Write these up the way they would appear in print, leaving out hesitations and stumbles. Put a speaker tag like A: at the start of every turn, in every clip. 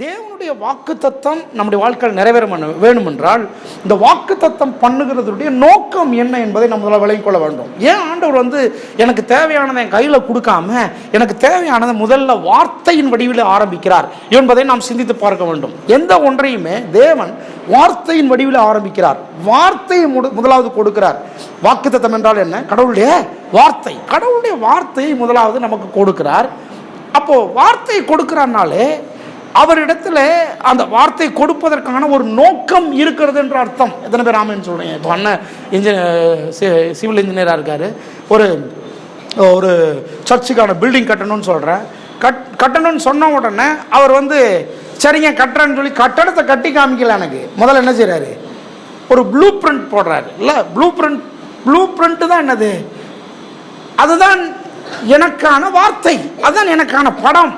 A: தேவனுடைய வாக்குத்தத்தம் நம்முடைய வாழ்க்கையில் நிறைவேற வேணும் என்றால் இந்த வாக்குத்தத்தம் பண்ணுகிறதுடைய நோக்கம் என்ன என்பதை நம்ம முதல்ல விளங்கிக் கொள்ள வேண்டும். ஏன் ஆண்டவர் எனக்கு தேவையானதை என் கையில் கொடுக்காம எனக்கு தேவையானதை முதல்ல வார்த்தையின் வடிவில் ஆரம்பிக்கிறார் என்பதை நாம் சிந்தித்து பார்க்க வேண்டும். எந்த ஒன்றையுமே தேவன் வார்த்தையின் வடிவில் ஆரம்பிக்கிறார், வார்த்தையை முதலாவது கொடுக்கிறார். வாக்குத்தத்தம் என்றால் என்ன? கடவுளுடைய வார்த்தை. கடவுளுடைய வார்த்தையை முதலாவது நமக்கு கொடுக்கிறார். அப்போ வார்த்தையை கொடுக்கிறார்னாலே அவரிடத்துல அந்த வார்த்தை கொடுப்பதற்கான ஒரு நோக்கம் இருக்கிறது என்ற அர்த்தம். எத்தனை பேர் ஆமென் சொல்றீங்க? இப்போ அண்ணன் சிவில் இன்ஜினியராக இருக்காரு, ஒரு சர்ச்சுக்கான பில்டிங் கட்டணும்னு சொல்கிறேன். கட்டணும்னு சொன்ன உடனே அவர் சரிங்க கட்டுறேன்னு சொல்லி கட்டடத்தை கட்டி காமிக்கல. எனக்கு முதல்ல என்ன செய்கிறாரு? ஒரு ப்ளூ பிரிண்ட் போடுறாரு. இல்லை, ப்ளூ பிரிண்ட் தான் என்னது? அதுதான் எனக்கான வார்த்தை, அதுதான் எனக்கான படம்.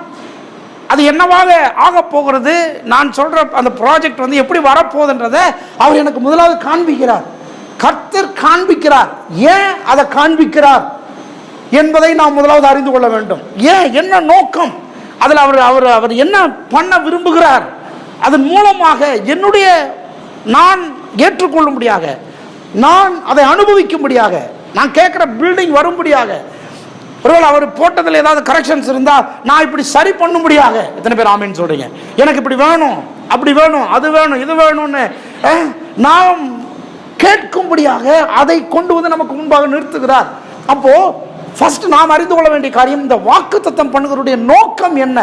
A: அது என்னவாக ஆக போகிறது, நான் சொல்ற அந்த ப்ராஜெக்ட் எப்படி வரப்போகுதுன்றதை அவர் எனக்கு முதலாவது காண்பிக்கிறார். கர்த்தர் காண்பிக்கிறார். ஏன் அதை காண்பிக்கிறார் என்பதை நாம் முதலாவது அறிந்து கொள்ள வேண்டும். ஏன், என்ன நோக்கம், அதில் அவர் என்ன பண்ண விரும்புகிறார், அதன் மூலமாக நான் ஏற்றுக்கொள்ளும்படியாக, நான் அதை அனுபவிக்கும்படியாக, நான் கேட்கிற பில்டிங் வரும்படியாக, ஒருவேளை அவர் போட்டதில் ஏதாவது கரெக்ஷன்ஸ் இருந்தால் நான் இப்படி சரி பண்ணும்படியாக. எத்தனை பேர் ஆமென் சொல்றீங்க? எனக்கு இப்படி வேணும், அப்படி வேணும், அது வேணும், இது வேணும்னு நாம் கேட்கும்படியாக அதை கொண்டு நமக்கு முன்பாக நிறுத்துகிறார். அப்போ ஃபர்ஸ்ட் நாம் அறிந்து கொள்ள வேண்டிய காரியம், இந்த வாக்குத்தத்தம் பண்ணுகிறதுடைய நோக்கம் என்ன?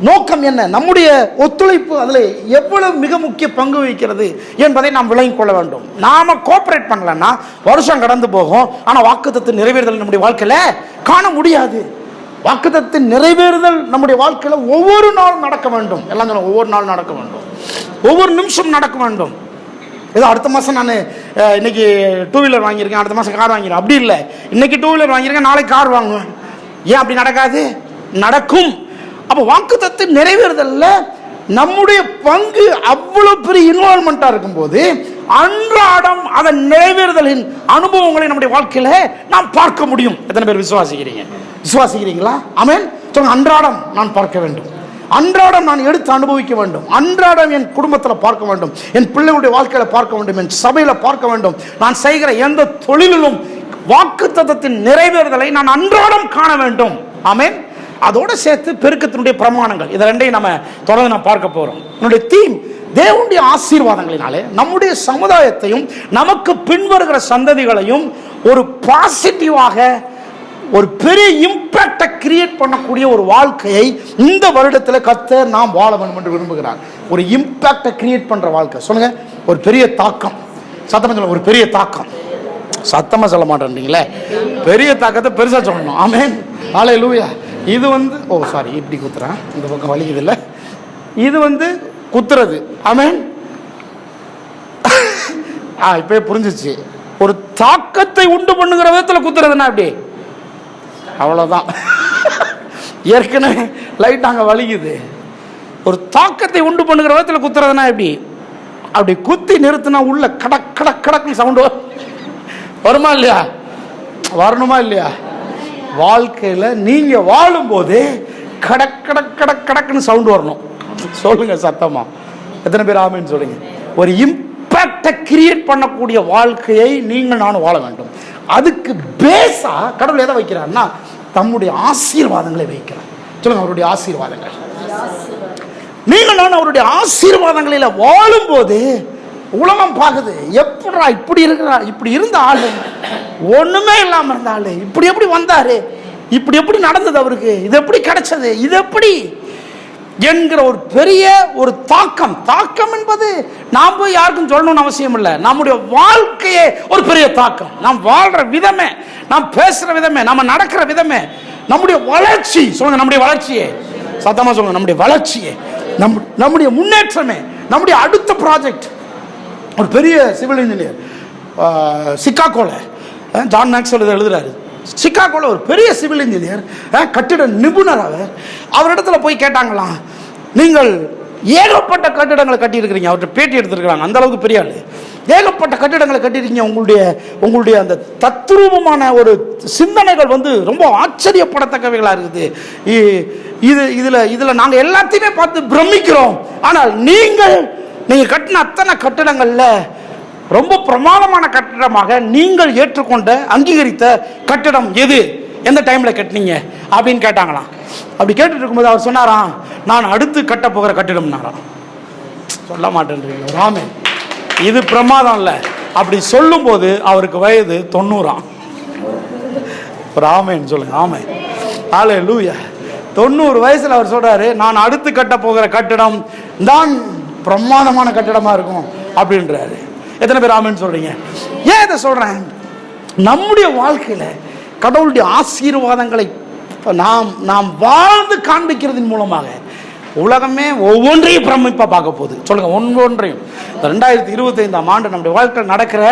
A: நோக்கம் என்ன? நம்முடைய ஒத்துழைப்பு அதில் எவ்வளவு மிக முக்கிய பங்கு வகிக்கிறது என்பதை நாம் விளங்கிக் கொள்ள வேண்டும். நாம கோஆபரேட் பண்ணலன்னா வருஷம் கடந்து போகும், ஆனால் வாக்குத்தத்தத்தின் நிறைவேறுதல் நம்முடைய வாழ்க்கையில காண முடியாது. வாக்குத்தத்தத்தின் நிறைவேறுதல் நம்முடைய வாழ்க்கையில ஒவ்வொரு நாளும் நடக்க வேண்டும். எல்லாம் சொல்ல, ஒவ்வொரு நாள் நடக்க வேண்டும், ஒவ்வொரு நிமிஷம் நடக்க வேண்டும். ஏதோ அடுத்த மாதம் நான் இன்னைக்கு 2 வீலர் வாங்கியிருக்கேன், அடுத்த மாதம் கார் வாங்கிடுறேன், அப்படி இல்லை. இன்னைக்கு 2 வீலர் வாங்கியிருக்கேன், நாளைக்கு கார் வாங்குவேன். ஏன் அப்படி நடக்காது? நடக்கும். அப்போ வாக்குத்தத்தத்தின் நிறைவேறுதல்ல நம்முடைய பங்கு அவ்வளவு பெரிய இன்வால்மெண்டா இருக்கும்போது அன்றாடம் அதன் நிறைவேறுதலின் அனுபவங்களை நம்முடைய வாழ்க்கையில நாம் பார்க்க முடியும். எத்தனை பேர் விசுவாசிக்கிறீங்களா? ஆமென் சொல்லுங்க. அன்றாடம் நான் பார்க்க வேண்டும், அன்றாடம் நான் எடுத்து அனுபவிக்க வேண்டும், அன்றாடம் என் குடும்பத்தில் பார்க்க வேண்டும், என் பிள்ளைகளுடைய வாழ்க்கையில பார்க்க வேண்டும், என் சபையில பார்க்க வேண்டும். நான் செய்கிற எந்த தொழிலிலும் வாக்குத்தத்தத்தின் நிறைவேறுதலை நான் அன்றாடம் காண வேண்டும். ஆமென். அதோடு சேர்த்து பெருக்கத்தினுடைய பிரமாணங்கள், இதை ரெண்டையும் நம்ம தொடர்ந்து பார்க்க போறோம். என்னுடைய தீம், தேவனுடைய ஆசீர்வாதங்களினாலே நம்முடைய சமுதாயத்தையும் நமக்கு பின்வருகிற சந்ததிகளையும் ஒரு பாசிட்டிவாக, ஒரு பெரிய இம்பாக்டை கிரியேட் பண்ணக்கூடிய ஒரு வாழ்க்கையை இந்த வருடத்தில் கர்த்தர் நாம் வாழ வேண்டும் என்று விரும்புகிறார். ஒரு இம்பாக்டை கிரியேட் பண்ற வாழ்க்கை. சொல்லுங்க, ஒரு பெரிய தாக்கம். சத்தமா சொல்லுங்க, ஒரு பெரிய தாக்கம். சத்தமா சொல்ல மாட்டேன்றீங்களே, பெரிய தாக்கத்தை பெருசா சொல்லணும். ஆமென், ஹல்லேலூயா. இது இப்படி குத்துறேன், இந்த பக்கம் வலிக்குது இல்லை, இது குத்துறது. ஆமென். இப்ப புரிஞ்சிச்சு. ஒரு தாக்கத்தை உண்டு பண்ணுகிற விதத்தில் குத்துறதுன்னா அப்படி அவ்வளவுதான். ஏற்கனவே லைட் அங்க வலிக்குது. ஒரு தாக்கத்தை உண்டு பண்ணுகிற விதத்தில் குத்துறதுன்னா எப்படி? அப்படி குத்தி நிறுத்தினா உள்ள கடக் கடக் கடக்கு சவுண்டு வருமா இல்லையா? வரணுமா இல்லையா? வாழ்க்கையில நீங்க வாழும் போது கடக் கடக் கடக் கடக்குன்னு சவுண்ட் வரணும். சொல்லுங்க சத்தமா. எத்தனை பேர் ஆமென் சொல்றீங்க? ஒரு இம்பாக்டை கிரியேட் பண்ணக்கூடிய வாழ்க்கையை நீங்கள் நானும் வாழ வேண்டும். அதுக்கு பேஸா கடவுள் எதை வைக்கிறார்னா தம்முடைய ஆசீர்வாதங்களை வைக்கிறார். சொல்லுங்க, அவருடைய ஆசீர்வாதங்கள். நீங்கள் நானும் அவருடைய ஆசீர்வாதங்களில வாழும் போது உலகம் பார்க்குது, எப்படா இப்படி இருக்கிறா, இப்படி இருந்த ஆளு, ஒண்ணுமே இல்லாம இருந்த ஆளு இப்படி எப்படி வந்தாரு, இப்படி எப்படி நடந்தது அவருக்கு, இது எப்படி கிடைச்சது, இது எப்படி என்கிற ஒரு பெரிய ஒரு தாக்கம் என்பது நாம் போய் யாருக்கும் சொல்லணும்னு அவசியம் இல்லை. நம்முடைய வாழ்க்கையே ஒரு பெரிய தாக்கம். நாம் வாழ்ற விதமே, நாம் பேசுற விதமே, நம்ம நடக்கிற விதமே, நம்முடைய வளர்ச்சி. சொல்லுங்க, நம்முடைய வளர்ச்சியே. சத்தமா சொல்லுங்க, நம்முடைய வளர்ச்சியே, நம்முடைய முன்னேற்றமே, நம்முடைய அடுத்த ப்ராஜெக்ட். ஒரு பெரிய சிவில் இன்ஜினியர் சிகாகோல, ஜான் மேக்ஸ்வெல் எழுதுறாரு. சிகாகோல ஒரு பெரிய சிவில் இன்ஜினியர், கட்டிட நிபுணர். அவரிடத்துல போய் கேட்டாங்களாம், நீங்கள் ஏகப்பட்ட கட்டிடங்களை கட்டி இருக்கிறீங்க. அவர்கிட்ட பேட்டி எடுத்திருக்கிறாங்க. அந்த அளவுக்கு பெரிய ஆளு. ஏகப்பட்ட கட்டிடங்களை கட்டிருக்கீங்க. உங்களுடைய அந்த தத்ரூபமான ஒரு சிந்தனைகள் வந்து ரொம்ப ஆச்சரியப்படத்தக்கவைகளாக இருக்குது. இதில் நாங்கள் எல்லாத்தையுமே பார்த்து பிரமிக்கிறோம். ஆனால் நீங்கள் கட்டின அத்தனை கட்டிடங்கள்ல ரொம்ப பிரமாதமான கட்டிடமாக நீங்கள் ஏற்றுக்கொண்ட அங்கீகரித்த கட்டிடம் எது, எந்த டைம்ல கட்டினீங்க அப்படின்னு கேட்டாங்களாம். அப்படி கேட்டுட்டு இருக்கும்போது அவர் சொன்னாராம், நான் அடுத்து கட்ட போகிற கட்டிடம்னாராம். சொல்ல மாட்டேன்றீங்க ராமே, இது பிரமாதம் இல்லை. அப்படி சொல்லும் போது அவருக்கு வயது 90. ராமேன்னு சொல்லுங்க. ஆமே, ஹல்லேலூயா. 90 வயசுல அவர் சொல்றாரு, நான் அடுத்து கட்ட போகிற கட்டிடம் தான் பிரமாதமான கட்டிடமா இருக்கும் அப்படின்றாரு. எத்தனை பேர் ஆமென் சொல்றீங்க? ஏன் இதை சொல்றேன்? நம்முடைய வாழ்க்கையில கடவுளுடைய ஆசீர்வாதங்களை நாம் வாழ்ந்து காண்பிக்கிறதன் மூலமாக உலகமே ஒவ்வொன்றையும் பிரமிப்பா பார்க்க போகுது. சொல்லுங்க, ஒவ்வொன்றையும். 2025ஆம் ஆண்டு நம்முடைய வாழ்க்கையில் நடக்கிற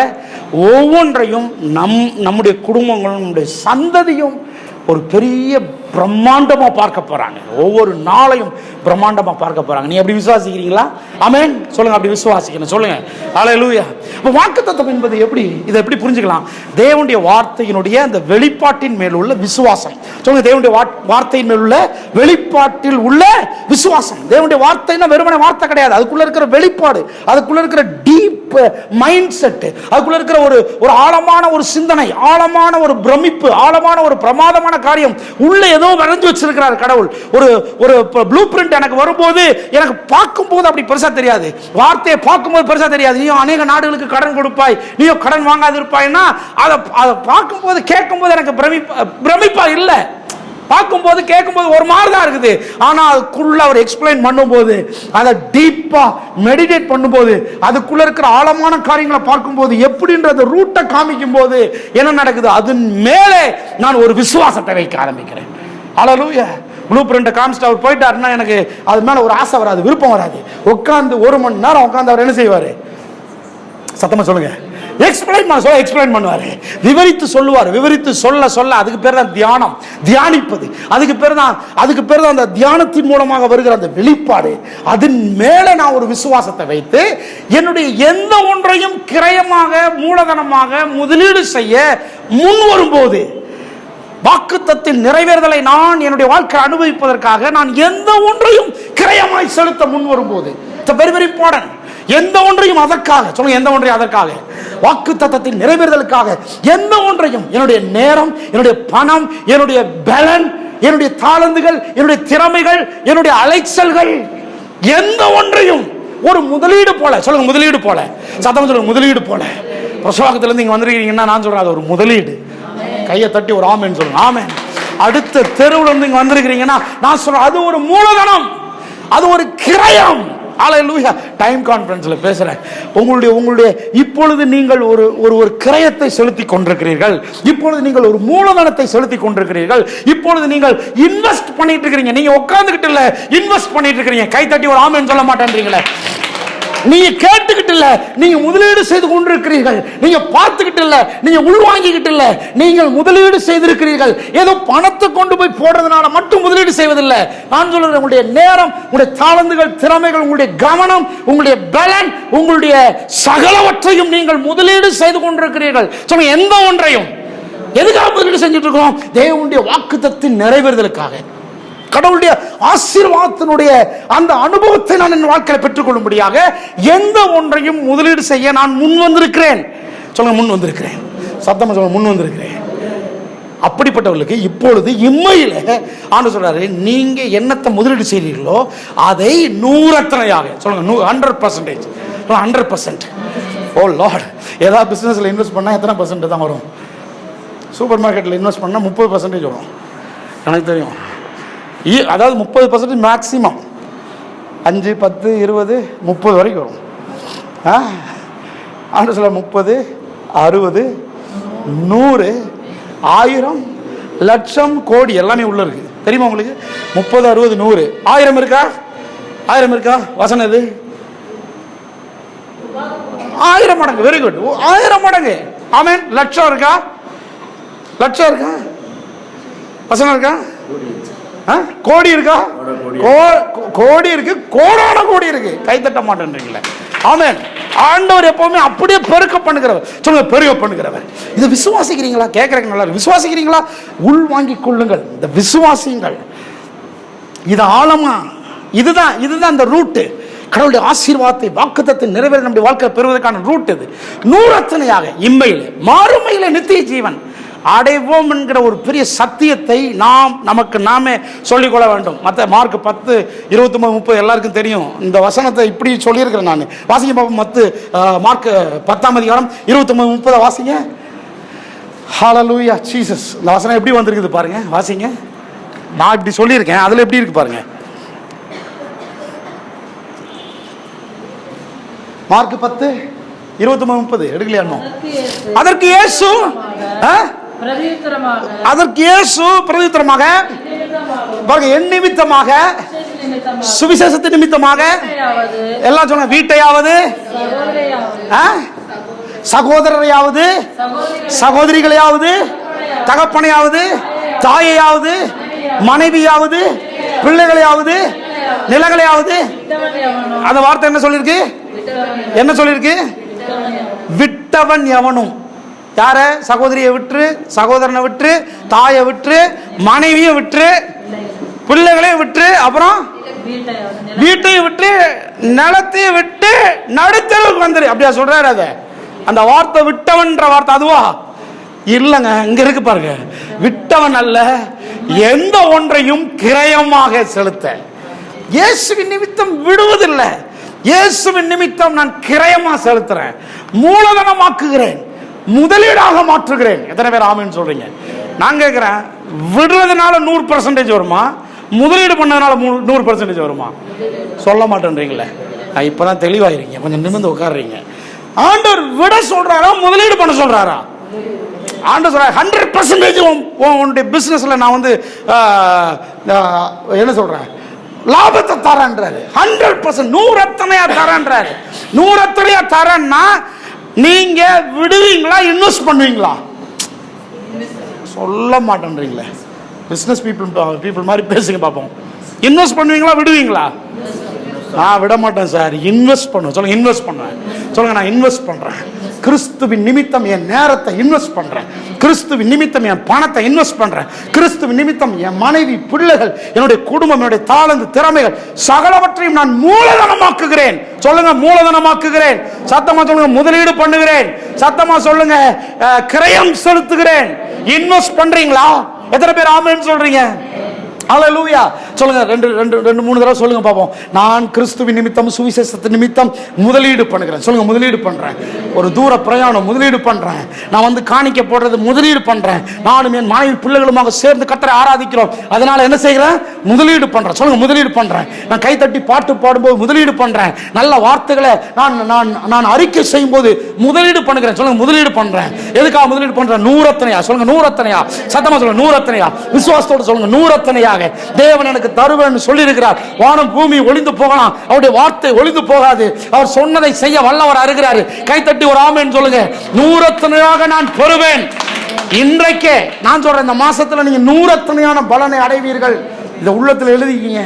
A: ஒவ்வொன்றையும் நம்முடைய குடும்பங்களும் நம்முடைய சந்ததியும் ஒரு பெரிய பிரம்மாண்டமா பார்க்க போறாங்க. ஒவ்வொரு நாளையும் பிரம்மாண்டமா பார்க்க போறாங்க. நீ எப்படி விசுவாசிக்கிறீங்களா? ஆமென் சொல்லுங்க. அப்படி விசுவாசிக்கணும் சொல்லுங்க. ஹல்லேலூயா. அப்ப வாக்குத்தத்தம் என்பது எப்படி, இதை எப்படி புரிஞ்சுக்கலாம்? தேவனுடைய வார்த்தையினுடைய அந்த வெளிப்பாட்டின் மேல் உள்ள விசுவாசம். சொல்லுங்க, தேவனுடைய வார்த்தையின் மேல் உள்ள வெளிப்பாட்டில் உள்ள விசுவாசம். தேவனுடைய வார்த்தைன்னா வெறுமனே வார்த்தை கிடையாது, அதுக்குள்ள இருக்கிற வெளிப்பாடு, அதுக்குள்ள இருக்கிற டீப் மைண்ட் செட், அதுக்குள்ள இருக்கிற ஒரு ஆழமான ஒரு சிந்தனை, ஆழமான ஒரு பிரமிப்பு, ஆழமான ஒரு பிரமாதமான காரியம் உள்ள ஏதோ வரைஞ்சு வச்சிருக்கிறார் கடவுள். ஒரு ப்ளூ பிரிண்ட் எனக்கு வரும்போது எனக்கு பார்க்கும்போது அப்படி பெருசா தெரியாது, வார்த்தையை பார்க்கும்போது பெருசா தெரியாது. நீயோ அநேக நாடுகளுக்கு கடன் கொடுப்பாய், நீயோ கடன் வாங்காது இருப்பாய்னா அதை பார்க்கும்போது கேட்கும்போது எனக்கு பிரமிப்பா இல்லை. பார்க்கும்போது கேட்கும்போது ஒரு மாதிரி தான் இருக்குது. ஆனால் அதுக்குள்ள அவர் எக்ஸ்பிளைன் பண்ணும்போது, அதை டீப்பா மெடிடேட் பண்ணும்போது, அதுக்குள்ள இருக்கிற ஆழமான காரியங்களை பார்க்கும்போது, எப்படின்றத ரூட்டை காமிக்கும் போது என்ன நடக்குது, அதன் மேலே நான் ஒரு விசுவாசத்தை வைக்க ஆரம்பிக்கிறேன். ஹல்லேலூயா. ப்ளூ பிரிண்ட் காமிச்சிட்டு அவர் போயிட்டாருன்னா எனக்கு அது மேல ஒரு ஆசை வராது, விருப்பம் வராது. உட்காந்து 1 மணி நேரம் உட்காந்து அவர் என்ன செய்வாரு? சத்தமா சொல்லுங்க. எக்ஸ்பிளைன் பண்ணுவாரு, விவரித்து சொல்லுவார். விவரித்து சொல்ல அதுக்கு பேர் தான் தியானம், தியானிப்பது. அதுக்கு பேர் தான் அந்த தியானத்தின் மூலமாக வருகிற அந்த வெளிப்பாடு. அதன் மேல நான் ஒரு விசுவாசத்தை வைத்து என்னுடைய எந்த ஒன்றையும் கிரயமாக மூலதனமாக முதலீடு செய்ய முன் வரும்போது, வாக்குத்தத்தின் நிறைவேறுதலை நான் என்னுடைய வாழ்க்கை அனுபவிப்பதற்காக நான் எந்த ஒன்றையும் கிரயமாய் செலுத்த முன் வரும்போது, வெரி வெரி இம்பார்ட்டன்ட். எந்த ஒன்றையும் அதற்காக சொல்லுங்க, எந்த ஒன்றையும் அதற்காக, வாக்குத்தத்தத்தின் நிறைவேறுதலுக்காக எந்த ஒன்றையும், என்னுடைய நேரம், என்னுடைய பணம், என்னுடைய பலன், என்னுடைய தாளந்துகள், என்னுடைய திறமைகள், என்னுடைய அலைச்சல்கள், எந்த ஒன்றையும் ஒரு முதலீடு போல சொல்லுங்க, முதலீடு போல. சத்தமா சொல்லுங்க, முதலீடு போல. பிரசவாக்கத்திலிருந்து இங்க வந்திருக்கீங்கன்னா நான் சொல்றேன், அது ஒரு முதலீடு. கையை தட்டி ஒரு ஆமென் சொல்லுங்க. ஆமென். அடுத்த தெருவுல இருந்து இங்க வந்திருக்கிறீங்கன்னா நான் சொல்றேன், அது ஒரு மூலதனம், அது ஒரு கிரயம். ஹல்லேலூயா. டைம் கான்ஃபரன்ஸ்ல பேசுறேன். உங்களுடைய இப்பொழுது நீங்கள் ஒரு கிரயத்தை செலுத்தி கொண்டிருக்கிறீர்கள். இப்பொழுது நீங்கள் ஒரு மூலதனத்தை செலுத்தி கொண்டிருக்கிறீர்கள். இப்பொழுது நீங்கள் இன்வெஸ்ட் பண்ணிட்டு இருக்கிறீங்க. நீங்க உட்கார்ந்துகிட்டு இல்ல, இன்வெஸ்ட் பண்ணிட்டு இருக்கிறீங்க. கை தட்டி ஒரு ஆமென் சொல்ல மாட்டேன்றீங்களே. நீங்க கேட்டுக்கிட்டு இல்ல, நீங்க முதலீடு செய்து கொண்டிருக்கிறீர்கள். நீங்க பார்த்துக்கிட்டு இல்ல, நீங்க உள்வாங்கிக்கிட்டு இல்ல, நீங்கள் முதலீடு செய்திருக்கிறீர்கள். ஏதோ பணத்தை கொண்டு போய் போடுறதுனால மட்டும் முதலீடு செய்வதில்லை. நான் சொல்றேன், உங்களுடைய நேரம், உங்களுடைய தாளந்துகள், திறமைகள், உங்களுடைய கவனம், உங்களுடைய பலன், உங்களுடைய சகலவற்றையும் நீங்கள் முதலீடு செய்து கொண்டிருக்கிறீர்கள். சொல்லுங்க, எந்த ஒன்றையும். எதுக்காக முதலீடு செஞ்சுட்டு இருக்கிறோம்? தேவனுடைய வாக்குத்தத்தின் நிறைவேறுதலுக்காக, கடவுளுடைய ஆசீர்வாதத்தினுடைய அந்த அனுபவத்தை நான் என் வாழ்க்கையில் பெற்றுக்கொள்ளும்படியாக எந்த ஒன்றையும் முதலீடு செய்ய நான் முன் வந்திருக்கிறேன். சொல்லுங்க, முன் வந்திருக்கிறேன். சத்தமா சொல்லுங்க, முன் வந்திருக்கிறேன். அப்படிப்பட்டவர்களுக்கு இப்பொழுது இம்மையில ஆண்டு சொல்றாரு, நீங்க என்னத்தை முதலீடு செய்கிறீர்களோ அதை 100% சொல்லுங்க, 100%. 100%. ஓ லார்ட். ஏதாவது பிசினஸ்ல இன்வெஸ்ட் பண்ணா எத்தனை % தான் வரும்? சூப்பர் மார்க்கெட்ல இன்வெஸ்ட் பண்ணா 30% வரும். எனக்கு தெரியும். அதாவது 30% மேக்சிமம். 5, 10, 20, 30 வரைக்கும் வரும். ஆண்டு சொல்ல 30, 60, 100, 1000, லட்சம், கோடி எல்லாமே உள்ள இருக்கு. தெரியுமா உங்களுக்கு? 30, 60, 100, 1000 இருக்கா? 1000 இருக்கா? வசனம் இது 1000 மடங்கு. Very good. 1000 மடங்கு. ஆமென். லட்சம் இருக்கா? லட்சம் இருக்கா? வசனம் இருக்கா? கோடி இருக்கா? கோடி இருக்கு. கோடான கோடி இருக்கு. கைத்தட்ட மாட்டேன்றீங்களே. ஆமென். ஆண்டவர் எப்பவுமே அப்படியே பெருக்க பண்ணுகிறவர். சொல்லுங்க, பெருக பண்ணுகிறவர். இதை விசுவாசிக்கிறீங்களா? கேட்கறீங்க, நல்லா விசுவாசிக்கிறீங்களா? உள் வாங்கிக் கொள்ளுங்கள், இந்த விசுவாசிங்கள். இது ஆழமா, இதுதான் அந்த ரூட்டு. கடவுளுடைய ஆசீர்வாதத்தை, வாக்குத்தத்தை நிறைவேற நம்முடைய வாழ்க்கை பெறுவதற்கான ரூட் இது. நூறத்தனையாக இம்மையிலே மாறுமையிலே நித்திய ஜீவன் அடைவோம் என்கிற ஒரு பெரிய சத்தியத்தை நமக்கு நாமே சொல்லிக்கொள்ள வேண்டும். மற்ற மார்க் 10, 29, 30 எல்லாருக்கும் தெரியும். இந்த வசனத்தை இப்படி சொல்லியிருக்கிறேன் நான். வாசிங்க பாப்போம். மார்க் 10ஆம் அதிகாரம் 29, 30 வாசிங்க. ஹல்லேலூயா ஜீசஸ். இந்த வசனம் எப்படி வந்திருக்குது பாருங்க, வாசிங்க. நான் இப்படி சொல்லியிருக்கேன், அதுல எப்படி இருக்கு பாருங்க. மார்க் 10, 29, 30 எடுக்கலையா? அதற்கு இயேசு பிரதியுத்தரமாக பாருங்க, என் நிமித்தமாக, சுவிசேஷத்தின் நிமித்தமாக, எல்லாம் சொன்ன வீட்டையாவது, சகோதரரையாவது, சகோதரிகளையாவது, தகப்பனையாவது, தாயையாவது, மனைவியாவது, பிள்ளைகளையாவது, நிலங்களையாவது. அந்த வார்த்தை என்ன சொல்லிருக்கு? விட்டவன் எவனும். யார? சகோதரியை விட்டு, சகோதரனை விட்டு, தாயை விட்டு, மனைவியை விட்டு, பிள்ளைகளையும் விட்டு, அப்புறம் வீட்டையை விட்டு, நிலத்தையை விட்டு நடுத்தலுக்கு வந்துரு. அப்படியா சொல்றாரு? அத அந்த வார்த்தை விட்டவன்ற வார்த்தை அதுவா? இல்லங்க, இங்க இருக்கு பாருங்க. விட்டவன் அல்ல, எந்த ஒன்றையும் கிரயமாக செலுத்த. இயேசுவின் நிமித்தம் விடுவதில்லை. இயேசுவின் நிமித்தம் நான் கிரயமா செலுத்துறேன், மூலதனமாக்குகிறேன், முதலீடாக மாற்றுகிறேன். எத்தனை பேர் ஆமென் சொல்றீங்க? நான் கேட்கிறேன், விடுறதுனால 100% வருமா? முதலீடு பண்ணதுனால 100% வருமா? சொல்ல மாட்டேன்றீங்களே. இப்பதான் தெளிவாயிருங்க, கொஞ்சம் நிமிர்ந்து உட்காடுறீங்க. ஆண்டவர் விட சொல்றாரா, முதலீடு பண்ண சொல்றாரா? ஆண்டவர் சொல்றாரு 100% உன்னுடைய பிசினஸ்ல நான் வந்து என்ன சொல்றேன், லாபத்தை தரேன்றாரு. 100% 100 தரேன்றாரு. 100 தரேன்னா நீங்க விடுவீங்களா, இன்வெஸ்ட் பண்ணுவீங்களா? சொல்ல மாட்டேன்றீங்களே. பிசினஸ் பீப்புள் மாதிரி பேசுங்க பாப்போம். இன்வெஸ்ட் பண்ணுவீங்களா, விடுவீங்களா? நான் விட மாட்டேன் சார், இன்வெஸ்ட் பண்ணுவேன். சொல்லுங்க, இன்வெஸ்ட் பண்ணுவேன். சொல்லுங்க, நான் இன்வெஸ்ட் பண்றேன். கிறிஸ்துவின் நிமித்தம் என் நேரத்தை இன்வெஸ்ட் பண்றேன். கிறிஸ்துவின் நிமித்தம் என் பணத்தை இன்வெஸ்ட் பண்றேன். கிறிஸ்துவின் நிமித்தம் என் மனைவி, பிள்ளைகள், என்னுடைய குடும்பம், என்னுடைய தாளந்து, திறமைகள் சகலவற்றையும் நான் மூலதனமாக்குகிறேன். சொல்லுங்க, மூலதனமாக்குகிறேன். சத்தமா சொல்லுங்க, முதலீடு பண்ணுகிறேன். சத்தமா சொல்லுங்க, கிரயம் செலுத்துகிறேன். இன்வெஸ்ட் பண்றீங்களா? எத்தனை பேர் ஆமென் சொல்றீங்க? ஹல்லேலூயா சொல்லுங்க. 2-3 தடவை சொல்லுங்க பாப்போம். நான் கிறிஸ்துவின் நிமித்தம், சுவிசேஷத்தின் நிமித்தம் முதலீடு பண்ணுகிறேன். சொல்லுங்க, முதலீடு பண்றேன். ஒரு தூர பிரயாணம், முதலீடு பண்றேன். நான் வந்து காணிக்க போடுறது, முதலீடு பண்றேன். நானும் என் மனைவி பிள்ளைகளுமாக சேர்ந்து கர்த்தரை ஆராதிக்கிறோம். அதனால என்ன செய்கிறேன்? முதலீடு பண்றேன். சொல்லுங்க, முதலீடு பண்றேன். நான் கைத்தட்டி பாட்டு பாடும்போது முதலீடு பண்றேன். நல்ல வார்த்தைகளை நான் அறிக்கை செய்யும் போது முதலீடு பண்ணுகிறேன். சொல்லுங்க, முதலீடு பண்றேன். எதுக்காக முதலீடு பண்றேன்? 100 சொல்லுங்க, 100. சத்தமா சொல்லுங்க, 100. விசுவாசத்தோடு சொல்லுங்க, 100. தேவன் எனக்கு தருவேன் சொல்லி இருக்கிறார். வானம் பூமி ஒளிந்து போகலாம், அவருடைய வார்த்தை ஒளிந்து போகாது. அவர் சொன்னதை செய்ய வல்லவர் இருக்கிறார். கைத்தட்டி ஒரு ஆமென் சொல்லுங்க. 100 நான் பெறுவேன். இன்றைக்கே நான் சொல்றேன், இந்த மாசத்துல நீங்க 100 பலனை அடைவீர்கள். இத உள்ளத்துல எழுதிக்கீங்க,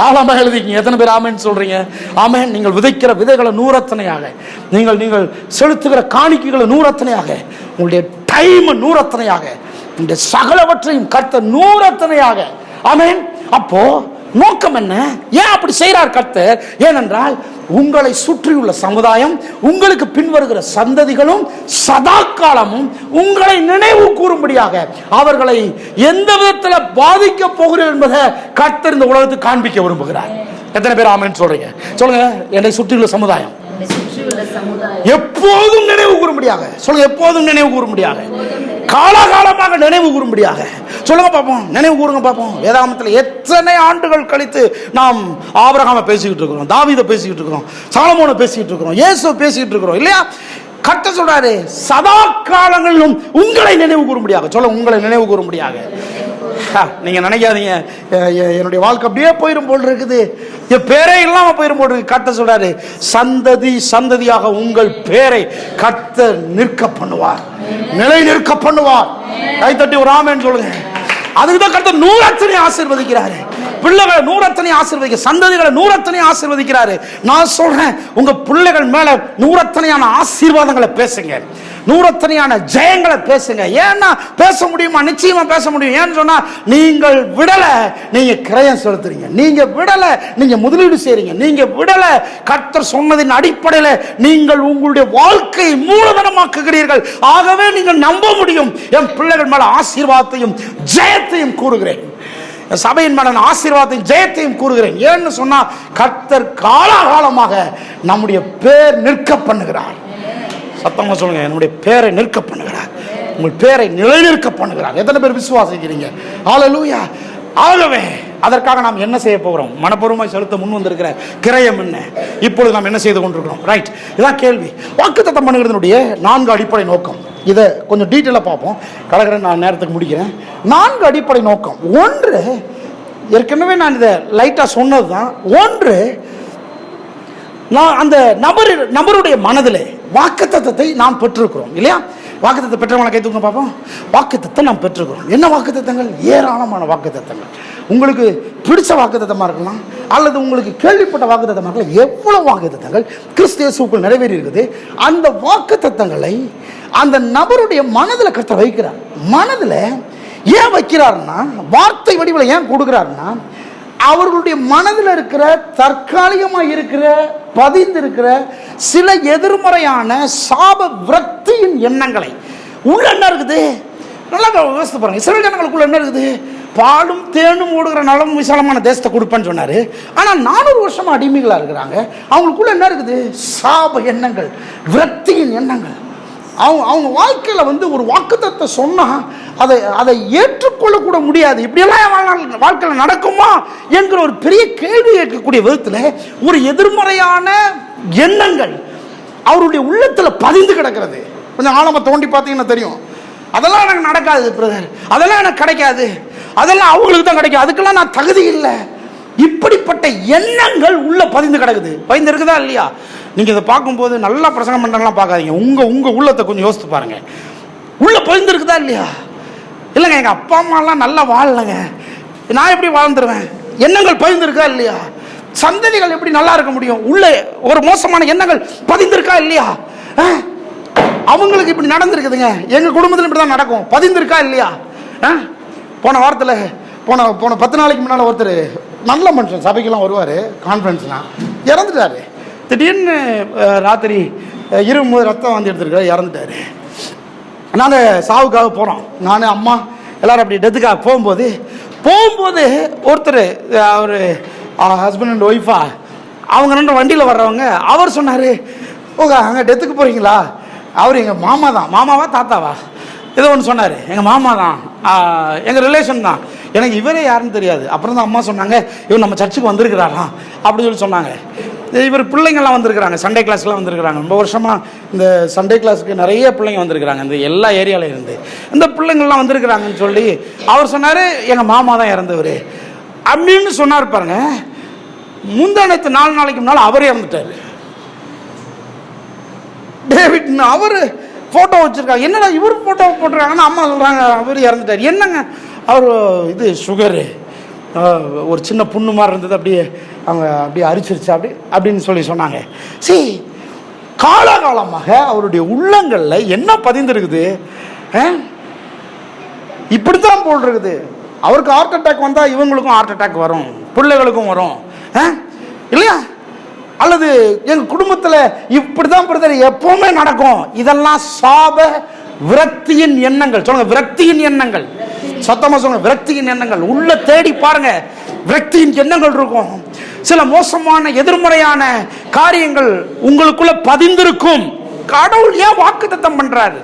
A: ஆழமாக எழுதிக்கீங்க. எத்தனை பேர் ஆமென் சொல்றீங்க? ஆமென். நீங்கள் விதைக்கிற விதைகளை 100 நீங்கள் செலுத்துகிற காணிக்கைகளை 100, உங்களுடைய டைம் 100, உங்களுடைய சகலவற்றையும் கர்த்தர் 100. ஆமென். அப்போ நோக்கம் என்ன? ஏன் அப்படி செய்கிறார் கர்த்தர்? ஏனென்றால் உங்களை சுற்றியுள்ள சமுதாயம், உங்களுக்கு பின்வருகிற சந்ததிகளும் சதா காலமும் உங்களை நினைவு கூறும்படியாக அவர்களை எந்த விதத்தில் பாதிக்க போகிறீர்கள் என்பதை கர்த்தர் இந்த உலகத்துக்கு காண்பிக்க விரும்புகிறார். எத்தனை பேர் ஆமென் சொல்றீங்க? சொல்லுங்க, என்னை சுற்றியுள்ள சமுதாயம் எப்போதும் நினைவு கூறும்படியாக. சொல்லுங்க, எப்போதும் நினைவு கூறும்படியாக, காலகாலமாக நினைவு கூறும்படியாக. சொல்லுங்க பாப்போம், நினைவு கூறுங்க பாப்போம். வேதாகமத்தில் எத்தனை ஆண்டுகள் கழித்து நாம் ஆபிரகாமை பேசிக்கிட்டு இருக்கிறோம், தாவீதை பேசிக்கிட்டு இருக்கிறோம், சாலமோனை பேசிக்கிட்டு இருக்கிறோம், இயேசுவை பேசிக்கிட்டு இருக்கிறோம் இல்லையா? கர்த்தர் சொல்றாரு, சதா காலங்களிலும் உங்களை நினைவு கூறும்படியாக. சொல்லுங்க, உங்களை நினைவு கூறும்படியாக. நீங்க நினைக்காதீங்க என்னுடைய வாழ்க்கை அப்படியே போயிடும் போல் இருக்குது, என் பேரே இல்லாம போயிடும் போல் இருக்கு. கர்த்தர் சொல்றாரு, சந்ததி சந்ததியாக உங்கள் பேரை கர்த்தர் நிற்க பண்ணுவார், நிலை நிற்க பண்ணுவார். கைத்தட்டி ஒரு ஆமென் சொல்லுங்க. அதுக்குதான் கர்த்தர் 100 ஆசீர்வதிக்கிறாரு. பிள்ளைகளை நூறத்தனை ஆசீர்வதிக்க, சந்ததிகளை நூறத்தனை ஆசீர்வதிக்கிறாரு. நான் சொல்றேன், உங்க பிள்ளைகள் மேல நூறத்தனையான ஆசீர்வாதங்களை பேசுங்க, நூறத்தனையான ஜெயங்களை பேசுங்க. ஏன்னா பேச முடியுமா? நிச்சயமா பேச முடியும். ஏன்னு சொன்னா, நீங்கள் விடல, நீங்க கிரயம் செலுத்துறீங்க, நீங்க விடல, நீங்க முதலீடு செய்றீங்க, நீங்க விடல, கர்த்தர் சொன்னதின் அடிப்படையில் நீங்கள் உங்களுடைய வாழ்க்கையை மூலதனமாக்குகிறீர்கள். ஆகவே நீங்கள் நம்ப முடியும். என் பிள்ளைகள் மேல ஆசீர்வாதத்தையும் ஜெயத்தையும் கூறுகிறேன், சபையின் மேல ஆசீர்வாதத்தையும் ஜெயத்தையும் கூறுகிறேன். ஏன்னு சொன்னா, கர்த்தர் காலாகாலமாக நம்முடைய பேர் நிற்க பண்ணுகிறார். சத்தமா சொல்லுங்க, என்னுடைய பேரை நிற்க பண்ணுகிறார், உங்கள் பேரை நிலைநிற்க பண்ணுகிறார். எத்தனை பேர் விசுவாசிக்கிறீங்க? ஹல்லேலூயா. ஆகவே அதற்காக நாம் என்ன செய்ய போகிறோம்? மனப்பூர்வமாய் செலுத்த முன் வந்திருக்கிற கிரயம் என்ன? இப்பொழுது நாம் என்ன செய்து கொண்டிருக்கிறோம்? ரைட், இதான் கேள்வி. வாக்குத்தத்தம் பண்ணுகிறதுனுடைய 4 அடிப்படை நோக்கம். இதை கொஞ்சம் டீட்டெயிலாக பார்ப்போம். கலகரன் நான் நேரத்துக்கு முடிக்கிறேன். 4 அடிப்படை நோக்கம். ஒன்று, ஏற்கனவே நான் இதை லைட்டாக சொன்னது தான். ஒன்று, நான் அந்த நபருடைய மனதிலே வாக்குத்தத்தத்தை நாம் பெற்றிருக்கிறோம் இல்லையா? வாக்குத்தத்தை பெற்றவங்களை கை தூங்க பார்ப்போம். வாக்குத்தத்தை நாம் பெற்றிருக்கிறோம். என்ன வாக்குத்தத்தங்கள்? ஏராளமான வாக்குத்தத்தங்கள். உங்களுக்கு பிடிச்ச வாக்குத்தத்தமாக இருக்கலாம், அல்லது உங்களுக்கு கேள்விப்பட்ட வாக்குத்தத்தமாக இருக்கலாம். எவ்வளவு வாக்குத்தத்தங்கள் கிறிஸ்து இயேசுவுக்குள் நிறைவேறி இருக்குது. அந்த வாக்குத்தத்தங்களை அந்த நபருடைய மனதில் கர்த்தர் வைக்கிறார். மனதில் ஏன் வைக்கிறாருன்னா, வார்த்தை வடிவில் ஏன் கொடுக்கிறாருன்னா, அவர்களுடைய மனதில் இருக்கிற தற்காலிகமாக இருக்கிற பதிந்திருக்கிற சில எதிர்மறையான சாப விரக்தியின் எண்ணங்களை, உள்ள என்ன இருக்குது நல்லா யோசித்து பாருங்க. இஸ்ரவேல் ஜனங்களுக்குள்ள என்ன இருக்குது? பாலும் தேனும் ஓடுகிற நலம் விசாலமான தேசத்தை கொடுப்பேன்னு சொன்னாரு. ஆனால் 400 வருஷமா அடிமைகளா இருக்கிறாங்க. அவங்களுக்குள்ள என்ன இருக்குது? சாப எண்ணங்கள், விரக்தியின் எண்ணங்கள். அவங்க வாழ்க்கையில் ஒரு வாக்குத்தத்தை சொன்னால் அதை ஏற்றுக்கொள்ளக்கூட முடியாது. இப்படியெல்லாம் வாழ்க்கையில் நடக்குமா என்கிற ஒரு பெரிய கேள்வி கேட்கக்கூடிய விதத்தில் ஒரு எதிர்மறையான எண்ணங்கள் அவருடைய உள்ளத்தில் பதிந்து கிடக்கிறது. கொஞ்சம் ஆழமாக தோண்டி பார்த்தீங்கன்னா தெரியும். அதெல்லாம் எனக்கு நடக்காது பிரதர், அதெல்லாம் எனக்கு கிடைக்காது, அதெல்லாம் அவங்களுக்கு தான் கிடைக்கும், அதுக்கெல்லாம் நான் தகுதி இல்லை. இப்படிப்பட்ட எண்ணங்கள் உள்ள பதிந்து கிடக்குது. பதிந்து இருக்குதா இல்லையா? நீங்க இதை பார்க்கும்போது நல்லா பிரசங்கம் பண்றதெல்லாம் பார்க்காதீங்க. உங்க உள்ளத்தை கொஞ்சம் யோசித்து பாருங்க. உள்ள பதிந்து இருக்குதா இல்லையா? இல்லைங்க, எங்க அப்பா அம்மாலாம் நல்லா வாழலைங்க, நான் எப்படி வாழ்ந்துருவேன்? எண்ணங்கள் பதிந்து இருக்கா இல்லையா? சந்ததிகள் எப்படி நல்லா இருக்க முடியும்? உள்ள ஒரு மோசமான எண்ணங்கள் பதிந்திருக்கா இல்லையா? அவங்களுக்கு இப்படி நடந்திருக்குதுங்க, எங்க குடும்பத்தில் இப்படி தான் நடக்கும், பதிந்திருக்கா இல்லையா? போன வாரத்தில் போன 10 நாளைக்கு முன்னால் ஒருத்தர் நல்ல மனுஷன், சபைக்கெல்லாம் வருவார், கான்ஃபரன்ஸ்லாம், இறந்துட்டாரு. திடீர்னு ராத்திரி இருமும்போது ரத்தம் வந்து எடுத்துருக்காரு, இறந்துட்டாரு. நாங்கள் சாவுக்காக போகிறோம், நான் அம்மா எல்லோரும் அப்படி டெத்துக்காக போகும்போது ஒருத்தர், அவர் ஹஸ்பண்ட் அண்ட் ஒய்ஃபா, அவங்க 2 வண்டியில் வர்றவங்க, அவர் சொன்னார், ஓகே அங்கே டெத்துக்கு போகிறீங்களா? அவர் எங்கள் மாமா தான். மாமாவா தாத்தாவா ஏதோ ஒன்று சொன்னார். எங்கள் மாமா தான், எங்கள் ரிலேஷன் தான், எனக்கு இவரே யாருன்னு தெரியாது. அப்புறம் தான் அம்மா சொன்னாங்க, இவர் நம்ம சர்ச்சுக்கு வந்திருக்கிறாராம் அப்படின்னு சொல்லி சொன்னாங்க. இவர் பிள்ளைங்கள்லாம் வந்திருக்கிறாங்க, சண்டே கிளாஸ்லாம் வந்திருக்கிறாங்க. ரொம்ப வருஷமாக இந்த சண்டே கிளாஸுக்கு நிறைய பிள்ளைங்க வந்திருக்கிறாங்க, இந்த எல்லா ஏரியாவில் இருந்து இந்த பிள்ளைங்கள்லாம் வந்திருக்கிறாங்கன்னு சொல்லி அவர் சொன்னார், எங்கள் மாமா தான் இறந்தவர் அப்படின்னு சொன்னார். பாருங்க, முந்தானத்து 4 நாளைக்கு முன்னால் அவரே இறந்துட்டார். டேவிட் அவர் ஃபோட்டோ வச்சுருக்காங்க. என்னடா இவர் ஃபோட்டோ போட்டிருக்காங்கன்னு அம்மா சொல்கிறாங்க, அவர் இறந்துட்டார். என்னங்க, அவர் இது சுகரு, ஒரு சின்ன புண்ணு மாதிரி இருந்தது, அப்படியே அரிச்சிருச்சு அப்படின்னு சொல்லி சொன்னாங்க. சரி, காலகாலமாக அவருடைய உள்ளங்களில் என்ன பதிந்திருக்குது? இப்படித்தான் போல் இருக்குது. அவருக்கு ஹார்ட் அட்டாக் வந்தால் இவங்களுக்கும் ஹார்ட் அட்டாக் வரும், பிள்ளைகளுக்கும் வரும் இல்லையா? அல்லது எங்கள் குடும்பத்தில் இப்படிதான் பிரதர் எப்பவுமே நடக்கும். இதெல்லாம் சாப விரக்தியின் எண்ணங்கள். சொல்லுங்க, விரக்தியின் எண்ணங்கள். சத்தமா சொல்லுங்க, விரக்தியின் எண்ணங்கள். உள்ள தேடி பாருங்க, விரக்தியின் எண்ணங்கள் இருக்கும். சில மோசமான எதிர்மறையான காரியங்கள் உங்களுக்குள்ள பதிந்திருக்கும். கடவுள் ஏன் வாக்குத்தத்தம் பண்றாரு?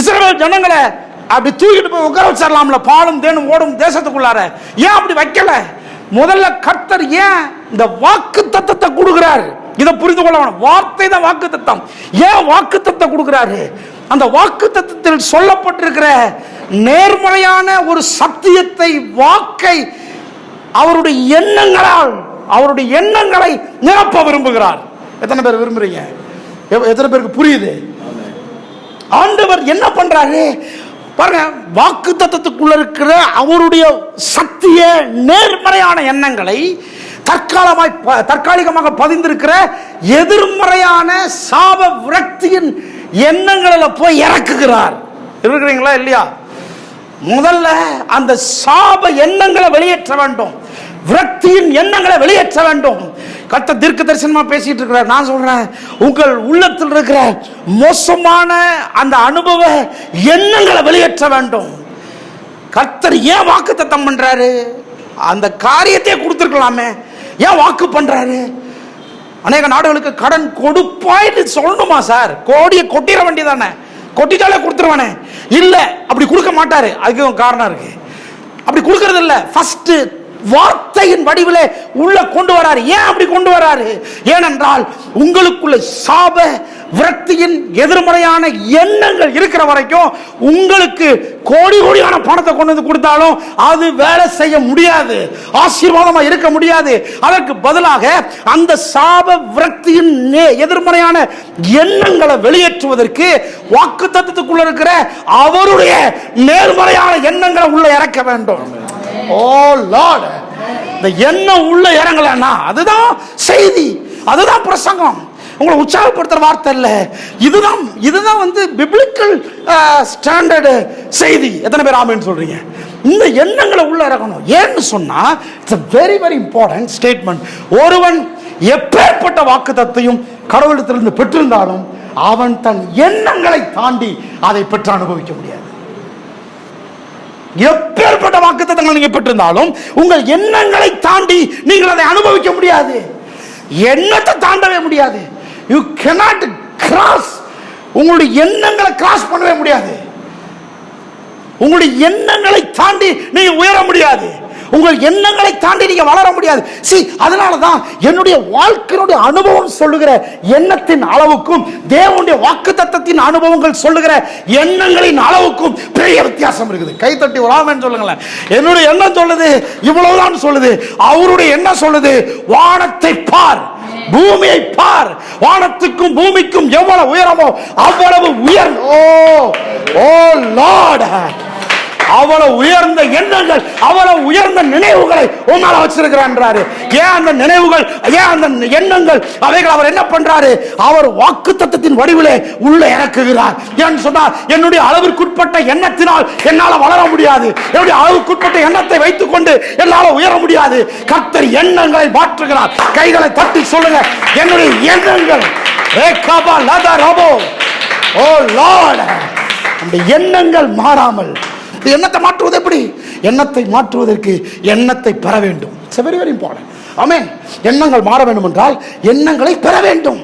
A: இஸ்ரவேல் ஜனங்களை அப்படி தூக்கிட்டு போய் உட்கார வச்சிடலாம்ல, பாலும் தேனும் ஓடும் தேசத்துக்குள்ளார. ஏன் அப்படி வைக்கல? முதல்ல கர்த்தர் ஏன் இந்த வாக்கு தத்தத்தை கொடுக்கிறாரு? இதை புரிந்து கொள்ள வேணும். வார்த்தை தான் வாக்கு தத்தம். ஏன் வாக்கு தத்தம் கொடுக்கிறாரு? அந்த வாக்கு தத்தத்தில் சொல்லப்பட்டிருக்கிற நேர்மறையான ஒரு சத்தியத்தை, வாக்கை அவருடைய எண்ணங்களால், அவருடைய எண்ணங்களை நிரப்ப விரும்புகிறார். எத்தனை பேர் விரும்புறீங்க? எத்தனை பேருக்கு புரியுது? ஆண்டவர் என்ன பண்றாரு? பாருங்க, வாக்கு தத்தத்துக்குள்ள இருக்கிற அவருடைய சத்திய நேர்மறையான எண்ணங்களை தற்காலிகமாக பதிந்திருக்கிற எதிர்மறையான சாப விரக்தியின் எண்ணங்களில் போய் இறக்குகிறார். இருக்கிறீங்களா இல்லையா? முதல்ல அந்த சாப எண்ணங்களை வெளியேற்ற வேண்டும், விரக்தியின் எண்ணங்களை வெளியேற்ற வேண்டும். கர்த்தர் தீர்க்க தரிசனமா பேசிட்டு இருக்கிறார். நான் சொல்றேன், உங்கள் உள்ளத்தில் இருக்கிற மோசமான அந்த அனுபவ எண்ணங்களை வெளியேற்ற வேண்டும். கர்த்தர் ஏன் வாக்குத்தத்தம் பண்றாரு? அந்த காரியத்தை கொடுத்திருக்கலாமே, ஏன் வாக்கு பண்றாரு? அநேக நாடுகளுக்கு கடன் கொடுப்பாய்னு சொல்லணுமா சார்? கோடியை கொட்டிட வேண்டியதானே, கொட்டிட்டாலே கொடுத்துருவானே. இல்ல, அப்படி கொடுக்க மாட்டாரு. அதுக்கு காரணம் இருக்கு. அப்படி கொடுக்கறது இல்ல, ஃபர்ஸ்ட் வார்த்தையின் வடிவிலே உள்ள கொண்டு வராரு. ஏன் அப்படி கொண்டு வராரு? ஏனென்றால் உங்களுக்குள்ள சாப விரக்தியின் எதிர்மறையான எண்ணங்கள் இருக்கிற வரைக்கும் உங்களுக்கு கோடி கோடியான பணத்தை கொண்டு வந்து கொடுத்தாலும் அது வேலை செய்ய முடியாது, ஆசீர்வாதமா இருக்க முடியாது. அதற்கு பதிலாக அந்த சாப விரக்தியின் எதிர்மறையான எண்ணங்களை வெளியேற்றுவதற்கு வாக்குத்தத்தத்துக்குள்ள இருக்கிற அவருடைய நேர்மறையான எண்ணங்களை உள்ள இறக்க வேண்டும். ஓ லார்ட், இந்த எண்ணம் உள்ள இறங்கலன்னா அதுதான் செய்தி, அதுதான் பிரசங்கம். உங்களை உற்சாகப்படுத்துற வார்த்தை இல்ல, இதுதான் வந்து பிப்ளிக்கல் ஸ்டாண்டர்டு செய்தி. எத்தனை பேர் ஆமென் சொல்றீங்க? இந்த எண்ணங்களை உள்ள இறக்கணும். ஏன்னு சொன்னா it's a very very important statement. ஒருவன் எப்பேற்பட்ட வாக்குத்தத்தத்தையும் கடவுளிடத்திலிருந்து பெற்றிருந்தாலும் அவன் தன் எண்ணங்களை தாண்டி அதை பெற்று அனுபவிக்க முடியாது. எப்பேற்பட்ட வாக்குத்தத்தங்கள் நீங்க பெற்றிருந்தாலும் உங்கள் எண்ணங்களை தாண்டி நீங்கள் அதை அனுபவிக்க முடியாது. எண்ணத்தை தாண்டவே முடியாது. You cannot cross. உங்களுடைய எண்ணங்களை கிராஸ் பண்ணவே முடியாது. உங்களுடைய எண்ணங்களை தாண்டி நீங்க உயர முடியாது. உங்கள் எண்ணங்களை தாண்டி நீங்க வளர முடியாது. அதனாலதான் என்னுடைய வாழ்க்கையினுடைய அனுபவம் சொல்லுகிற எண்ணத்தின் அளவுக்கும் தேவனுடைய வாக்குத்தத்தத்தின் அனுபவங்கள் சொல்லுகிற எண்ணங்களின் அளவுக்கும் பெரிய வித்தியாசம் இருக்குது. கைத்தட்டி ஒரு ஆமென் சொல்லுங்களேன். என்னுடைய எண்ணம் சொல்லுது இவ்வளவுதான் சொல்லுது, அவருடைய எண்ணம் சொல்லுது வானத்தை பார், பூமியை பார். வானத்துக்கும் பூமிக்கும் எவ்வளவு உயரமோ அவ்வளவு உயர். ஓ லார்ட், அவ்வளவு உயர்ந்த எண்ணங்கள், அவ்வளவு உயர்ந்த நினைவுகளை உன்னால வச்சிருக்கிறார். ஏன் அந்த நினைவுகள், ஏன் அந்த எண்ணங்கள், அவைகள் அவர் என்ன பண்றாரு? அவர் வாக்குத்தத்தத்தின் வடிவிலே உள்ள இறக்குகிறார். ஏன்னு சொன்னால் என்னுடைய அளவிற்குட்பட்ட எண்ணத்தினால் என்னால வளர முடியாது. என்னுடைய அளவுக்குட்பட்ட எண்ணத்தை வைத்துக் கொண்டு என்னால உயர முடியாது. கர்த்தர் எண்ணங்களை மாற்றுகிறார். கைகளை தட்டி சொல்லுங்க, என்னுடைய எண்ணங்கள். ஓ லார்ட், அந்த எண்ணங்கள் மாறாமல். எண்ணத்தை மாற்றுவது எப்படி? எண்ணத்தை மாற்றுவதற்கு எண்ணத்தை பெற வேண்டும். It's very very important. ஆமென். எண்ணங்கள் மாற வேண்டும் என்றால் எண்ணங்களை பெற வேண்டும்.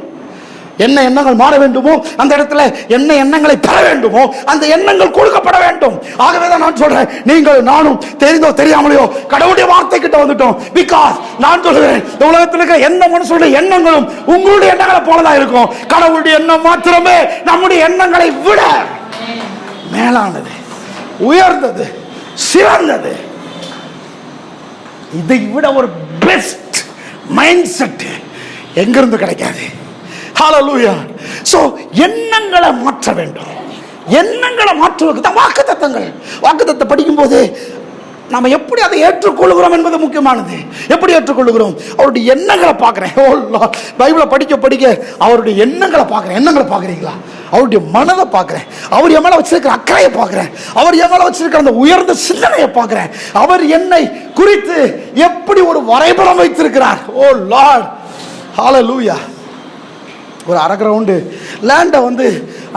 A: என்ன எண்ணங்கள் மாற வேண்டுமோ அந்த இடத்துல என்ன எண்ணங்களை பெற வேண்டுமோ அந்த எண்ணங்கள் கொடுக்கப்பட வேண்டும். ஆகவே தான் நான் சொல்றேன், நீங்கள் நானும் தெரிந்தோ தெரியாமலையோ கடவுளுடைய வார்த்தை கிட்ட வந்துட்டோம். பிகாஸ் நான் சொல்றேன், இந்த உலகத்தில் இருக்கிற எந்த மனுஷனுடைய எண்ணங்களும் உங்களுடைய எண்ணங்களை போலதான் இருக்கும். கடவுளுடைய எண்ணம் மாத்திரமே நம்முடைய எண்ணங்களை விட மேலானது, உயர்ந்தது, சிறந்தது. இதை விட ஒரு பெஸ்ட் மைண்ட் செட் எங்கிருந்து கிடைக்காது. ஹல்லேலூயா. சோ எண்ணங்களை மாற்ற வேண்டும். எண்ணங்களை மாற்றுவதற்கு தான் வாக்குத்தத்தங்கள். வாக்குத்தத்தத்தை படிக்கும் போது நம்ம எப்படி அதை ஏற்றுக்கொள்கிறோம் என்பது முக்கியமானது. எப்படி ஏற்றுக்கொள்கிறோம்? அவருடைய எண்ணங்களை பார்க்கிறேன். பைபிளை படிக்க படிக்க அவருடைய எண்ணங்களை பார்க்கிறேன். எண்ணங்களை பார்க்குறீங்களா? அவருடைய மனதை பார்க்கிறேன். அவர் என் மேல வச்சிருக்கிற அக்கறையை பார்க்கிறேன். அவர் என் மேல வச்சிருக்கிற அந்த உயர்ந்த சிந்தனையை பார்க்கிறேன். அவர் என்னை குறித்து எப்படி ஒரு வரைபடம் வைத்திருக்கிறார். ஓ லார்ட், ஹல்லேலூயா. ஒரு அரை கிரவுண்டு லேண்டை வந்து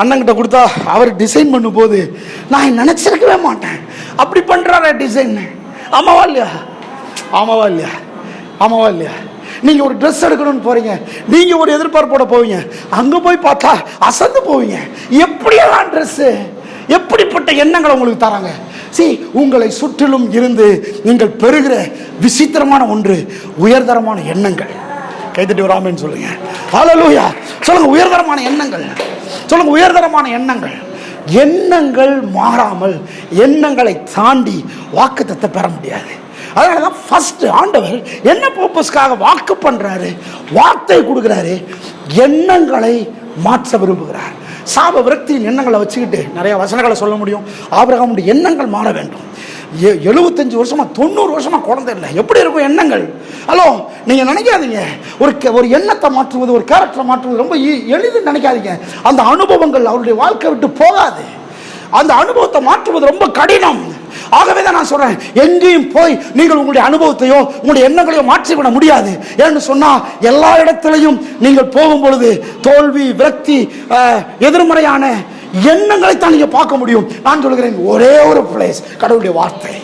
A: அண்ணங்கிட்ட கொடுத்தா அவர் டிசைன் பண்ணும் போது நான் நினைச்சிருக்கவே மாட்டேன். அப்படி பண்றாரு டிசைன். ஆமாவா இல்லையா? ஆமாவா இல்லையா? ஆமாவா இல்லையா? நீங்க ஒரு ட்ரெஸ் எடுக்கணும்னு போறீங்க, நீங்க ஒரு எதிர்பார்ப்போட போவீங்க, அங்க போய் பார்த்தா அசந்து போவீங்க. எப்படியெல்லாம் ட்ரெஸ், எப்படிப்பட்ட எண்ணங்களை உங்களுக்கு தராங்க. உங்களை சுற்றிலும் இருந்து நீங்கள் பெறுகிற விசித்திரமான ஒன்று உயர்தரமான எண்ணங்கள். கைதட்டி ஒரு ஆமென் சொல்லுங்க. ஹல்லேலூயா. சொல்லுங்க, உயர்தரமான எண்ணங்கள். சொல்லுங்க, உயர்தரமான எண்ணங்கள். எண்ணங்கள் மாறாமல் எண்ணங்களை தாண்டி வாக்குத்தத்தத்தை பெற முடியாது. அதனாலதான் ஃபர்ஸ்ட் ஆண்டவர் என்ன பர்பஸ்க்காக வாக்கு பண்றாரு, வார்த்தை கொடுக்கிறாரு, எண்ணங்களை மாற்ற விரும்புகிறார். சாப விரக்தியின் எண்ணங்களை வச்சுக்கிட்டு நிறைய வசனங்களை சொல்ல முடியும். ஆபிரகாமுடைய எண்ணங்கள் மாற வேண்டும். 75 வருஷமா 90 வருஷமா குழந்தை இல்லை, எப்படி இருக்கும் எண்ணங்கள்? ஹலோ, நீங்க நினைக்காதீங்க ஒரு எண்ணத்தை மாற்றுவது, ஒரு கேரக்டரை மாற்றுவது ரொம்ப எளிது நினைக்காதீங்க. அந்த அனுபவங்கள் அவருடைய வாழ்க்கை விட்டு போகாது. அந்த அனுபவத்தை மாற்றுவது ரொம்ப கடினம். ஆகவே தான் நான் சொல்றேன், எங்கேயும் போய் நீங்கள் உங்களுடைய அனுபவத்தையோ உங்களுடைய எண்ணங்களையோ மாற்றிவிட முடியாது. ஏன்னு சொன்னா எல்லா இடத்திலையும் நீங்கள் போகும் பொழுது தோல்வி, விரக்தி, எதிர்மறையான எண்ணங்களை தான் நீங்க பார்க்க முடியும். நான் சொல்கிறேன், ஒரே ஒரு பிளேஸ், கடவுளுடைய வார்த்தை.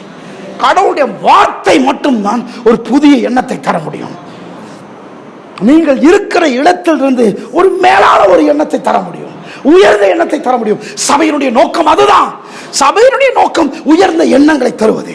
A: கடவுளுடைய வார்த்தை மட்டும்தான் ஒரு புதிய எண்ணத்தை தர முடியும். நீங்கள் இருக்கிற இடத்திலிருந்து ஒரு மேலான ஒரு எண்ணத்தை தர முடியும், உயர்ந்த எண்ணத்தை தர முடியும். சபையினுடைய நோக்கம் அதுதான். சபையினுடைய நோக்கம் உயர்ந்த எண்ணங்களை தருவது,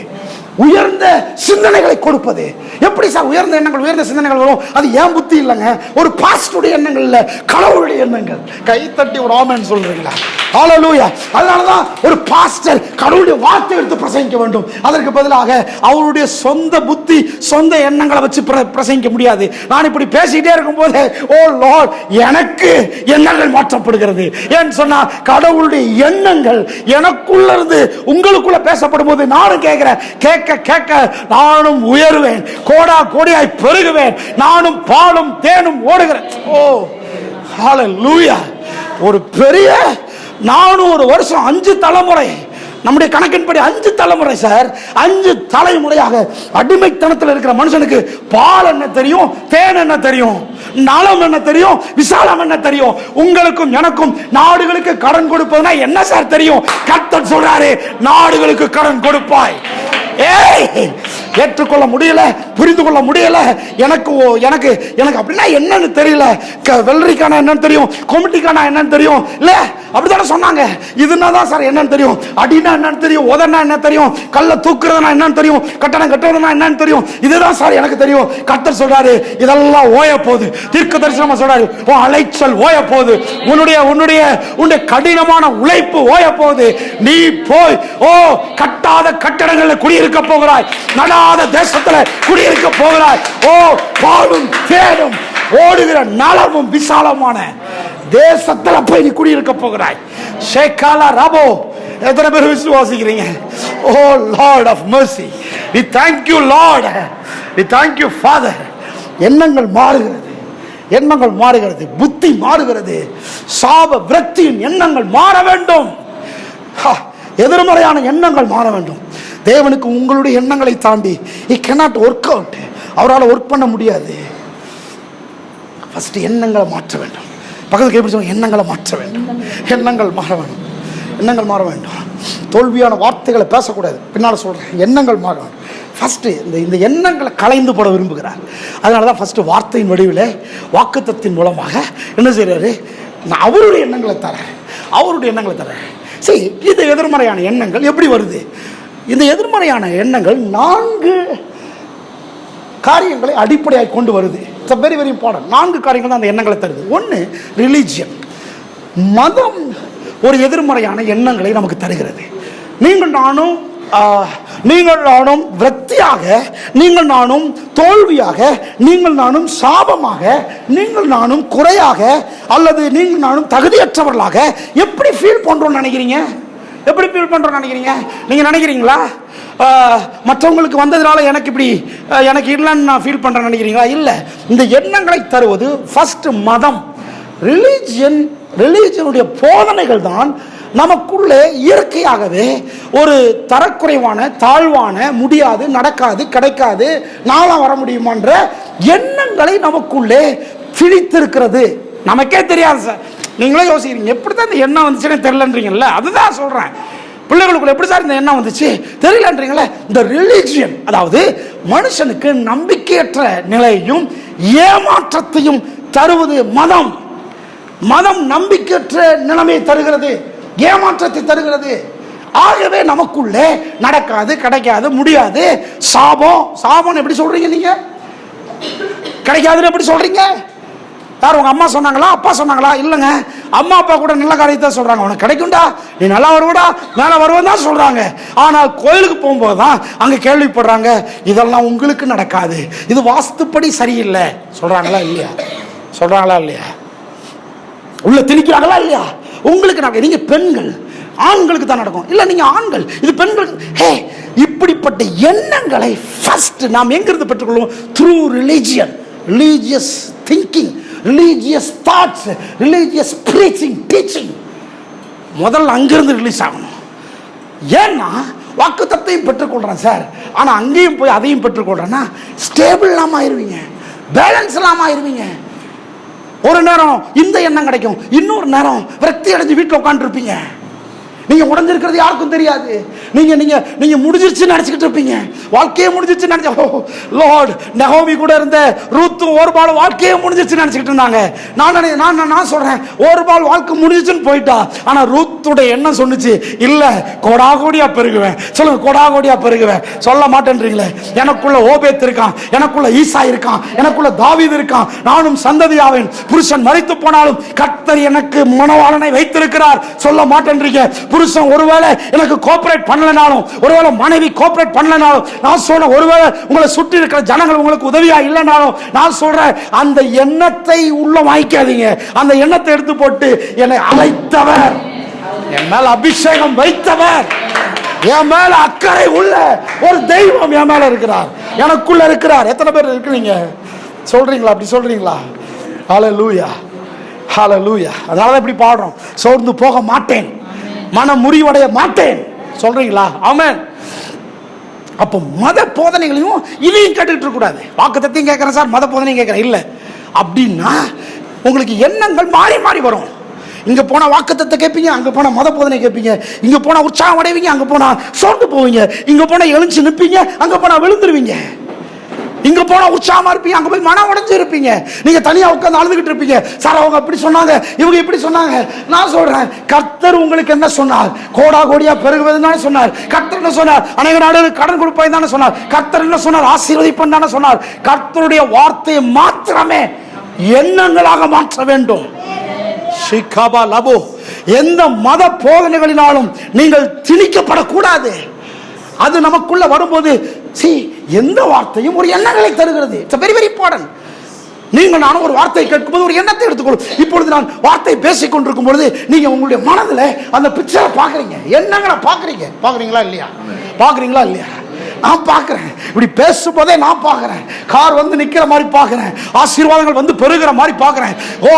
A: உயர்ந்த சிந்தனைகளை கொடுப்பது. எப்படி சார் உயர்ந்த எண்ணங்கள், உயர்ந்த சிந்தனைகள் வரும்? அது ஏன் புத்தி இல்லைங்க, ஒரு பாஸ்டருடைய எண்ணங்கள் இல்ல, கடவுளுடைய எண்ணங்கள். கை தட்டி ஒரு ஆமென் சொல்றீங்களா? ஹல்லேலூயா. அதனாலதான் ஒரு பாஸ்டர் கடவுளுடைய வார்த்தை எடுத்து பிரசங்கிக்க வேண்டும். அதற்கு பதிலாக அவருடைய சொந்த புத்தி, சொந்த எண்ணங்களை வச்சு பிரசங்கிக்க முடியாது. நான் இப்படி பேசிட்டே இருக்கும் போது, ஓ லார்ட், எனக்கு எண்ணங்கள் மாற்றப்படுகிறது. ஏன்னு சொன்னா கடவுளுடைய எண்ணங்கள் எனக்குள்ள இருந்து உங்களுக்குள்ள பேசப்படும் போது நானும் கேட்கிறேன், கேட்க கேட்க நானும் உயருவேன், கோடா கோடியாய் பெருகுவேன், நானும் பாலும் தேனும் ஓடுகிறேன். ஓ ஹல்லேலூயா. ஒரு பெரிய 400 வருஷம், 5 தலைமுறை, நம்முடைய கணக்கின்படி 5 தலைமுறை சார், 5 தலைமுறையாக அடிமைத்தனத்தில் இருக்கிற மனுஷனுக்கு பால் என்ன தெரியும், தேன் என்ன தெரியும், நலம் என்ன தெரியும், விசாலம் என்ன தெரியும்? உங்களுக்கும் எனக்கும் நாடுகளுக்கு கடன் கொடுப்பதுனா என்ன சார் தெரியும்? கர்த்தர் சொல்றாரு, நாடுகளுக்கு கடன் கொடுப்பாய். ஏற்றுக்கொள்ள முடியல, புரிந்து கொள்ள முடியல. எனக்கு எனக்கு எனக்கு அப்படின்னா என்னன்னு தெரியல. வெள்ளரிக்கான என்னன்னு தெரியும், கொமிட்டிக்கான என்னன்னு தெரியும், இல்ல அப்படித்தானே சொன்னாங்க. இதுனா தான் சார் என்னன்னு தெரியும், அடினா என்னன்னு தெரியும், உதனா என்ன தெரியும், கல்ல தூக்குறதுனா என்னன்னு தெரியும், கட்டணம் கட்டுறதுனா என்னன்னு தெரியும். இதுதான் சார் எனக்கு தெரியும். கர்த்தர் சொல்றாரு, இதெல்லாம் ஓய போகுது. தீர்க்க தரிசனமா சொல்றாரு, உன் அலைச்சல் ஓய போகுது, உன்னுடைய கடினமான உழைப்பு ஓய போகுது. நீ போய் கட்டாத கட்டடங்கள்ல குடியிருக்க போகிறாய், நடாத தேசத்துல குடியிருக்க போகிறாய். பாலும் தேனும் ஓடுகிற நலமும் விசாலமான தேசத்துல போய் நீ குடியிருக்க போகிறாய். ஷேகாலா ராபோ, எத்தனை பேர் விசுவாசிக்கிறீங்க? Oh Lord of mercy, we thank you Lord, we thank you Father. எண்ணங்கள் மாறுகிறது, எண்ணங்கள் மாறுகிறது, புத்தி மாறுகிறது. சாப விரக்தியின் எண்ணங்கள் மாற வேண்டும், எதிர்மறையான எண்ணங்கள் மாற வேண்டும். தேவனுக்கு உங்களுடைய எண்ணங்களை தாண்டி he cannot work out, அவரால் ஒர்க் பண்ண முடியாது. ஃபர்ஸ்ட் எண்ணங்களை மாற்ற வேண்டும். பக்கத்துக்கு எப்படி சொல்லுங்க, எண்ணங்களை மாற்ற வேண்டும், எண்ணங்கள் மாற வேண்டும், எண்ணங்கள் மாற வேண்டும். தோல்வியான வார்த்தைகளை பேசக்கூடாது, பின்னால் சொல்றேன். எண்ணங்கள் மாற வேண்டும். ஃபர்ஸ்ட் இந்த எண்ணங்களை கலைந்து போட விரும்புகிறார். அதனால தான் ஃபர்ஸ்ட் வார்த்தையின் வடிவில் வாக்குத்தத்தின் மூலமாக என்ன செய்யறாரு, நான் அவருடைய எண்ணங்களை தரேன், அவருடைய எண்ணங்களை தரேன். சரி, இது எதிர்மறையான எண்ணங்கள் எப்படி வருது? இந்த எதிர்மறையான எண்ணங்கள் 4 காரியங்களை அடிப்படையாக கொண்டு வருது. It's very very important. 4 காரியங்கள் தான் அந்த எண்ணங்களை தருது. 1, ரிலிஜியன், மதம் ஒரு எதிர்மறையான எண்ணங்களை நமக்கு தருகிறது. நீங்கள் நானும் விரக்தியாக, நீங்கள் நானும் தோல்வியாக, நீங்கள் நானும் சாபமாக, நீங்கள் நானும் குறையாக, அல்லது நீங்கள் நானும் தகுதியற்றவர்களாக எப்படி ஃபீல் பண்றோம்னு நினைக்கிறீங்க? எப்படி ஃபீல் பண்றோம்னு நினைக்கிறீங்க? நீங்க நினைக்கிறீங்களா மற்றவங்களுக்கு வந்ததுனால எனக்கு இப்படி, எனக்கு இல்லைன்னு நான் ஃபீல் பண்றேன்னு நினைக்கிறீங்களா? இல்லை. இந்த எண்ணங்களை தருவது ஃபர்ஸ்ட் மதம், ரிலீஜனுடைய போதனைகள் தான் நமக்குள்ளே இயற்கையாகவே ஒரு தரக்குறைவான, தாழ்வான, முடியாது, நடக்காது, கிடைக்காது, நாளாக வர முடியுமான்ற எண்ணங்களை நமக்குள்ளே திணித்திருக்கிறது. நமக்கே தெரியாது சார். நீங்களே யோசிக்கிறீங்க, எப்படி தான் இந்த எண்ணம் வந்துச்சுன்னு தெரியலன்றீங்கல்ல. அதுதான் சொல்றேன், பிள்ளைகளுக்குள்ள எப்படி சார் இந்த எண்ணம் வந்துச்சு தெரியலன்றீங்களே. இந்த ரிலீஜியன், அதாவது மனுஷனுக்கு நம்பிக்கையற்ற நிலையையும் ஏமாற்றத்தையும் தருவது மதம். மதம் நம்பிக்கையற்ற நிலைமையை தருகிறது, ஏமாற்றத்தை தருகிறது. ஆகவே நமக்குள்ளே நடக்காது, கிடைக்காது, முடியாது, சாபம் எப்படி சொல்றீங்க நீங்க? கிடைக்காதுன்னு எப்படி சொல்றீங்க? யார், உங்க அம்மா சொன்னாங்களா, அப்பா சொன்னாங்களா? இல்லைங்க, அம்மா அப்பா கூட நல்ல காரியத்தை சொல்றாங்க, உனக்கு கிடைக்கும்டா, நீ நல்லா வருவடா, மேல வருவன் தான் சொல்றாங்க. ஆனால் கோயிலுக்கு போகும்போது தான் அங்க கேள்விப்படுறாங்க, இதெல்லாம் உங்களுக்கு நடக்காது, இது வாஸ்துப்படி சரியில்லை சொல்றாங்களா இல்லையா? சொல்றாங்களா இல்லையா? உள்ள திணிக்கிறாங்களா இல்லையா? உங்களுக்கு நீங்க பெண்கள், ஆண்களுக்கு தான் நடக்கும். இல்லை நீங்க ஆண்கள், இது பெண்களுக்கு. இப்படிப்பட்ட எண்ணங்களை ஃபர்ஸ்ட் நாம் எங்கிருந்து பெற்றுக்கொள்வோம்? Through religion, religious thinking, religious thoughts, religious breaching, teaching. முதல்ல அங்கிருந்து ரிலீஸ் ஆகணும். ஏன்னா வாக்குத்தத்தையும் பெற்றுக்கொள்றேன் சார், ஆனால் அங்கேயும் போய் அதையும் பெற்றுக்கொள்றேன்னா ஸ்டேபிள் இல்லாமல் ஆயிடுவீங்க, பேலன்ஸ் இல்லாமல் ஆயிடுவீங்க. ஒரு நேரம் இந்த எண்ணம் கிடைக்கும், இன்னொரு நேரம் விரக்தி அடைஞ்சு வீட்டில் உட்காந்துருப்பீங்க. நீங்க உடஞ்சிருக்கிறது யாருக்கும் தெரியாது. நீங்க நீங்க நீங்க முடிஞ்சிருச்சு நினைச்சுக்கிட்டு இருப்பீங்க, வாழ்க்கையே முடிஞ்சிருச்சு நினைச்ச. லார்ட், நகோமி கூட இருந்த ரூத்தும் ஓர்பால் வாழ்க்கையே முடிஞ்சிருச்சு நினைச்சுக்கிட்டு இருந்தாங்க. நான் சொல்றேன், ஓர்பால் வாழ்க்கை முடிஞ்சிச்சுன்னு போயிட்டா. ஆனா ரூத்துடைய எண்ணம் சொன்னுச்சு, இல்ல கோடாகோடியா பெருகுவேன். சொல்லுங்க, கோடாகோடியா பெருகுவேன். சொல்ல மாட்டேன்றீங்களே. எனக்குள்ள ஓபேத் இருக்கான், எனக்குள்ள ஈசா இருக்கான், எனக்குள்ள தாவீது இருக்கான், நானும் சந்ததியாவேன். புருஷன் மரித்து போனாலும் கர்த்தர் எனக்கு மணவாளனை வைத்திருக்கிறார். சொல்ல மாட்டேன்றீங்க. புருஷன் ஒருவேளை எனக்கு கோஆபரேட் பண்ணலனாலும், ஒருவேளை மனைவி கோஆபரேட் பண்ணலனாலும், நான் சொல்றேன், ஒருவேளை உங்களை சுற்றி இருக்கிற ஜனங்கள் உங்களுக்கு உதவியா இல்லைனாலும், நான் சொல்றேன், அந்த எண்ணத்தை உள்ள வாங்கிக்காதீங்க. அந்த எண்ணத்தை எடுத்து போட்டு, என்னை அழைத்தவர், என் மேல அபிஷேகம் வைத்தவர், என் மேல அக்கறை உள்ள ஒரு தெய்வம் என் மேல இருக்கிறார், எனக்குள்ள இருக்கிறார். எத்தனை பேர் இருக்கிறீங்க? சொல்றீங்களா? அப்படி சொல்றீங்களா? ஹல்லேலூயா, ஹல்லேலூயா. அதனால இப்படி பாடுறோம், சோர்ந்து போக மாட்டேன், மனம் முறிவடைய மாட்டேன். சொல்றீங்களா? ஆமென். அப்போ மத போதனைகளையும் இதையும் கேட்டுட்டு இருக்க கூடாது. வாக்குத்தத்தையும் கேட்கறேன் சார், மத போதனையும் கேட்கறேன் இல்லை அப்படின்னா உங்களுக்கு எண்ணங்கள் மாறி மாறி வரும். இங்க போனா வாக்குத்தத்தை கேட்பீங்க, அங்க போனா மத போதனை கேட்பீங்க. இங்க போனா உற்சாகம் அடைவீங்க, அங்க போனா சோர்ந்து போவீங்க. இங்க போனா எழுந்து நிற்பீங்க, அங்க போனா விழுந்துருவீங்க. இங்க போனா உற்சாகமா இருப்பீங்க, அங்க போய் மனம் உடைஞ்சு இருப்பீங்க. நீங்க தனியா உட்கார்ந்து அழுதுகிட்டு இருப்பீங்க, சார் அவங்க அப்படி சொன்னாங்க, இவங்க இப்படி சொன்னாங்க. நான் சொல்றேன், கர்த்தர் உங்களுக்கு என்ன சொன்னார்? கோடா கோடியா பெருகுவதுன்னு தானே சொன்னார். கர்த்தர் என்ன சொன்னார்? அநேக நாடுகளுக்கு கடன் கொடுப்பேன் தானே சொன்னார். கர்த்தர் என்ன சொன்னார்? ஆசீர்வதிப்பேன் தானே சொன்னார். கர்த்தருடைய வார்த்தையை மாத்திரமே எண்ணங்களாக மாற்ற வேண்டும். ஷிகாபா லபோ. எந்த மத போதனைகளினாலும் நீங்கள் திணிக்கப்படக்கூடாது. அது நமக்குள்ள வரும்போது எந்த வார்த்தையும் ஒரு எண்ணங்களை தருகிறது. It's very very important. நீங்கள் நானும் ஒரு வார்த்தையை கேட்கும்போது ஒரு எண்ணத்தை எடுத்துக்கொள்ளும். இப்பொழுது நான் வார்த்தை பேசிக் கொண்டிருக்கும் பொழுது நீங்க உங்களுடைய மனதில் அந்த பிக்சரை பார்க்குறீங்க, எண்ணங்களை பார்க்குறீங்க. பார்க்குறீங்களா இல்லையா? பார்க்குறீங்களா இல்லையா? நான் பார்க்குறேன், இப்படி பேசும்போதே நான் பார்க்குறேன், கார் வந்து நிற்கிற மாதிரி பார்க்குறேன், ஆசீர்வாதங்கள் வந்து பெருகிற மாதிரி பார்க்குறேன். ஓ,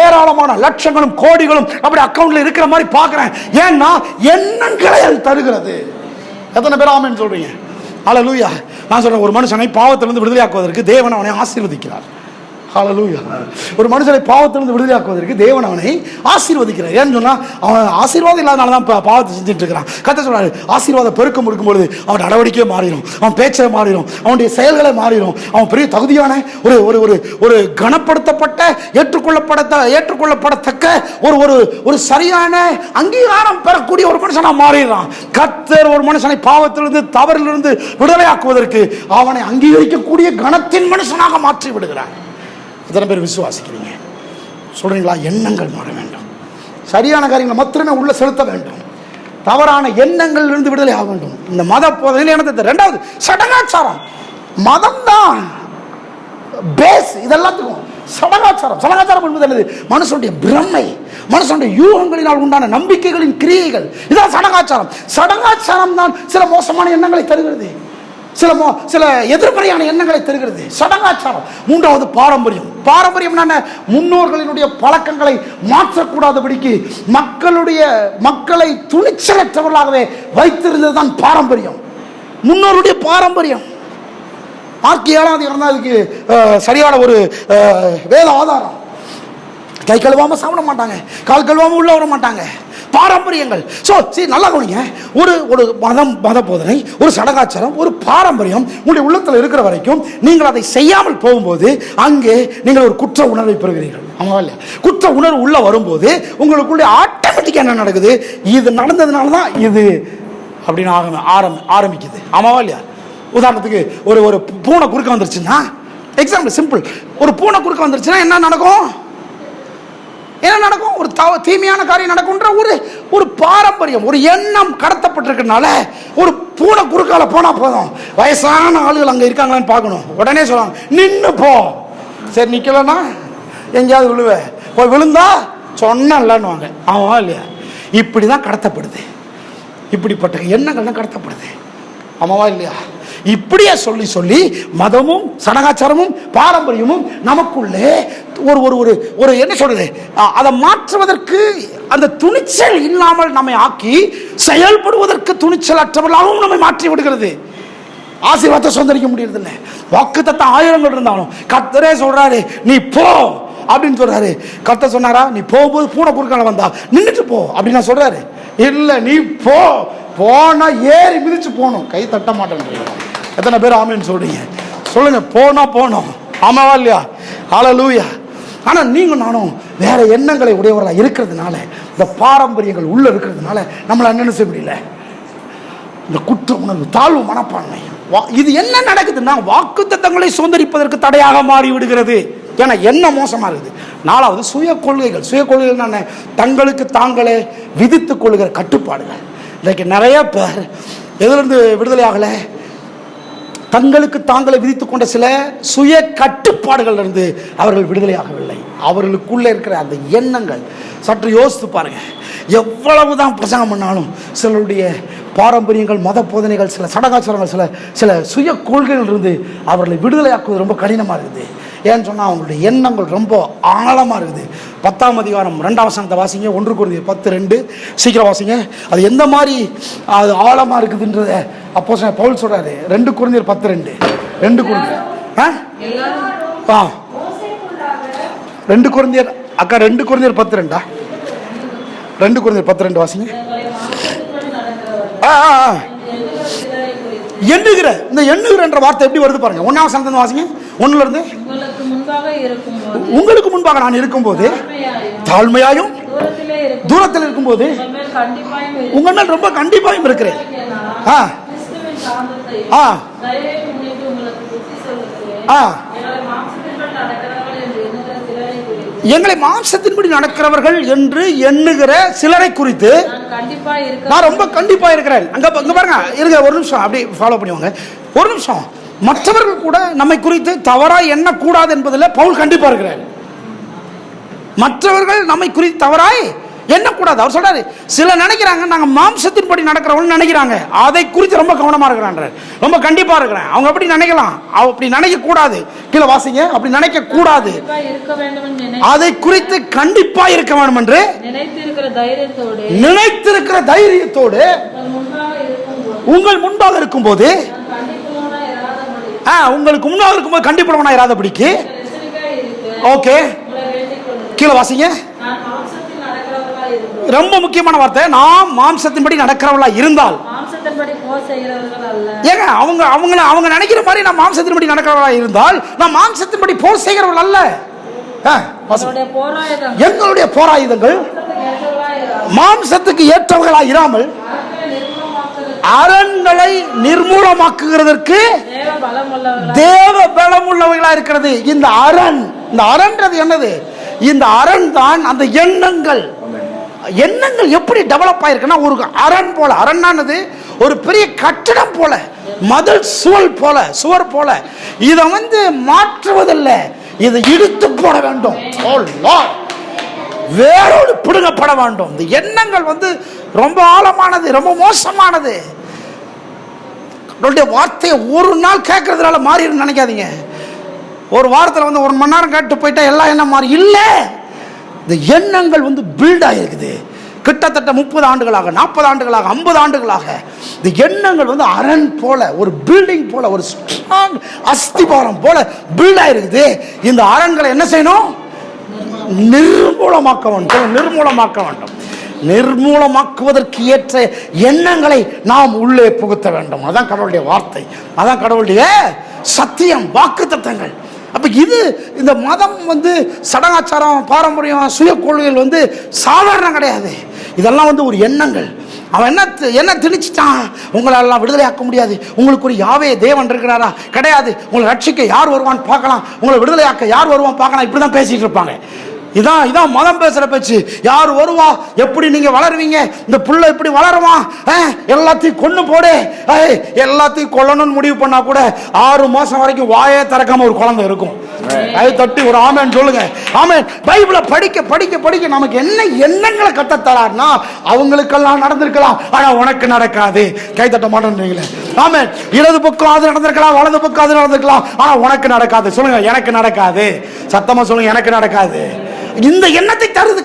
A: ஏராளமான லட்சங்களும் கோடிகளும் அப்படி அக்கௌண்ட்ல இருக்கிற மாதிரி பார்க்குறேன். ஏன்னா எண்ணங்களை அது தருகிறது. எத்தனை பேர் ஆமென் சொல்றீங்க? ஹல்லேலூயா. நான் சொல்றேன், ஒரு மனுஷனை பாவத்திலிருந்து விடுதலையாக்குவதற்கு தேவன் அவனை ஆசீர்வதிக்கிறார். ஹல்லேலூயா. ஒரு மனுஷனை பாவத்திலிருந்து விடுதலையாக்குவதற்கு தேவன் அவனை ஆசீர்வதிக்கிறார். ஏன்னு சொன்னா அவன் ஆசீர்வாதம் இல்லாதனால தான் பாவத்தை செஞ்சுட்டு இருக்கிறான். கர்த்தர் சொல்றாரு, ஆசீர்வாத பெருக்கம் இருக்கும்பொழுது அவன் நடவடிக்கையே மாறிடும், அவன் பேச்சை மாறிடும், அவனுடைய செயல்களை மாறிடும். அவன் பெரிய தகுதியான ஒரு ஒரு ஒரு ஒரு கனப்படுத்தப்பட்ட ஏற்றுக்கொள்ளப்படத்தக்க ஒரு ஒரு ஒரு சரியான அங்கீகாரம் பெறக்கூடிய ஒரு மனுஷனா மாறிடுறான். கர்த்தர் ஒரு மனுஷனை பாவத்திலிருந்து தவறிலிருந்து விடுதலையாக்குவதற்கு அவனை அங்கீகரிக்கக்கூடிய கனத்தின் மனுஷனாக மாற்றி விடுகிறார். எத்தனை பேர் விசுவாசிக்கிறீங்க? சொல்றீங்களா? எண்ணங்கள் மாற வேண்டும். சரியான காரியங்களை மாத்திரமே உள்ள செலுத்த வேண்டும். தவறான எண்ணங்கள் இருந்து விடுதலை ஆக வேண்டும். இந்த மத போதனை என்ன? ரெண்டாவது சடங்காச்சாரம். மதம் தான் பேஸ் இதெல்லாத்துக்கும். சடங்காச்சாரம் என்பது என்னது? மனுஷனுடைய பிரமை, மனுஷனுடைய யூகங்களினால் உண்டான நம்பிக்கைகளின் கிரியைகள். இதான் சடங்காச்சாரம். சடங்காச்சாரம் தான் சில மோசமான எண்ணங்களை தருகிறது, சில எதிர்மறையான எண்ணங்களை தருகிறது. சடங்காச்சாரம். மூன்றாவது பாரம்பரியம். பாரம்பரியம் முன்னோர்களினுடைய பழக்கங்களை மாற்றக்கூடாதபடிக்கு மக்களை துணிச்சலற்றவர்களாகவே வைத்திருந்ததுதான் பாரம்பரியம். முன்னோருடைய பாரம்பரியம். மார்க் 7ஆம் அதிகாரம் தான் அதுக்கு சரியான ஒரு வேத ஆதாரம். கை கழுவாம சாப்பிட மாட்டாங்க, கால் கழுவாம உள்ள வர மாட்டாங்க. பாரம்பரியங்கள். நல்லா கவனிங்க. ஒரு மத போதனை, ஒரு சடங்காச்சாரம், ஒரு பாரம்பரியம் உங்களுடைய உள்ளத்தில் இருக்கிற வரைக்கும் நீங்கள் அதை செய்யாமல் போகும்போது அங்கே நீங்கள் ஒரு குற்ற உணர்வை பெறுகிறீர்கள். ஆமாவா இல்லையா? குற்ற உணர்வு உள்ள வரும்போது உங்களுக்குள்ள ஆட்டோமேட்டிக்கா என்ன நடக்குது? இது நடந்ததுனால தான் இது அப்படின்னு ஆரம்பிக்குது. ஆமாவா இல்லையா? உதாரணத்துக்கு ஒரு பூனை குறுக்க வந்துருச்சுன்னா, எக்ஸாம்பிள் சிம்பிள், ஒரு பூனை குறுக்க வந்துருச்சுன்னா என்ன நடக்கும்? ஒரு தீமையான காரியம் நடக்கும்ன்ற ஒரு பாரம்பரியம், ஒரு எண்ணம் கடத்தப்பட்டிருக்கிறதுனால ஒரு பூனை குறுக்கால போனா போதும், வயசான ஆளுகள் அங்க இருக்காங்களான்னு பார்க்கணும், உடனே சொல்லுவாங்க நின்னு போ. சரி நிக்கலன்னா எங்கேயாவது விழுவ, போய் விழுந்தா சொன்னல்லன்னுவாங்க. ஆமா இல்லையா? இப்படி தான் கடத்தப்படுது, இப்படிப்பட்ட எண்ணங்கள் தான் கடத்தப்படுது. ஆமாவா இல்லையா? இப்படியே சொல்லி சொல்லி மதமும் சடங்காச்சாரமும் பாரம்பரியமும் நமக்குள்ளே ஒரு ஒரு ஒரு ஒரு என்ன சொல்றது, அதை மாற்றுவதற்கு அந்த துணிச்சல் இல்லாமல் நம்மை ஆக்கி செயல்படுவதற்கு துணிச்சல் அற்றவர்களாகவும் நம்மை மாற்றி விடுகிறது. ஆசீர்வாதத்தை சொந்தரிக்க முடியறதில்லை. வாக்குத்தத்தம் ஆயிரங்கள் இருந்தாலும் கர்த்தரே சொல்றாரு நீ போ அப்படின்னு சொல்றாரு. கர்த்தர் சொன்னாரா நீ போகும்போது பூனை குறுக்கால வந்தா நின்றுட்டு போ அப்படின்னு சொல்றாரு? இல்ல, நீ போ, போனா ஏறி மிதிச்சு போகணும். கை தட்ட மாட்டேன். எத்தனை பேர் ஆமேன்னு சொல்றீங்க? சொல்லுங்க. போனா போனோம். ஆமாவா இல்லையா? ஹல்லேலூயா. ஆனா நீங்க நானும் வேற எண்ணங்களை உடையவர்களா இருக்கிறதுனால, இந்த பாரம்பரியங்கள் உள்ள இருக்கிறதுனால நம்மள என்ன செய்ய முடியல. இந்த குற்ற உணர்வு, தாழ்வு மனப்பான்மை, இது என்ன நடக்குதுன்னா வாக்குத்தத்தங்களை சுதந்திரிப்பதற்கு தடையாக மாறி விடுகிறது. ஏன்னா என்ன மோசமா இருக்குது. நாலாவது சுய கொள்கைகள். சுய கொள்கைகள் தங்களுக்கு தாங்களே விதித்துக் கொள்கிற கட்டுப்பாடுகள். இன்றைக்கு நிறைய பேர் எதிலிருந்து விடுதலை ஆகலை? தங்களுக்கு தாங்களை விதித்துக் கொண்ட சில சுய கட்டுப்பாடுகள் இருந்து அவர்கள் விடுதலை ஆகவில்லை. அவர்களுக்குள்ளே இருக்கிற அந்த எண்ணங்கள் சற்று யோசித்து பாருங்க. எவ்வளவுதான் பிரசங்கம் பண்ணாலும் சிலருடைய பாரம்பரியங்கள், மத போதனைகள், சில சடங்காச்சாரங்கள், சில சில சுய கொள்கைகள் இருந்து அவர்களை விடுதலையாக்குவது ரொம்ப கடினமாக இருக்குது. ஏன்னு சொன்னால் அவங்களுடைய எண்ணங்கள் ரொம்ப ஆழமாக இருக்குது. 10ஆம் அதிகாரம் 2ஆம் வசனத்தை வாசிங்க. 1 கொரிந்தியர் 10:2 சீக்கிரம் வாசிங்க. அது எந்த மாதிரி அது ஆழமாக இருக்குதுன்றத அப்போஸ்தலன் பவுல் சொல்றாரு. 2 கொரிந்தியர் 10:2. 2 கொரிந்தியர் 2 கொரிந்தியர் அக்கா 2 கொரிந்தியர் 10:2 2 கொரிந்தியர் 10:2 வாசிங்க. எண்ணுகிற, இந்த எண்ணுகிற என்ற வார்த்தை எப்படி வருது பாருங்க. 1ஆம் வசனத்தை வாசிங்க. 1ல இருந்து உங்களுக்கு முன்பாக நான் இருக்கும்போது தாழ்மையாயும் தூரத்தில் இருக்கும்போது உங்கள் மேல் ரொம்ப கண்டிப்பாயும் இருக்கிறேன். எங்களை மாம்சத்தின்படி நடக்கிறவர்கள் என்று எண்ணுகிற சிலரை குறித்து நான் ரொம்ப கண்டிப்பா இருக்கிறேன். அங்க பாருங்க, இருங்க ஒரு நிமிஷம், அப்படி ஃபாலோ பண்ணுவாங்க ஒரு நிமிஷம். மற்றவர்கள் கூட நம்மை குறித்து தவறாய் எண்ணக்கூடாது என்பதில் பவுல் கண்டிப்பா இருக்கிறார். மற்றவர்கள் நம்மை குறித்து தவறாய் எண்ணக்கூடாது. அவர் சொல்றாரு, சில நினைக்கிறாங்க நாங்க மாம்சத்தின்படி நடக்கிறவங்க நினைக்கிறாங்க, அதை குறித்து ரொம்ப கவனமா இருக்கிறான், ரொம்ப கண்டிப்பா இருக்கிறேன். அவங்க அப்படி நினைக்கலாம், அப்படி நினைக்க கூடாது. கீழே வாசிங்க. அப்படி நினைக்க கூடாது, அதை குறித்து கண்டிப்பா இருக்க வேண்டும் என்று நினைத்திருக்கிற தைரியத்தோடு உங்கள் முன்பாக இருக்கும்போது, உங்களுக்கு முன்பாக இருக்கும்போது கண்டிப்பா இராதபடிக்கு. ஓகே, கீழே வாசிங்க. ரொம்ப முக்கியமான வார்த்தை, நாம் மாம்சத்தின்படி நடக்கிறவர்களா இருந்தால். ஏங்க அவங்க நினைக்கிற மாதிரி நான் மாம்சத்தின்படி நடக்கிறவர்களா இருந்தால் நான் மாம்சத்தின்படி போர் செய்கிறவர்கள் அல்ல. எங்களுடைய போராயுதங்கள் மாம்சத்துக்கு ஏற்றவர்களா இராமல் அரண்களை நிர்மூலமாக்குகிறதற்கு தேவ பலம் உள்ளவர்களா இருக்கிறது. இந்த அரண்ன்றது என்னது? இந்த அரண் தான் அந்த எண்ணங்கள். எண்ணங்கள் எப்படி டெவலப் ஆயிருக்குன்னா ஒரு அரண் போல. அரண்னானது ஒரு பெரிய கட்டிடம் போல, மதில் சுவர் போல. இதை மாற்றுவதில்லை, இதை இடித்து போட வேண்டும், வேரோடு பிடுங்கப்பட வேண்டும். இந்த எண்ணங்கள் ரொம்ப ஆழமானது, ரொம்ப மோசமானது. வார்த்தையை ஒரு நாள் கேட்கறதுனால மாறி நினைக்காதீங்க. ஒரு வாரத்தில் 1 மணி நேரம் கேட்டு போயிட்டா எல்லாம் என்ன மாறி இல்லை. இந்த எண்ணங்கள் பில்ட் ஆகிருக்குது. கிட்டத்தட்ட 30 ஆண்டுகளாக, 40 ஆண்டுகளாக, 50 ஆண்டுகளாக இந்த எண்ணங்கள் அரண் போல, ஒரு பில்டிங் போல, ஒரு ஸ்ட்ராங் அஸ்திபாரம் போல பில்ட் ஆகிருக்குது. இந்த அரண்களை என்ன செய்யணும்? நிர்மூலமாக்க வேண்டும். நிர்மூலமாக்குவதற்கு ஏற்ற எண்ணங்களை நாம் உள்ளே புகுத்த வேண்டும். அதான் கடவுளுடைய வார்த்தை, அதான் கடவுளுடைய சத்தியம், வாக்குத்தத்தங்கள். அப்ப இது இந்த மதம் சடங்காச்சாரம், பாரம்பரியம், சுய கொள்கைகள் சாதாரணம் கிடையாது. இதெல்லாம் ஒரு எண்ணங்கள். அவன் என்ன திணிச்சிட்டான்? உங்களெல்லாம் விடுதலை ஆக்க முடியாது, உங்களுக்கு ஒரு யாவே தேவன் இருக்கிறாரா? கிடையாது. உங்களை ரட்சிக்க யார் வருவான்னு பார்க்கலாம், உங்களை விடுதலை ஆக்க யார் வருவான் பார்க்கலாம். இப்படிதான் பேசிட்டு இருப்பாங்க. இதான் மதம் பேசுற பேச்சு. யார் வருவா, எப்படி நீங்க வளருவீங்க, இந்த புள்ள இப்படி வளருமா, எல்லாத்தையும் கொண்டு போடு, எல்லாத்தையும் கொல்லணும்னு முடிவு பண்ணா கூட 6 மாசம் வரைக்கும் வாயே திறக்காம ஒரு குழந்தை இருக்கும். கை தட்டி ஒரு ஆமென் சொல்லுங்க. ஆமென். பைபிளை படிக்க படிக்க படிக்க நமக்கு என்ன எண்ணங்களை கட்டத்தரார்னா, அவங்களுக்கெல்லாம் நடந்திருக்கலாம், ஆனா உனக்கு நடக்காது. கை தட்ட மாட்டேன்றீங்களே. ஆமென். இடது பக்கம் அது நடந்திருக்கலாம், வலது பக்கம் அது நடந்திருக்கலாம், ஆனா உனக்கு நடக்காது. சொல்லுங்க, எனக்கு நடக்காது. சத்தமா சொல்லுங்க, எனக்கு நடக்காது. இந்த எண்ணத்தை தருது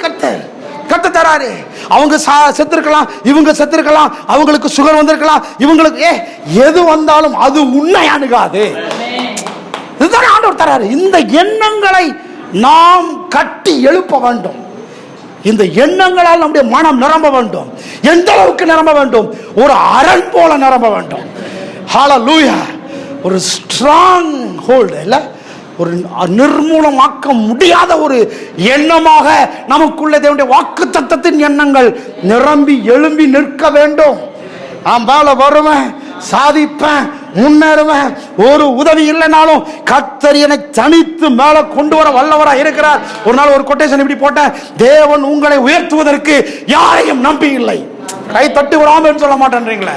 A: கத்த தராரு. அவங்க செத்துருக்கலாம், இவங்க செத்துருக்கலாம், அவங்களுக்கு சுகர் வந்திருக்கலாம், இவங்களுக்கு எது வந்தாலும் அது உன்னை அணுகாது. இதுதான் ஆண்டவர் தராரு. இந்த எண்ணங்களை நாம் கட்டி எழுப்ப வேண்டும். இந்த எண்ணங்களால் நம்முடைய மனம் நிரம்ப வேண்டும். எந்த அளவுக்கு நிரம்ப வேண்டும்? ஒரு அரண் போல நிரம்ப வேண்டும். ஹல்லேலூயா. ஒரு ஸ்ட்ராங் ஹோல்ட் இல்ல, ஒரு நிர்மூலமாக்க முடியாத ஒரு எண்ணமாக நமக்குள்ள தேவனுடைய வாக்குத்தத்தத்தின் எண்ணங்கள் நிரம்பி எழும்பி நிற்க வேண்டும். நான் மேல வருவேன், சாதிப்பேன், முன்னேறுவேன், ஒரு உதவி இல்லைனாலும் கர்த்தர் என்னை தனித்து மேல கொண்டு வர வல்லவராக இருக்கிறார். ஒரு நாள் ஒரு கொட்டேஷன் இப்படி போட்டேன், தேவன் உங்களை உயர்த்துவதற்கு யாரையும் நம்பி இல்லை. கை தட்டி விடாமல் சொல்ல மாட்டேன்றீங்களே.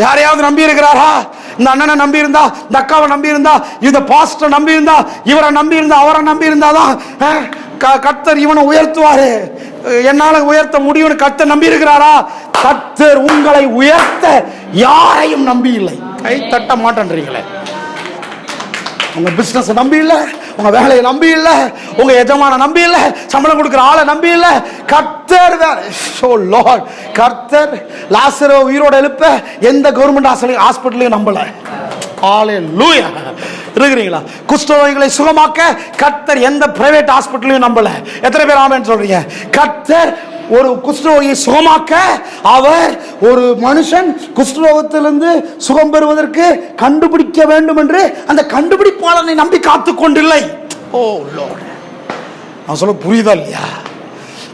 A: யாரையாவது நம்பி இருக்கிறாரா? இந்த அண்ணனை நம்பி இருந்தா, இந்த அக்காவை நம்பி இருந்தா, இந்த பாஸ்டர் நம்பி இருந்தா, இவரை நம்பி இருந்தா, அவரை நம்பி இருந்தாதான் கர்த்தர் இவனை உயர்த்துவாரு, என்னால உயர்த்த முடியும்னு கர்த்தர் நம்பி இருக்கிறாரா? கர்த்தர் உங்களை உயர்த்த யாரையும் நம்பி இல்லை. கை தட்ட மாட்டேன்றீங்களே. உங்க பிசினஸ் நம்பி இல்ல, உங்க வேலையை நம்பி இல்ல, உங்க எஜமான நம்பி இல்ல, சம்பளம் கொடுக்கிற ஆளை நம்பி இல்ல, கர்த்தர் தான். சோ லார்ட், கர்த்தர் லாசரை உயிரோட எழுப்ப எந்த கவர்மெண்ட் ஹாஸ்பிட்டலையும் நம்பல. ஹல்லேலூயா. இருக்கிறீங்களா? குஷ்டரோகிகளை சுகமாக்க கர்த்தர் எந்த பிரைவேட் ஹாஸ்பிட்டலையும் நம்பல. எத்தனை பேர் ஆமென் சொல்றீங்க? கர்த்தர் ஒரு குஷ்டரோகியை சுகமாக்க, அவர் ஒரு மனுஷன் குஷ்டரோகத்திலிருந்து சுகம் பெறுவதற்கு கண்டுபிடிக்க வேண்டும் என்று அந்த கண்டுபிடிப்பாளனை நம்பி காத்துக் கொண்டில்லை. ஓ லார்ட், நான் சொல்ல புரியுதா இல்லையா?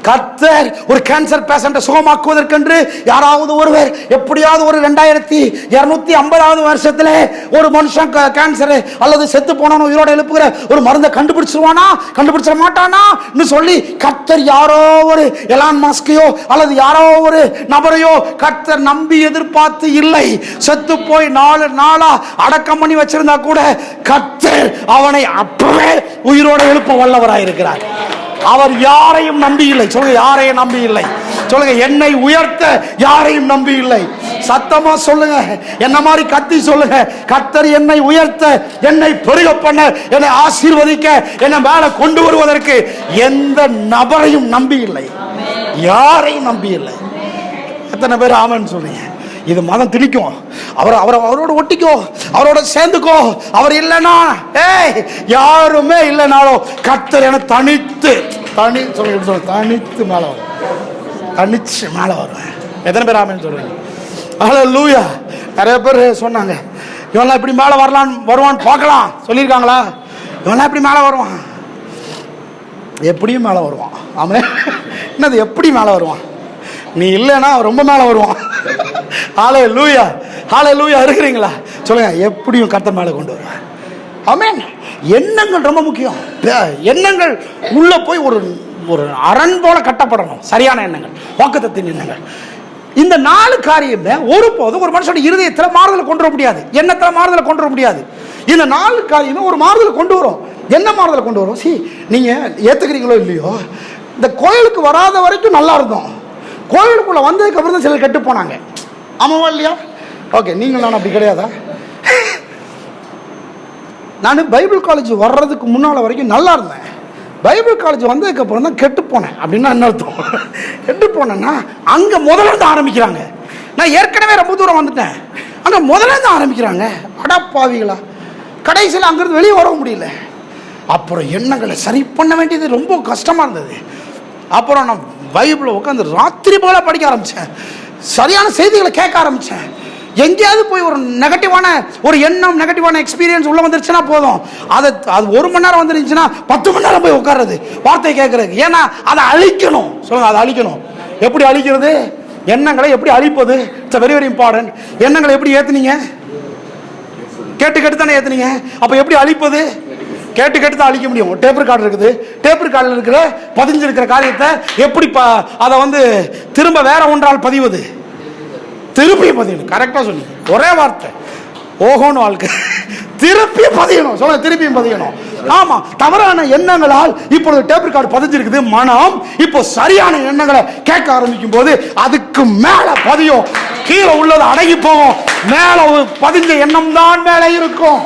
A: கர்த்தர் ஒரு கேன்சர் பேஷண்ட்டை சுகமாக்குவதற்கென்று யாராவது ஒருவர் எப்படியாவது ஒரு 2250வது வருஷத்துல ஒரு மனுஷன் கேன்சர் அல்லது செத்து போனானோ உயிரோட எழுப்புகிற ஒரு மருந்தை கண்டுபிடிச்சிருவானா, கண்டுபிடிச்சிட மாட்டானா சொல்லி கர்த்தர் யாரோ ஒரு எலான் மாஸ்கையோ அல்லது யாரோ ஒரு நபரையோ கர்த்தர் நம்பி எதிர்பார்த்து இல்லை. செத்து போய் 4 நாளா அடக்கம் பண்ணி வச்சிருந்தா கூட கர்த்தர் அவனை அப்பவே உயிரோட எழுப்ப வல்லவராயிருக்கிறார். அவர் யாரையும் நம்பி இல்லை. சொல்லுங்க, யாரையும் நம்பி இல்லை. சொல்லுங்க, என்னை உயர்த்த யாரையும் நம்பி இல்லை. சத்தமா சொல்லுங்க, என்ன மாதிரி கத்தி சொல்லுங்க. கர்த்தர் என்னை உயர்த்த, என்னை பெருக பண்ண, என்னை ஆசீர்வதிக்க, என்னை மேல கொண்டு வருவதற்கு எந்த நபரையும் நம்பி இல்லை, யாரையும் நம்பி இல்லை. எத்தனை பேர் ஆமென் சொல்லுங்க? இது மதம் திணிக்கும். அவரோட ஒட்டிக்கோ, அவரோட சேர்ந்துக்கோ. அவர் இல்லைன்னா யாருமே இல்லைனாலும் கர்த்தர் என தனித்து தனித்து மேல வரும், தனிச்சு மேல வருவேன். எத்தனை பேர் ஆமென் சொல்றீங்க? ஹல்லேலூயா. நிறைய பேர் சொன்னாங்க, இவன்லாம் இப்படி மேல வருவான்னு பார்க்கலாம் சொல்லியிருக்காங்களா? இவன்லாம் இப்படி மேல வருவான், எப்படியும் மேல வருவான். ஆமென். என்னது எப்படி மேல வருவான்? நீ இல்லைன்னா ரொம்ப மேல வருவான். ஹல்லேலூயா, ஹல்லேலூயா. இருக்கிறீங்களா? சொல்லுங்க, எப்படியும் கர்த்தர் மேல கொண்டு வருவார். ஆமென். எண்ணங்கள் ரொம்ப முக்கியம். எண்ணங்கள் உள்ள போய் ஒரு அரண் போல கட்டப்படணும். சரியான எண்ணங்கள், வாக்குத்தத்தின் எண்ணங்கள். இந்த 4 காரியமே ஒருபோதும் ஒரு மனுஷனுடைய இருதயத்தில் மாறுதலை கொண்டு வர முடியாது, எண்ணத்தில் மாறுதலை கொண்டு வர முடியாது. இந்த 4 காரியமே ஒரு மாறுதலை கொண்டு வரும். என்ன மாறுதலை கொண்டு வரும்? நீங்க ஏத்துக்கிறீங்களோ இல்லையோ, இந்த கோயிலுக்கு வராத வரைக்கும் நல்லா இருந்தோம், கோயிலுக்குள்ள வந்ததுக்கு அப்புறம் தான் சிலர் கெட்டு போனாங்க. ஆமாவா இல்லையா? ஓகே, நீங்கள் நான் அப்படி கிடையாதா? நான் பைபிள் காலேஜ் வர்றதுக்கு முன்னால் வரைக்கும் நல்லா இருந்தேன். பைபிள் காலேஜ் வந்ததுக்கு அப்புறம் தான் கெட்டு போனேன். அப்படின்னா என்ன அர்த்தம்? கெட்டு போனேன்னா அங்கே முதல்ல இருந்து ஆரம்பிக்கிறாங்க. நான் ஏற்கனவே ரொம்ப தூரம் வந்துட்டேன், அங்கே முதல்ல இருந்து ஆரம்பிக்கிறாங்க. அடப்பாவிகளா, கடைசியில் அங்கிருந்து வெளியே வர முடியல. அப்புறம் எண்ணங்களை சரி பண்ண வேண்டியது ரொம்ப கஷ்டமாக இருந்தது. அப்புறம் நான் பைபிளை உட்காந்து ராத்திரி போல படிக்க ஆரம்பித்தேன், சரியான செய்திகளை கேட்க ஆரம்பித்தேன். எங்கேயாவது போய் ஒரு நெகட்டிவான ஒரு எண்ணம், நெகட்டிவான எக்ஸ்பீரியன்ஸ் உள்ள வந்துருச்சுன்னா போதும், அது 1 மணி நேரம் வந்துருந்துச்சுன்னா 10 மணி நேரம் போய் உட்கார்றது வார்த்தை கேட்கறதுக்கு. ஏன்னா அதை அழிக்கணும். சொல்லுங்க, அதை அழிக்கணும். எப்படி அழிக்கிறது? எண்ணங்களை எப்படி அழிப்பது? It's very very important. எண்ணங்களை எப்படி ஏற்றுனீங்க? கேட்டு தானே ஏற்றுனீங்க. அப்போ எப்படி அழிப்பது? கேட்டு கேட்டு தான் அழிக்க முடியும். டேப் ரெக்கார்டு இருக்குது, டேப் ரெக்கார்டில் இருக்கிற பதிஞ்சிருக்கிற காரியத்தை எப்படி அதை வந்து திரும்ப வேற ஒன்றால் பதிவது, திருப்பி பதியணும். கரெக்டாக சொல்லி ஒரே வார்த்தை, ஓஹோன்னு வாழ்க்கை. திருப்பி பதியணும், சொல்ல திருப்பியும் பதியணும். ஆமா, தவறான எண்ணங்களால் இப்பொழுது டேப் ரெக்கார்டு பதிஞ்சிருக்குது. மனம் இப்போ சரியான எண்ணங்களை கேட்க ஆரம்பிக்கும் போது அதுக்கு மேல பதியும். கீழே உள்ளது அடங்கி போகும், மேல பதிஞ்ச எண்ணம் தான் மேல இருக்கும்.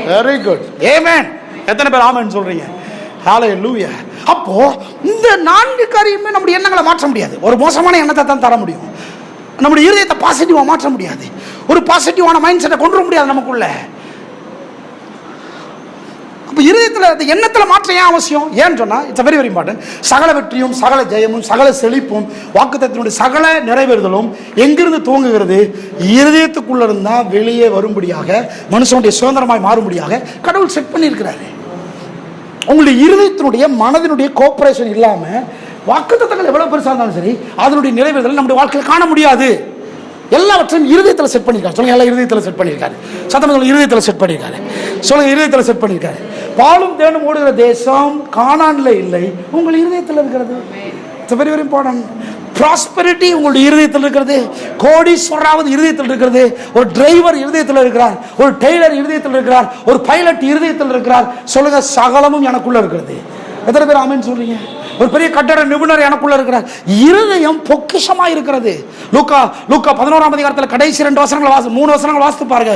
A: வெரி குட், ஆமென். எத்தனை பேர் ஆமென் சொல்றீங்க? ஹல்லேலூயா. அப்போ இந்த 4 காரியமே நம்முடைய எண்ணங்களை மாற்ற முடியாது. ஒரு மோசமான எண்ணத்தை தான் தர முடியும். நம்முடைய இருதயத்தை பாசிட்டிவா மாற்ற முடியாது. ஒரு பாசிட்டிவான மைண்ட் செட்டை கொண்டு வர முடியாது நமக்குள்ள. அப்போ இருதயத்தில் அந்த எண்ணத்தில் மாற்றம் ஏன் அவசியம்? ஏன்னு சொன்னால் இட்ஸ் வெரி வெரி இம்பார்ட்டன்ட். சகல வெற்றியும், சகல ஜெயமும், சகல செழிப்பும், வாக்குத்தத்தத்தினுடைய சகல நிறைவேறுதலும் எங்கிருந்து துவங்குகிறது? இருதயத்துக்குள்ள இருந்தால் வெளியே வரும்படியாக, மனுஷனுடைய சுதந்திரமாய் மாறும்படியாக கடவுள் செட் பண்ணியிருக்கிறாரு. உங்களுடைய இருதயத்தினுடைய மனதினுடைய கோஆபரேஷன் இல்லாமல் வாக்குத்தத்தங்கள் எவ்வளவு பெருசாக இருந்தாலும் சரி அதனுடைய நிறைவேறுதல் நம்முடைய வாழ்க்கையில் காண முடியாது. எல்லாவற்றையும் இருதயத்தில் செட் பண்ணியிருக்காரு. சொல்லுங்க, எல்லாம் இருதயத்தில் செட் பண்ணியிருக்காரு. சத்தம் சொல்லுங்க, இருதயத்தில் செட் பண்ணியிருக்காரு. சொல்லுங்க, இருதயத்தில் செட் பண்ணியிருக்காரு. பாலும் தேனும் ஓடுகிற தேசம் கானான்ல இல்லை, உங்கள் இருதயத்தில் இருக்கிறது. It's very very important. Prosperity உங்களுடைய இருதயத்தில் இருக்கிறது. கோடீஸ்வராவது இருதயத்தில் இருக்கிறது. ஒரு டிரைவர் இருதயத்தில் இருக்கிறார், ஒரு டெய்லர் இருதயத்தில் இருக்கிறார், ஒரு பைலட் இருதயத்தில் இருக்கிறார். சொல்லுங்க, சகலமும் எனக்குள்ள இருக்கிறது. எத்தனை பேர் ஆமென் சொல்றீங்க? ஒரு பெரிய கட்டட நிபுணர் எனக்குள்ள இருக்கிறார். இருதயம் பொக்கிஷமா இருக்கிறது. லூக்கா 11ஆம் அதிகாரத்தில் கடைசி 2 வசனங்களை 3 வசனங்கள் வாசித்து பாருங்க.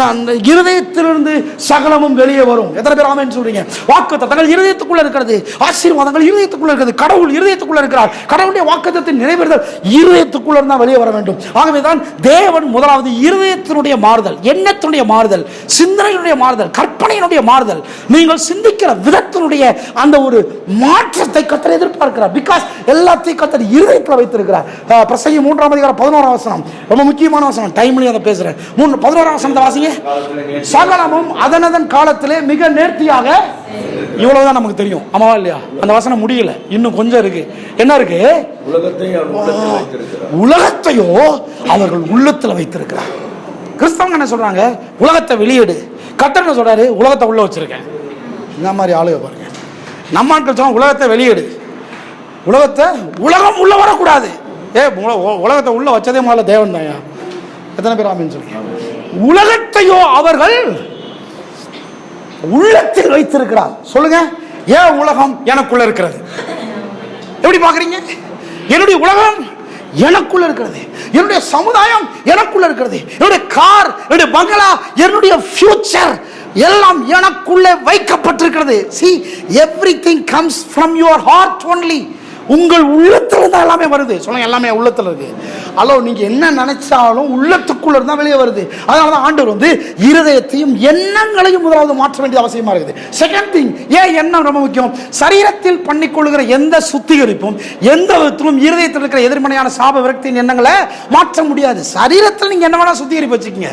A: அந்த இருதயத்திலிருந்து சகலமும் வெளியே வரும். எத்தனை பேர் ஆமென் சொல்றீங்க? வாக்குத்தத்தங்கள் இருதயத்துக்குள்ள இருக்கிறது. ஆசீர்வாதங்கள் இருதயத்துக்குள்ள இருக்கிறது. கடவுள் இருதயத்துக்குள்ள இருக்கிறார். கடவுளுடைய வாக்குத்தத்தின் நிறைவேறுதல் இருதயத்துக்குள்ள இருந்தா வெளியே வர வேண்டும். ஆகவேதான் தேவன் முதலாவது இருதயத்தினுடைய மாறுதல், எண்ணத்தினுடைய மாறுதல், சிந்தனையினுடைய மாறுதல், கற்பனையினுடைய மாறுதல், நீங்கள் சிந்திக்கிற விதத்தினுடைய அந்த ஒரு மாற்றத்தை கர்த்தர் எதிர்பார்க்கிறார். பிகாஸ் எல்லாத்தையும் கர்த்தர் இருதயத்தில் வைத்திருக்கிறார். பிரசங்கி 3ஆம் அதிகாரம் 11ஆம் வசனம் ரொம்ப முக்கியமான வசனம். டைம்லயே அதை பேசுறேன். 11ஆம் வசனத்தை வாசிங்க. சகலமும் அதனதன் காலத்திலே மிக நேர்த்தியாக. இவ்வளவுதான் நமக்கு தெரியும், ஆமாவா இல்லையா? அந்த வசனம் முடியல, இன்னும் கொஞ்சம் இருக்கு. என்ன இருக்கு? உலகத்தையோ அவர்கள் உள்ளத்தில் வைத்திருக்கிறார். கிறிஸ்தவங்க என்ன சொல்றாங்க? உலகத்தை வெளியேடு. கர்த்தர் என்ன சொல்றாரு? உலகத்தை உள்ள வச்சிருக்கேன். இந்த மாதிரி ஆளுக பாருங்க. நம்ம ஆட்கள் சொல்ல உலகத்தை வெளியேடு. உலகத்தை உலகம் உள்ள வரக்கூடாது. உலகத்தை உள்ள வச்சதே முதல்ல தேவன் தான். எத்தனை பேர் ஆமென் சொல்றீங்க? உலகத்தையோ அவர்கள் உள்ளத்தில் வைத்திருக்கிறார். சொல்லுங்க, ஏன் உலகம் எனக்குள்ள இருக்கிறது? எப்படி பாக்குறீங்க? என்னுடைய உலகம் எனக்குள்ள இருக்கிறது, என்னுடைய சமுதாயம் எனக்குள்ள இருக்கிறது, என்னுடைய கார், என்னுடைய பங்களா, என்னுடைய ஃபியூச்சர் எல்லாம் எனக்குள்ளே வைக்கப்பட்டிருக்கிறது. See, everything comes from your heart only. உங்கள் உள்ளத்துல தான் எல்லாமே வருது. சொல்லுங்க, எல்லாமே உள்ளத்துல இருக்கு. அல்லோ நீங்க என்ன நினைச்சாலும் உள்ளத்துக்குள்ள இருந்தா வெளியே வருது. அதனாலதான் ஆண்டவர் வந்து இருதயத்தையும் எண்ணங்களையும் முதலாவது மாற்ற வேண்டியது அவசியமா இருக்குது. செகண்ட் திங், ஏன் எண்ணம் ரொம்ப முக்கியம்? சரீரத்தில் பண்ணிக்கொள்ளுகிற எந்த சுத்திகரிப்பும் எந்த விதத்திலும் இருதயத்தில் இருக்கிற எதிர்மறையான சாப விரக்தியின் எண்ணங்களை மாற்ற முடியாது. சரீரத்தில் நீங்க என்ன வேணா சுத்திகரிப்பு வச்சுக்கீங்க,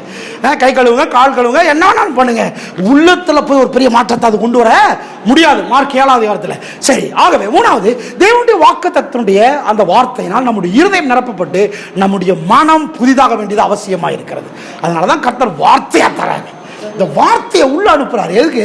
A: கை கழுவுங்க, கால் கழுவுங்க, என்ன வேணாலும் பண்ணுங்க. உள்ளத்துல போய் ஒரு பெரிய மாற்றத்தை அது கொண்டு வர முடியாது. மார்க் 7ஆம் அதிகாரத்தில். சரி, ஆகவே 3வது, தேவனுடைய வாக்குத்தத்தனுடைய அந்த வார்த்தையினால் நம்முடைய இருதயம் நிரப்பப்பட்டு நம்முடைய மனம் புதிதாக வேண்டியது அவசியமாக இருக்கிறது. அதனாலதான் கர்த்தர் வார்த்தையா தராங்க. இந்த வார்த்தையை உள்ள அனுப்புறாரு. எதுக்கு?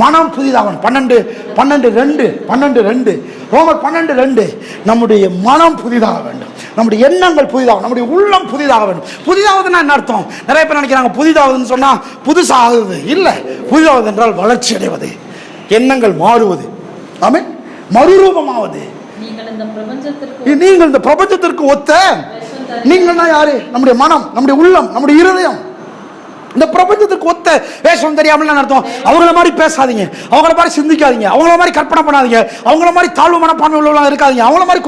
A: மனம் புதிதாகணும். 12:2 ரோமர் 12:2 நம்முடைய மனம் புதிதாக வேண்டும், நம்முடைய எண்ணங்கள் புதிதாக, நம்முடைய உள்ளம் புதிதாக வேண்டும். புதிதாவதுன்னா என்ன அர்த்தம்? நிறைய பேர் நினைக்கிறாங்க புதிதாவதுன்னு சொன்னா புதுசாகுது. இல்ல, புதிதாவது என்றால் வளர்ச்சி அடைவது, எண்ணங்கள் மாறுவது, ஆமென், மறுரூபமாவது. நீங்கள் இந்த பிரபஞ்சத்திற்கு ஒத்த, நீங்கள் யாரு? நம்முடைய மனம், நம்முடைய உள்ளம், நம்முடைய இருதயம். இந்த பிரபஞ்சத்துக்கு ஒத்த வேஷம் தெரியாமல் அர்த்தம். அவங்கள மாதிரி பேசாதீங்க, அவங்கள மாதிரி சிந்திக்காதீங்க, அவங்கள மாதிரி கற்பனை பண்ணாதீங்க, அவங்கள மாதிரி தாழ்வு மனப்பான்மை உள்ளவங்க இருக்காதீங்க, அவங்கள மாதிரி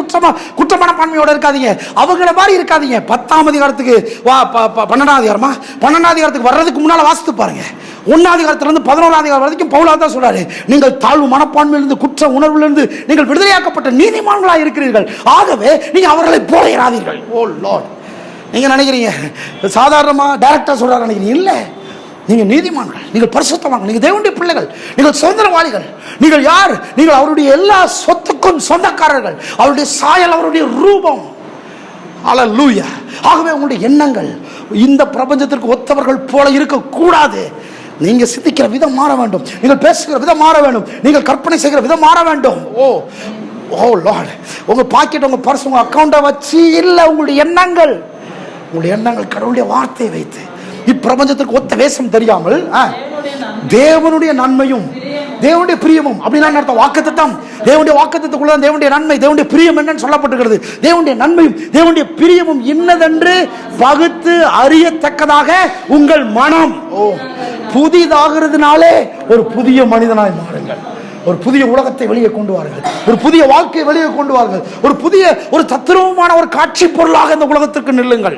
A: குற்ற மனப்பான்மையோட இருக்காதீங்க, அவங்கள மாதிரி இருக்காதீங்க. 10ஆம் அதிகாரத்துக்கு 12ஆம் அதிகாரமா 12ஆம் அதிகாரத்துக்கு வர்றதுக்கு முன்னால வாசித்து பாருங்க. 1ஆம் அதிகாரத்திலிருந்து 11ஆம் அதிகாரம் வரைக்கும் பவுல் தான் சொல்றாரு, நீங்கள் தாழ்வு மனப்பான்மையிலிருந்து, குற்ற உணர்விலிருந்து நீங்கள் விடுதலையாக்கப்பட்ட நீதிமான்களாக இருக்கிறீர்கள். ஆகவே நீங்க அவர்களை போல இராதீர்கள். ஓ லார்ட், நீங்க நினைக்கிறீங்க சாதாரணமா டைரக்டா சொல்றாரு நினைக்கிறீங்க? இல்ல, நீங்க நீதிமான்கள், நீங்கள் பரிசுத்தவான்கள், நீங்க தேவனுடைய பிள்ளைகள், நீங்கள் சுதந்திரவாளிகள். நீங்கள் யார்? நீங்கள் அவருடைய எல்லா சொத்துக்கும் சொந்தக்காரர்கள், அவருடைய சாயல், அவருடைய ரூபம். ஹல்லேலூயா. ஆகவே உங்களுடைய எண்ணங்கள் இந்த பிரபஞ்சத்திற்கு ஒத்தவர்கள் போல இருக்க கூடாது. நீங்கள் சிந்திக்கிற விதம் மாற வேண்டும், நீங்கள் பேசுகிற விதம் மாற வேண்டும், நீங்கள் கற்பனை செய்கிற விதம் மாற வேண்டும். ஓ லார்ட், உங்கள் பாக்கெட், உங்கள் பர்ஸ், உங்கள் அக்கௌண்ட்டை வச்சு இல்லை, உங்களுடைய எண்ணங்கள் கடவுளுடைய வார்த்தையை வைத்து, இப்பிரபஞ்சத்துக்கு ஒத்த வேஷம் தெரியாமல் தேவனுடைய நன்மையும் தேவனுடைய பிரியமும் அப்படின்னா அர்த்தம். வாக்குத்தத்தம், தேவனுடைய வாக்குத்தத்துக்குள்ள தேவனுடைய நன்மை, தேவனுடைய பிரியம் என்னன்னு சொல்லப்பட்டிருக்கிறது. தேவனுடைய நன்மையும் தேவனுடைய பிரியமும் இன்னதென்று பகுத்து அறியத்தக்கதாக உங்கள் மனம் புதிதாகிறதுனாலே ஒரு புதிய மனிதனாய் மாறுங்கள். ஒரு புதிய உலகத்தை வெளியே கொண்டு வாருங்கள், ஒரு புதிய வாழ்க்கையை வெளியே கொண்டு வாருங்கள், ஒரு தத்ரூபமான ஒரு காட்சி பொருளாக இந்த உலகத்திற்கு நில்லுங்கள்.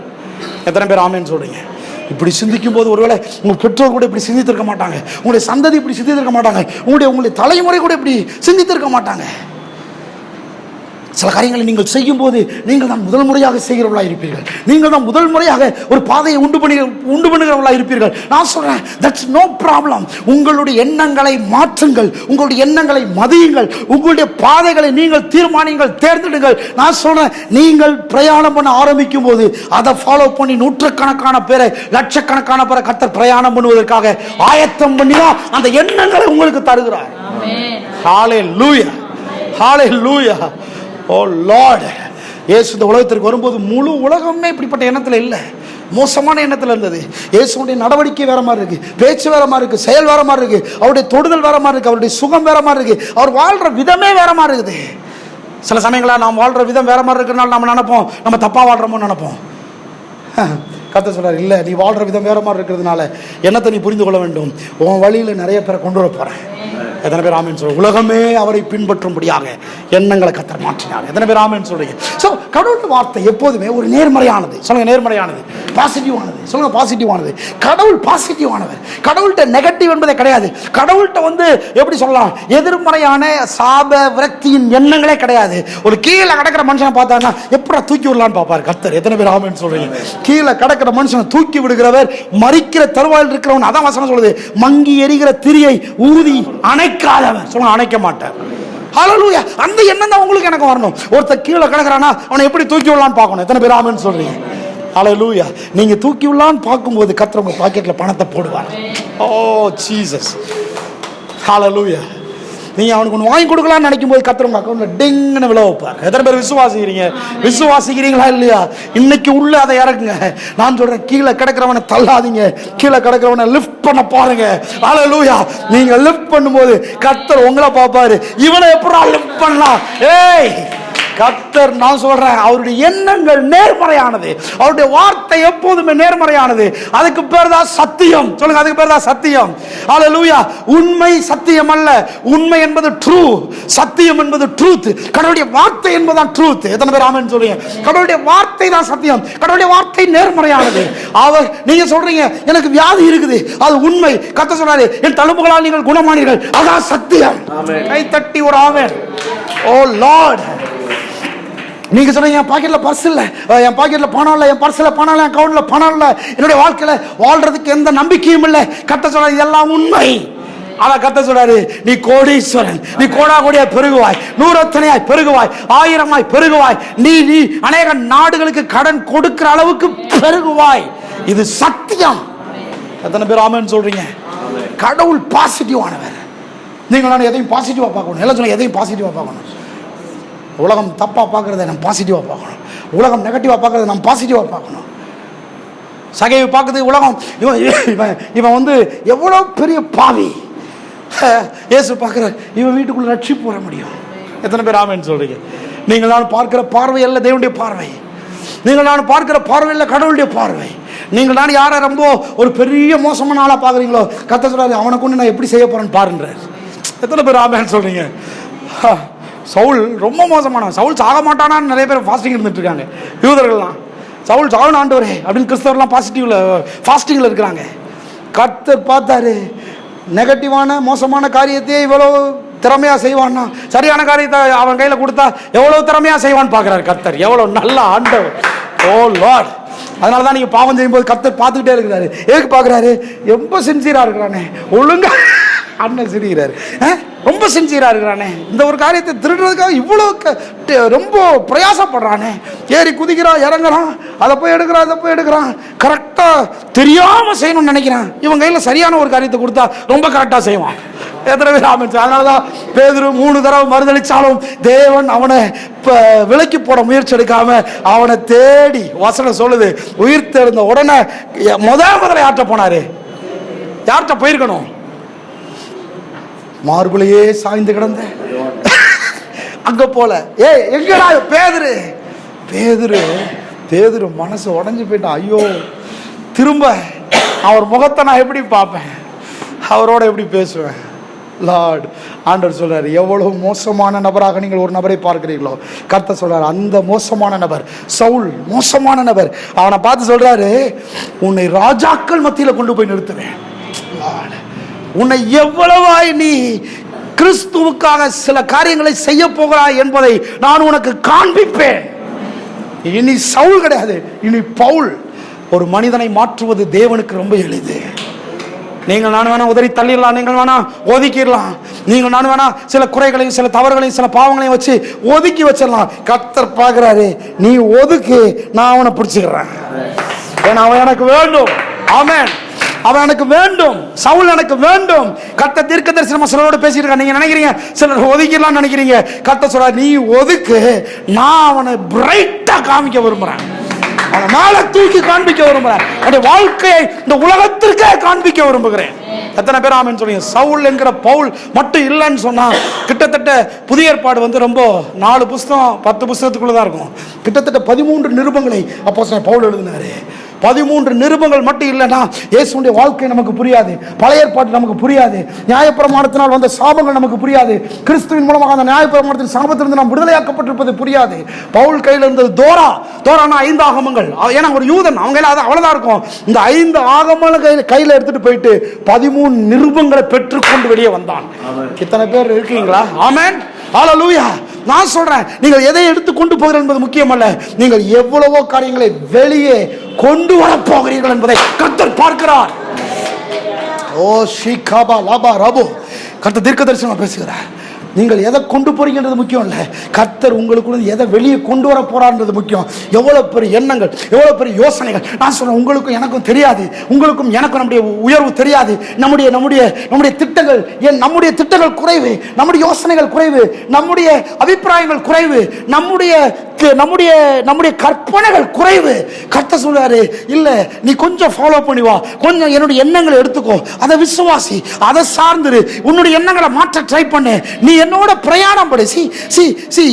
A: எத்தனை பேர் ஆமென் சொல்றீங்க? இப்படி சிந்திக்கும் போது ஒருவேளை உங்கள் பெற்றோர் கூட இப்படி சிந்தித்திருக்க மாட்டாங்க, உங்களுடைய சந்ததி இப்படி சிந்தித்திருக்க மாட்டாங்க, உங்களுடைய தலைமுறை கூட இப்படி சிந்தித்திருக்க மாட்டாங்க. சில காரியங்களை நீங்கள் செய்யும் போது நீங்கள் தான் முதல் முறையாக செய்கிறவர்களாக இருப்பீர்கள். நீங்கள் தான் முதல் முறையாக ஒரு பாதையை உண்டு பண்ணுகிறவர்களாக இருப்பீர்கள். நான் சொல்றேன், தட்ஸ் நோ ப்ராப்ளம். உங்களுடைய எண்ணங்களை மாற்றுங்கள், உங்களுடைய எண்ணங்களை மதியுங்கள், உங்களுடைய பாதைகளை நீங்கள் தீர்மானிங்கள், தேர்ந்தெடுங்கள். நான் சொல்றேன், நீங்கள் பிரயாணம் பண்ண ஆரம்பிக்கும் போது அதை ஃபாலோ பண்ணி நூற்றுக்கணக்கான பேரை, லட்சக்கணக்கான பேரை கர்த்தர் பிரயாணம் பண்ணுவதற்காக ஆயத்தம் பண்ணி தான் அந்த எண்ணங்களை உங்களுக்கு தருகிறார். ஹல்லேலூயா, ஹல்லேலூயா. ஓ லார்ட், இயேசு இந்த உலகத்திற்கு வரும்போது முழு உலகமே இப்படிப்பட்ட எண்ணத்தில் இல்லை, மோசமான எண்ணத்தில் இருந்தது. இயேசுடைய நடவடிக்கை வேற மாதிரி இருக்கு, பேச்சு வேற மாதிரி இருக்கு, செயல் வேற மாதிரி இருக்கு, அவருடைய தொடுதல் வேற மாதிரி இருக்கு, அவருடைய சுகம் வேற மாதிரி இருக்கு, அவர் வாழ்ற விதமே வேற மாதிரி இருக்குது. சில சமயங்களா நாம் வாழ்ற விதம் வேற மாதிரி இருக்கிறனால நம்ம நினைப்போம் நம்ம தப்பா வாழ்றோமோ நினைப்போம். கர்த்தர் சொல்றார், இல்லை, நீ வாழ்ற விதம் வேற மாதிரி இருக்கிறதுனால என்னத்தை நீ புரிந்து கொள்ள வேண்டும், உன் வழியில் நிறைய பேரை கொண்டு வர போறேன். எத்தனை பேர் ஆமென் சொல்றீங்க? உலகமே அவரை பின்பற்றும்படியாக எண்ணங்களை கர்த்தர் மாற்றினார். எத்தனை பேர் ஆமென் சொல்றீங்க? ஸோ கடவுளுடைய வார்த்தை எப்போதுமே ஒரு நேர்மறையானது. சொல்லுங்க, நேர்மறையானது, பாசிட்டிவானது. சொல்லுங்க, பாசிட்டிவானது. கடவுள் பாசிட்டிவானவர். கடவுள்கிட்ட நெகட்டிவ் என்பதே கிடையாது. கடவுள்கிட்ட எப்படி சொல்லலாம், எதிர்மறையான சாப விரக்தியின் எண்ணங்களே கிடையாது. ஒரு கீழே கிடக்கிற மனுஷனை பார்த்தாங்கன்னா எப்படி தூக்கி விடலான்னு பார்ப்பார் கர்த்தர். எத்தனை பேர் ஆமென் சொல்றீங்க? கீழே கிடக்கிற மனுஷனை தூக்கி விடுகிறவர், மரிக்கிற தருவாயில் இருக்கிறவன். அதான் வசனம் சொல்லுது, மங்கி எரிகிற திரியை ஊதி அணைக்காதவர். சொல்லுங்க, அணைக்க மாட்டார். ஹல்லேலூயா. அந்த எண்ணம் தான் உங்களுக்கு எனக்கு வரணும். ஒருத்தர் கீழே கிடக்குறானா அவனை எப்படி தூக்கி விடலான்னு பார்க்கணும். எத்தனை பேர் ஆமென் சொல்றீங்க? ஹல்லேலூயா. நீங்க தூக்கி விடலான்னு பார்க்கும்போது கர்த்தர் உங்க பாக்கெட்ல பணத்தை போடுவார். ஓ ஜீசஸ், ஹல்லேலூயா. நீங்க அவனுக்கு ஒன்று வாங்கி கொடுக்கலாம்னு நினைக்கும் போது கர்த்தர் உங்க அக்கௌண்ட்ல டிங்னு விழ வைப்பார். எத்தனை பேர் விசுவாசிக்கிறீங்களா இல்லையா? இன்னைக்கு உள்ள அதை இறக்குங்க. நான் சொல்றேன், கீழே கிடக்கிறவனை தள்ளாதீங்க, கீழே கிடக்கிறவனை லிஃப்ட் பண்ண பாருங்க. ஹல்லேலூயா. நீங்க லிஃப்ட் பண்ணும்போது கர்த்தர் உங்களை பார்ப்பாரு, இவனை எப்படா லிஃப்ட் பண்ணலாம். ஏய் கர்த்தர், நான் சொல்றேன், அவருடைய எண்ணங்கள் நேர்மறையானது, அவருடைய வார்த்தை எப்போதுமே நேர்மறையானது. அதுக்கு பேர் தான் சத்தியம். சொல்லுங்க, அதுக்கு பேர் தான் சத்தியம். ஹல்லேலூயா. உண்மை சத்தியம் அல்ல, உண்மை என்பது ட்ரூ, சத்தியம் என்பது ட்ரூத். கடவுளுடைய வார்த்தை என்பதுதான் ட்ரூத். எத்தனை பேர் ஆமென் சொல்றீங்க? கடவுளுடைய வார்த்தை தான் சத்தியம், கடவுளுடைய வார்த்தை நேர்மறையானது. நீங்க சொல்றீங்க எனக்கு வியாதி இருக்குது, அது உண்மை. கர்த்தர் சொல்றாரு, என் தழும்புகளால் நீங்கள் குணமானீர்கள், அதான் சத்தியம். கை தட்டி ஒரு ஆமென். ஓ லார்ட். நீங்க சொல்றீங்க, என் பாக்கெட்ல பர்ஸ் இல்ல, என் பாக்கெட்ல பணம் இல்ல, என் பர்ஸ்ல பணம் இல்ல, என் அக்கவுண்ட்ல பணம் இல்ல, என்னுடைய வாழ்க்கையில வாழ்றதுக்கு எந்த நம்பிக்கையும் இல்ல. கர்த்தர் சொல்றாரு, இதெல்லாம் உண்மை. ஆனா கர்த்தர் சொல்றாரு, நீ கோடீஸ்வரன், நீ கோடாகோடியாய் பெருகுவாய், நூறத்தனையாய் பெருகுவாய், ஆயிரமாய் பெருகுவாய், நீ அநேக நாடுகளுக்கு கடன் கொடுக்கிற அளவுக்கு பெருகுவாய். இது சத்தியம். எத்தனை பேர் ஆமென் சொல்றீங்க? கடவுள் பாசிட்டிவானவர். நீங்கள் எதையும் பாசிட்டிவா பார்க்கணும். எல்லாம் சொல்லுங்க, எதையும் பாசிட்டிவா பார்க்கணும். உலகம் தப்பாக பார்க்குறத நம்ம பாசிட்டிவாக பார்க்கணும், உலகம் நெகட்டிவாக பார்க்குறத நம்ம பாசிட்டிவாக பார்க்கணும். சகையை பார்க்குறது உலகம், இவன் எவ்வளோ பெரிய பாவி. இயேசு பார்க்குற, இவன் வீட்டுக்குள்ளே ரட்சிப்பு வர முடியும். எத்தனை பேர் ஆமென் சொல்றீங்க? நீங்கள் நான் பார்க்கிற பார்வை அல்ல தேவனுடைய பார்வை, நீங்கள் நான் பார்க்கிற பார்வை அல்ல கடவுளுடைய பார்வை. நீங்கள் நான் யாரை ரொம்ப ஒரு பெரிய மோசமான ஆளாக பார்க்குறீங்களோ, கர்த்தர் சொல்றாரு, அவனை கொண்டு நான் எப்படி செய்ய போறேன்னு பாருன்றார். எத்தனை பேர் ஆமென் சொல்றீங்க? சவுல் ரொம்ப மோசமானவன். சவுல் சாக மாட்டானான்னு நிறைய பேர் ஃபாஸ்டிங் இருந்துட்டு இருக்காங்க. யூதர்கள்லாம் சவுல் சாகணும் ஆண்டவரே அப்படின்னு கிறிஸ்தவர்லாம் ஃபாஸ்டிங்கில் இருக்கிறாங்க. கர்த்தர் பார்த்தாரு, நெகட்டிவான மோசமான காரியத்தையே இவ்வளோ திறமையா செய்வான்னா, சரியான காரியத்தை அவன் கையில் கொடுத்தா எவ்வளோ திறமையா செய்வான்னு பார்க்குறாரு கர்த்தர். எவ்வளோ நல்ல ஆண்டவர். ஓ லார்ட். அதனால தான் நீங்கள் பாவம் செய்யும்போது கர்த்தர் பார்த்துக்கிட்டே இருக்கிறாரு. எதுக்கு பார்க்குறாரு? ரொம்ப சின்சியராக இருக்கிறானே, ஒழுங்கா அண்ணன் சிரிக்கிறாரு. ரொம்ப சின்சியராக இருக்கிறானே, இந்த ஒரு காரியத்தை திருடுறதுக்காக இவ்வளோ ரொம்ப பிரயாசப்படுறானே, ஏறி குதிக்கிறான் இறங்குறான், அதை போய் எடுக்கிறான் அதை போய் எடுக்கிறான், கரெக்டாக தெரியாமல் செய்யணும்னு நினைக்கிறான். இவன் கையில் சரியான ஒரு காரியத்தை கொடுத்தா ரொம்ப கரெக்டாக செய்வான். எத்தனை பேர் ஆமென்? அதனால தான் பேதுரு 3 தடவை மறுதளிச்சாலும் தேவன் அவனை விலக்கி போட முயற்சி எடுக்காம அவனை தேடி, வசனம் சொல்லுது, உயிர் தெழுந்த உடனே முதல்ல யார்கிட்ட போனாரு? யார்கிட்ட போயிருக்கணும்? மார்புலையே சாய்ந்து கிடந்த அங்க போல. எங்கடா பேதுரு? பேதுரு பேதுரு மனசு உடஞ்சு போயிட்டான். ஐயோ, திரும்ப அவர் முகத்தை நான் எப்படி பார்ப்பேன், அவரோட எப்படி பேசுவேன்? லார்ட் ஆண்டவர் சொல்றாரு, எவ்வளவு மோசமான நபராக நீங்கள் ஒரு நபரை பார்க்கிறீர்களோ, கர்த்தர் சொல்றாரு, அந்த மோசமான நபர் சவுல், மோசமான நபர், அவனை பார்த்து சொல்றாரு, உன்னை ராஜாக்கள் மத்தியில் கொண்டு போய் நிறுத்துவேன். உன்னை எவ்வளவாய் நீ கிறிஸ்துவுக்காக சில காரியங்களை செய்ய போகிறாய் என்பதை நான் உனக்கு காண்பிப்பேன். இனி சவுல் கிடையாது, இனி பவுல். ஒரு மனிதனை மாற்றுவது தேவனுக்கு ரொம்ப எளிது. நீங்கள் நான் வேணா உதறி தள்ளிடலாம், நீங்கள் வேணா ஒதுக்கிடலாம், நீங்கள் நான் வேணா சில குறைகளையும் சில தவறுகளையும் சில பாவங்களையும் வச்சு ஒதுக்கி வச்சிடலாம். கர்த்தர் பார்க்கிறாரு, நீ ஒதுக்கு, நான் அவனை பிடிச்சுக்கிறேன். ஏன்னா அவன் எனக்கு வேண்டும். ஆமென். அவன் எனக்கு வேண்டும், சவுல் எனக்கு வேண்டும். கர்த்தர் தீர்க்கதரிசனமா சிலரோட பேசிட்டு இருக்கான். நீங்க நினைக்கிறீங்க சிலர் ஒதுக்கிடலாம் நினைக்கிறீங்க. கர்த்தர் சொல்றார், நீ ஒதுக்கு, நான் அவனை பிரைட்டா காமிக்க விரும்புறேன், அவனை மேல தூக்கி காண்பிக்க விரும்புறேன், அவனுடைய வாழ்க்கையை இந்த உலகத்திற்கே காண்பிக்க விரும்புகிறேன். எத்தனை பேர் ஆமென் சொல்லுங்க? சவுல் என்கிற பவுல் மட்டும் இல்லைன்னு சொன்னா, கிட்டத்தட்ட புதிய ஏற்பாடு வந்து ரொம்ப 4 புஸ்தகம் 10 புஸ்தகத்துக்குள்ளதான் இருக்கும். கிட்டத்தட்ட 13 நிருபங்களை அப்போஸ்தலன் பவுல் எழுதினாரு. 13 நிருபங்கள் மட்டும் இல்லைன்னா இயேசுடைய வாழ்க்கை நமக்கு புரியாது, பழைய ஏற்பாடு நமக்கு புரியாது, நியாயப்பிரமாணத்தினால் வந்த சாபங்கள் நமக்கு புரியாது, கிறிஸ்துவின் மூலமாக அந்த நியாயப்பிரமாணத்தின் சாபத்திலிருந்து நாம் விடுதலையாக்கப்பட்டிருப்பது புரியாது. பவுல் கையில் இருந்தது தோரானா 5 ஆகமங்கள். ஏன்னா ஒரு யூதன், அவங்க கையில் அவ்வளவுதான் இருக்கும். இந்த 5 ஆகமங்களை கையில் எடுத்துட்டு போயிட்டு 13 நிருபங்களை பெற்றுக்கொண்டு வெளியே வந்தான். இத்தனை பேர் இருக்கீங்களா? ஆமென், ஹல்லேலூயா. நான் சொல்றேன், நீங்கள் எதை எடுத்து கொண்டு போகிறீர்கள் என்பது முக்கியம் அல்ல, நீங்கள் எவ்வளவோ காரியங்களை வெளியே கொண்டு வர போகிறீர்கள் என்பதை கர்த்தர் பார்க்கிறார். ஓ ஷிகாபா லாபா ரபோ, கர்த்தர் தீர்க்கதரிசனமா பேசுகிறார். நீங்கள் எதை கொண்டு போறீங்கன்றது முக்கியம் இல்லை, கர்த்தர் உங்களுக்குள்ள எதை வெளியே கொண்டு வர போறார்ன்றது முக்கியம். எவ்வளவு பெரிய எண்ணங்கள், எவ்வளவு பெரிய யோசனைகள். நான் சொல்றேன், உங்களுக்கும் எனக்கும் தெரியாது, உங்களுக்கும் எனக்கும் நம்முடைய உயர்வு தெரியாது, நம்முடைய திட்டங்கள், நம்முடைய திட்டங்கள் குறைவு, நம்முடைய யோசனைகள் குறைவு, நம்முடைய அபிப்பிராயங்கள் குறைவு, நம்முடைய கற்பனைகள் குறைவு. கர்த்தர் சொல்றாரு, இல்ல நீ கொஞ்சம் ஃபாலோ பண்ணி வா, கொஞ்சம் என்னுடைய எண்ணங்களை எடுத்துக்கோ, அதை விசுவாசி, அதை சார்ந்துரு, உன்னுடைய எண்ணங்களை மாற்ற ட்ரை பண்ணு, நீ என்னோட பிரயாணம் படி.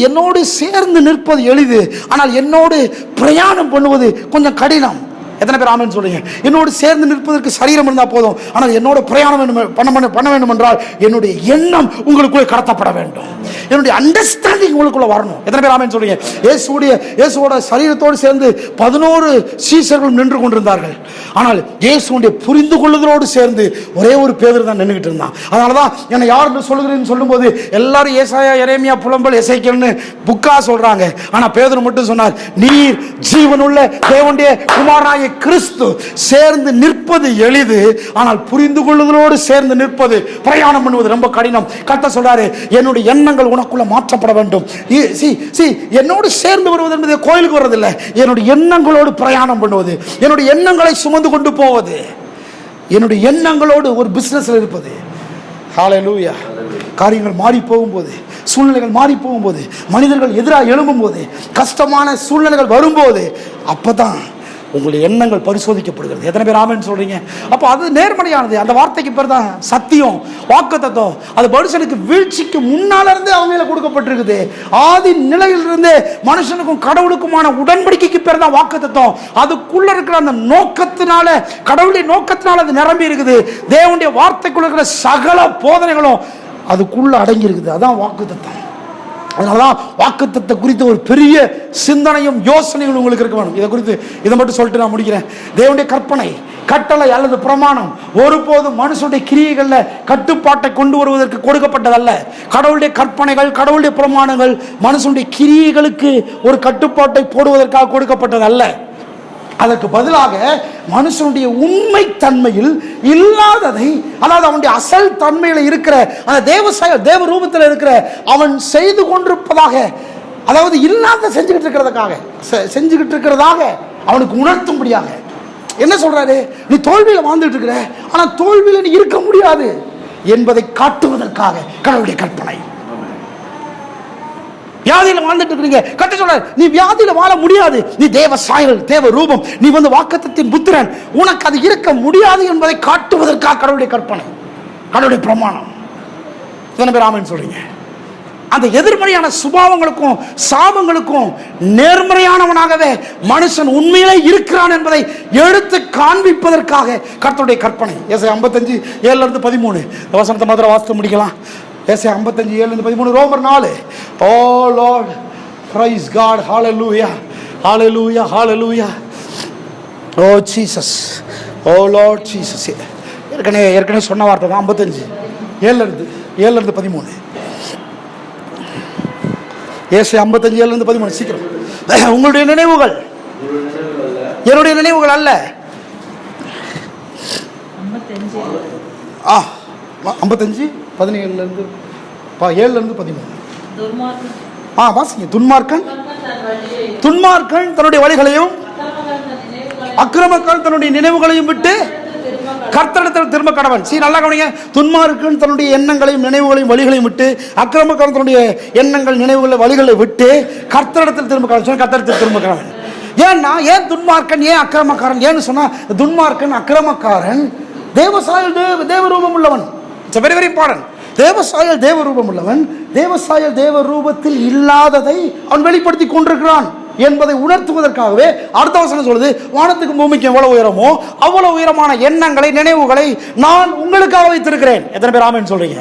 A: என்னோடு சேர்ந்து நிற்பது எளிது, ஆனால் என்னோடு பிரயாணம் பண்ணுவது கொஞ்சம் கடினம். எத்தனை பேர் ஆமென் சொல்றீங்க? என்னோடு சேர்ந்து நிற்பதற்கு சரீரம் இருந்தால் போதும், ஆனால் என்னோட பிரயாணம் பண்ண வேண்டும் என்றால் என்னுடைய எண்ணம் உங்களுக்குள்ளே கடத்தப்பட வேண்டும், என்னுடைய அண்டர்ஸ்டாண்டிங் உங்களுக்குள்ள வரணும். எத்தனை பேர் ஆமென் சொல்றீங்க? இயேசுவோட சரீரத்தோடு சேர்ந்து 11 சீஷர்கள் நின்று கொண்டிருந்தார்கள், ஆனால் இயேசுடைய புரிந்து கொள்ளுதலோடு சேர்ந்து ஒரே ஒரு பேதுரு தான் நின்றுகிட்டு இருந்தான். அதனாலதான் என்னை யார் என்று சொல்லுகிறேன்னு சொல்லும்போது எல்லாரும் ஏசாயா, எரேமியா, புலம்பல், எசேக்கியேல்னு புக்கா சொல்றாங்க, ஆனா பேதுரு மட்டும் சொன்னார், நீர் ஜீவனுள்ள தேவனுடைய குமாரனாகிய கிறிஸ்து, சேர்ந்து நிற்பது எளிது, ஆனால் புரிந்து கொள்ளுதலோடு சேர்ந்து நிற்பது, பிரயாணம் பண்ணுவது ரொம்ப கடினம். கர்த்தர் சொல்றாரு, என்னுடைய எண்ணங்கள் உனக்குள்ள மாற்றப்பட வேண்டும். என்னோடு சேர்ந்து வருவது என்பது கோயிலுக்கு வர்றதில்லை, என்னுடைய எண்ணங்களோடு பிரயாணம் பண்ணுவது, என்னுடைய எண்ணங்களை சுமந்து கொண்டு போவது, என்னுடைய எண்ணங்களோடு ஒரு பிசினஸ்ல இருப்பது. ஹல்லேலூயா. காரியங்கள் மாறி போகும்போது, சூழ்நிலைகள் மாறி போகும்போது, மனிதர்கள் எதிராக எழும்பும் போது, கஷ்டமான சூழ்நிலைகள் வரும்போது, அப்பதான் உங்களுடைய எண்ணங்கள் பரிசோதிக்கப்படுகிறது. எத்தனை பேர் ஆமென் சொல்றீங்க? அப்போ அது நேர்மறையானது. அந்த வார்த்தைக்கு பேர் தான் சத்தியம், வாக்குத்தத்தம். அது மனுஷனுக்கு வீழ்ச்சிக்கு முன்னால இருந்து அவங்க கொடுக்கப்பட்டிருக்குது. ஆதி நிலையிலிருந்து மனுஷனுக்கும் கடவுளுக்குமான உடன்படிக்கைக்கு பேர் தான் வாக்குத்தத்தம். அதுக்குள்ள இருக்கிற அந்த நோக்கத்தினால, கடவுளுடைய நோக்கத்தினால அது நிரம்பி இருக்குது. தேவனுடைய வார்த்தைக்குள்ள இருக்கிற சகல போதனைகளும் அதுக்குள்ள அடங்கி இருக்குது. அதான் வாக்குத்தத்தம். அதனாலதான் வாக்குத்தத்தத்தை குறித்து ஒரு பெரிய சிந்தனையும் யோசனையும் உங்களுக்கு இருக்க வேணும். இதை குறித்து இதை மட்டும் சொல்லிட்டு நான் முடிக்கிறேன். தேவனுடைய கற்பனை, கட்டளை அல்லது பிரமாணம் ஒருபோதும் மனுஷனுடைய கிரியைகள்ல கட்டுப்பாட்டை கொண்டு வருவதற்கு கொடுக்கப்பட்டதல்ல. கடவுளுடைய கற்பனைகள், கடவுளுடைய பிரமாணங்கள் மனுஷனுடைய கிரியைகளுக்கு ஒரு கட்டுப்பாட்டை போடுவதற்காக கொடுக்கப்பட்டதல்ல. அதற்கு பதிலாக மனுஷனுடைய உண்மை தன்மையில் இல்லாததை, அதாவது அவனுடைய அசல் தன்மையில இருக்கிற அந்த தேவ ரூபத்தில் இருக்கிற அவன் செய்து கொண்டிருப்பதாக, அதாவது இல்லாத செஞ்சுக்கிட்டு இருக்கிறதாக அவனுக்கு உணர்த்தும்படியாக என்ன சொல்றாரு? நீ தோல்வியில வாழ்ந்துட்டு இருக்கிற, ஆனா தோல்வியில நீ இருக்க முடியாது என்பதை காட்டுவதற்காக கடவுளுடைய கற்பனை. வியாதியில வாழ்ந்துட்டு இருக்கீங்க, கர்த்தர் சொல்றார் நீ வியாதியில வாழ முடியாது, நீ தேவ சாயல், தேவ ரூபம், நீ வாக்குத்தத்தின் புத்திரன், உனக்கு அது இருக்க முடியாது என்பதை காட்டுவதற்காக கடவுளுடைய கற்பனை, கடவுளுடைய பிரமாணம். எத்தனை பேர் ஆமென் சொல்றீங்க? அந்த எதிர்மறையான சுபாவங்களுக்கும் சாபங்களுக்கும் நேர்மறையானவனாகவே மனுஷன் உண்மையிலே இருக்கிறான் என்பதை எடுத்து காண்பிப்பதற்காக கர்த்தருடைய கற்பனை. ஏசாயா 55:7-13 வசனத்தை மாத்திரம் வாசித்து முடிக்கலாம். ஏசாயா 55:7-13, ரோமர் 4. ஓ லார்ட், பிரைஸ் காட், ஹalleluya, ஹalleluya, ஹalleluya. ஓ ஜீசஸ், ஓ லார்ட் ஜீசஸ். ஏற்கனவே சொன்ன வார்த்தை தான் 55:7-13. ஏசாயா 55:7-13 சீக்கிரம். உங்களுடைய நினைவுகள் என்னுடைய நினைவுகள் அல்ல. 55:17-13 வாசிங்க. துன்மார்க்கன் தன்னுடைய வழிகளையும் அக்கிரமக்காரன் தன்னுடைய நினைவுகளையும் விட்டு கர்த்தரிடத்தில் திரும்ப கடவன். நல்லா கவனிங்க. துன்மார்க்கன் தன்னுடைய எண்ணங்களையும் நினைவுகளையும் வழிகளையும் விட்டு, அக்கிரமக்காரன் தன்னுடைய எண்ணங்கள் நினைவுகளை வழிகளை விட்டு கர்த்தரிடத்தில் திரும்ப கடவன். கர்த்தரிடத்தில் திரும்ப கடவன். ஏன் துன்மார்க்கன், ஏன் அக்கிரமக்காரன்? ஏன்னு சொன்னா துன்மார்க்கன் அக்கிரமக்காரன் தேவசாயல் தேவரூபம் உள்ளவன். It's very very important. தேவசாயல் தேவரூபம் உள்ளவன், தேவசாயல் தேவரூபத்தில் இல்லாததை அவன் வெளிப்படுத்தி கொண்டிருக்கிறான் என்பதை உணர்த்துவதற்காகவே அடுத்த வசனம் சொல்லுது, வானத்துக்கு பூமிக்கு எவ்வளவு உயரமோ அவ்வளவு உயரமான எண்ணங்களை நினைவுகளை நான் உங்களுக்காக வைத்திருக்கிறேன். எத்தனை பேர் ஆமென் சொல்றீங்க?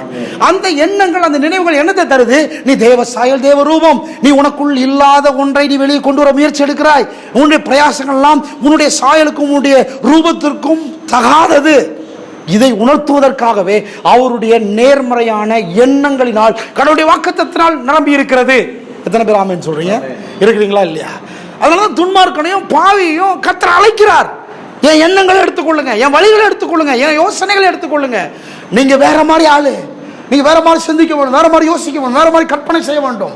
A: அந்த எண்ணங்கள், அந்த நினைவுகள் என்னத்தை தருது? நீ தேவ சாயல் தேவ ரூபம், நீ உனக்குள் இல்லாத ஒன்றை நீ வெளியே கொண்டு வர முயற்சி எடுக்கிறாய். உன்னுடைய பிரயாசங்கள் எல்லாம் உன்னுடைய சாயலுக்கும் உன்னுடைய ரூபத்திற்கும் தகாதது. இதை உணர்த்துவதற்காகவே அவருடைய நேர்மறையான எண்ணங்களினால் கடவுளுடைய வாக்குத்தத்தத்தினால் நிரம்பி இருக்கிறது. எத்தனை பேர் ஆமென் சொல்றீங்க? இருக்கிறீங்களா இல்லையா? அதனாலதான் துன்மார்க்கனையும் பாவியையும் கர்த்தர் அழைக்கிறார். என் எண்ணங்களை எடுத்துக்கொள்ளுங்க, என் வழிகளை எடுத்துக்கொள்ளுங்க, என் யோசனைகளை எடுத்துக்கொள்ளுங்க. நீங்க வேற மாதிரி ஆளு, நீங்க வேற மாதிரி சிந்திக்க வேண்டும், வேற மாதிரி யோசிக்க வேண்டும், வேற மாதிரி கற்பனை செய்ய வேண்டும்.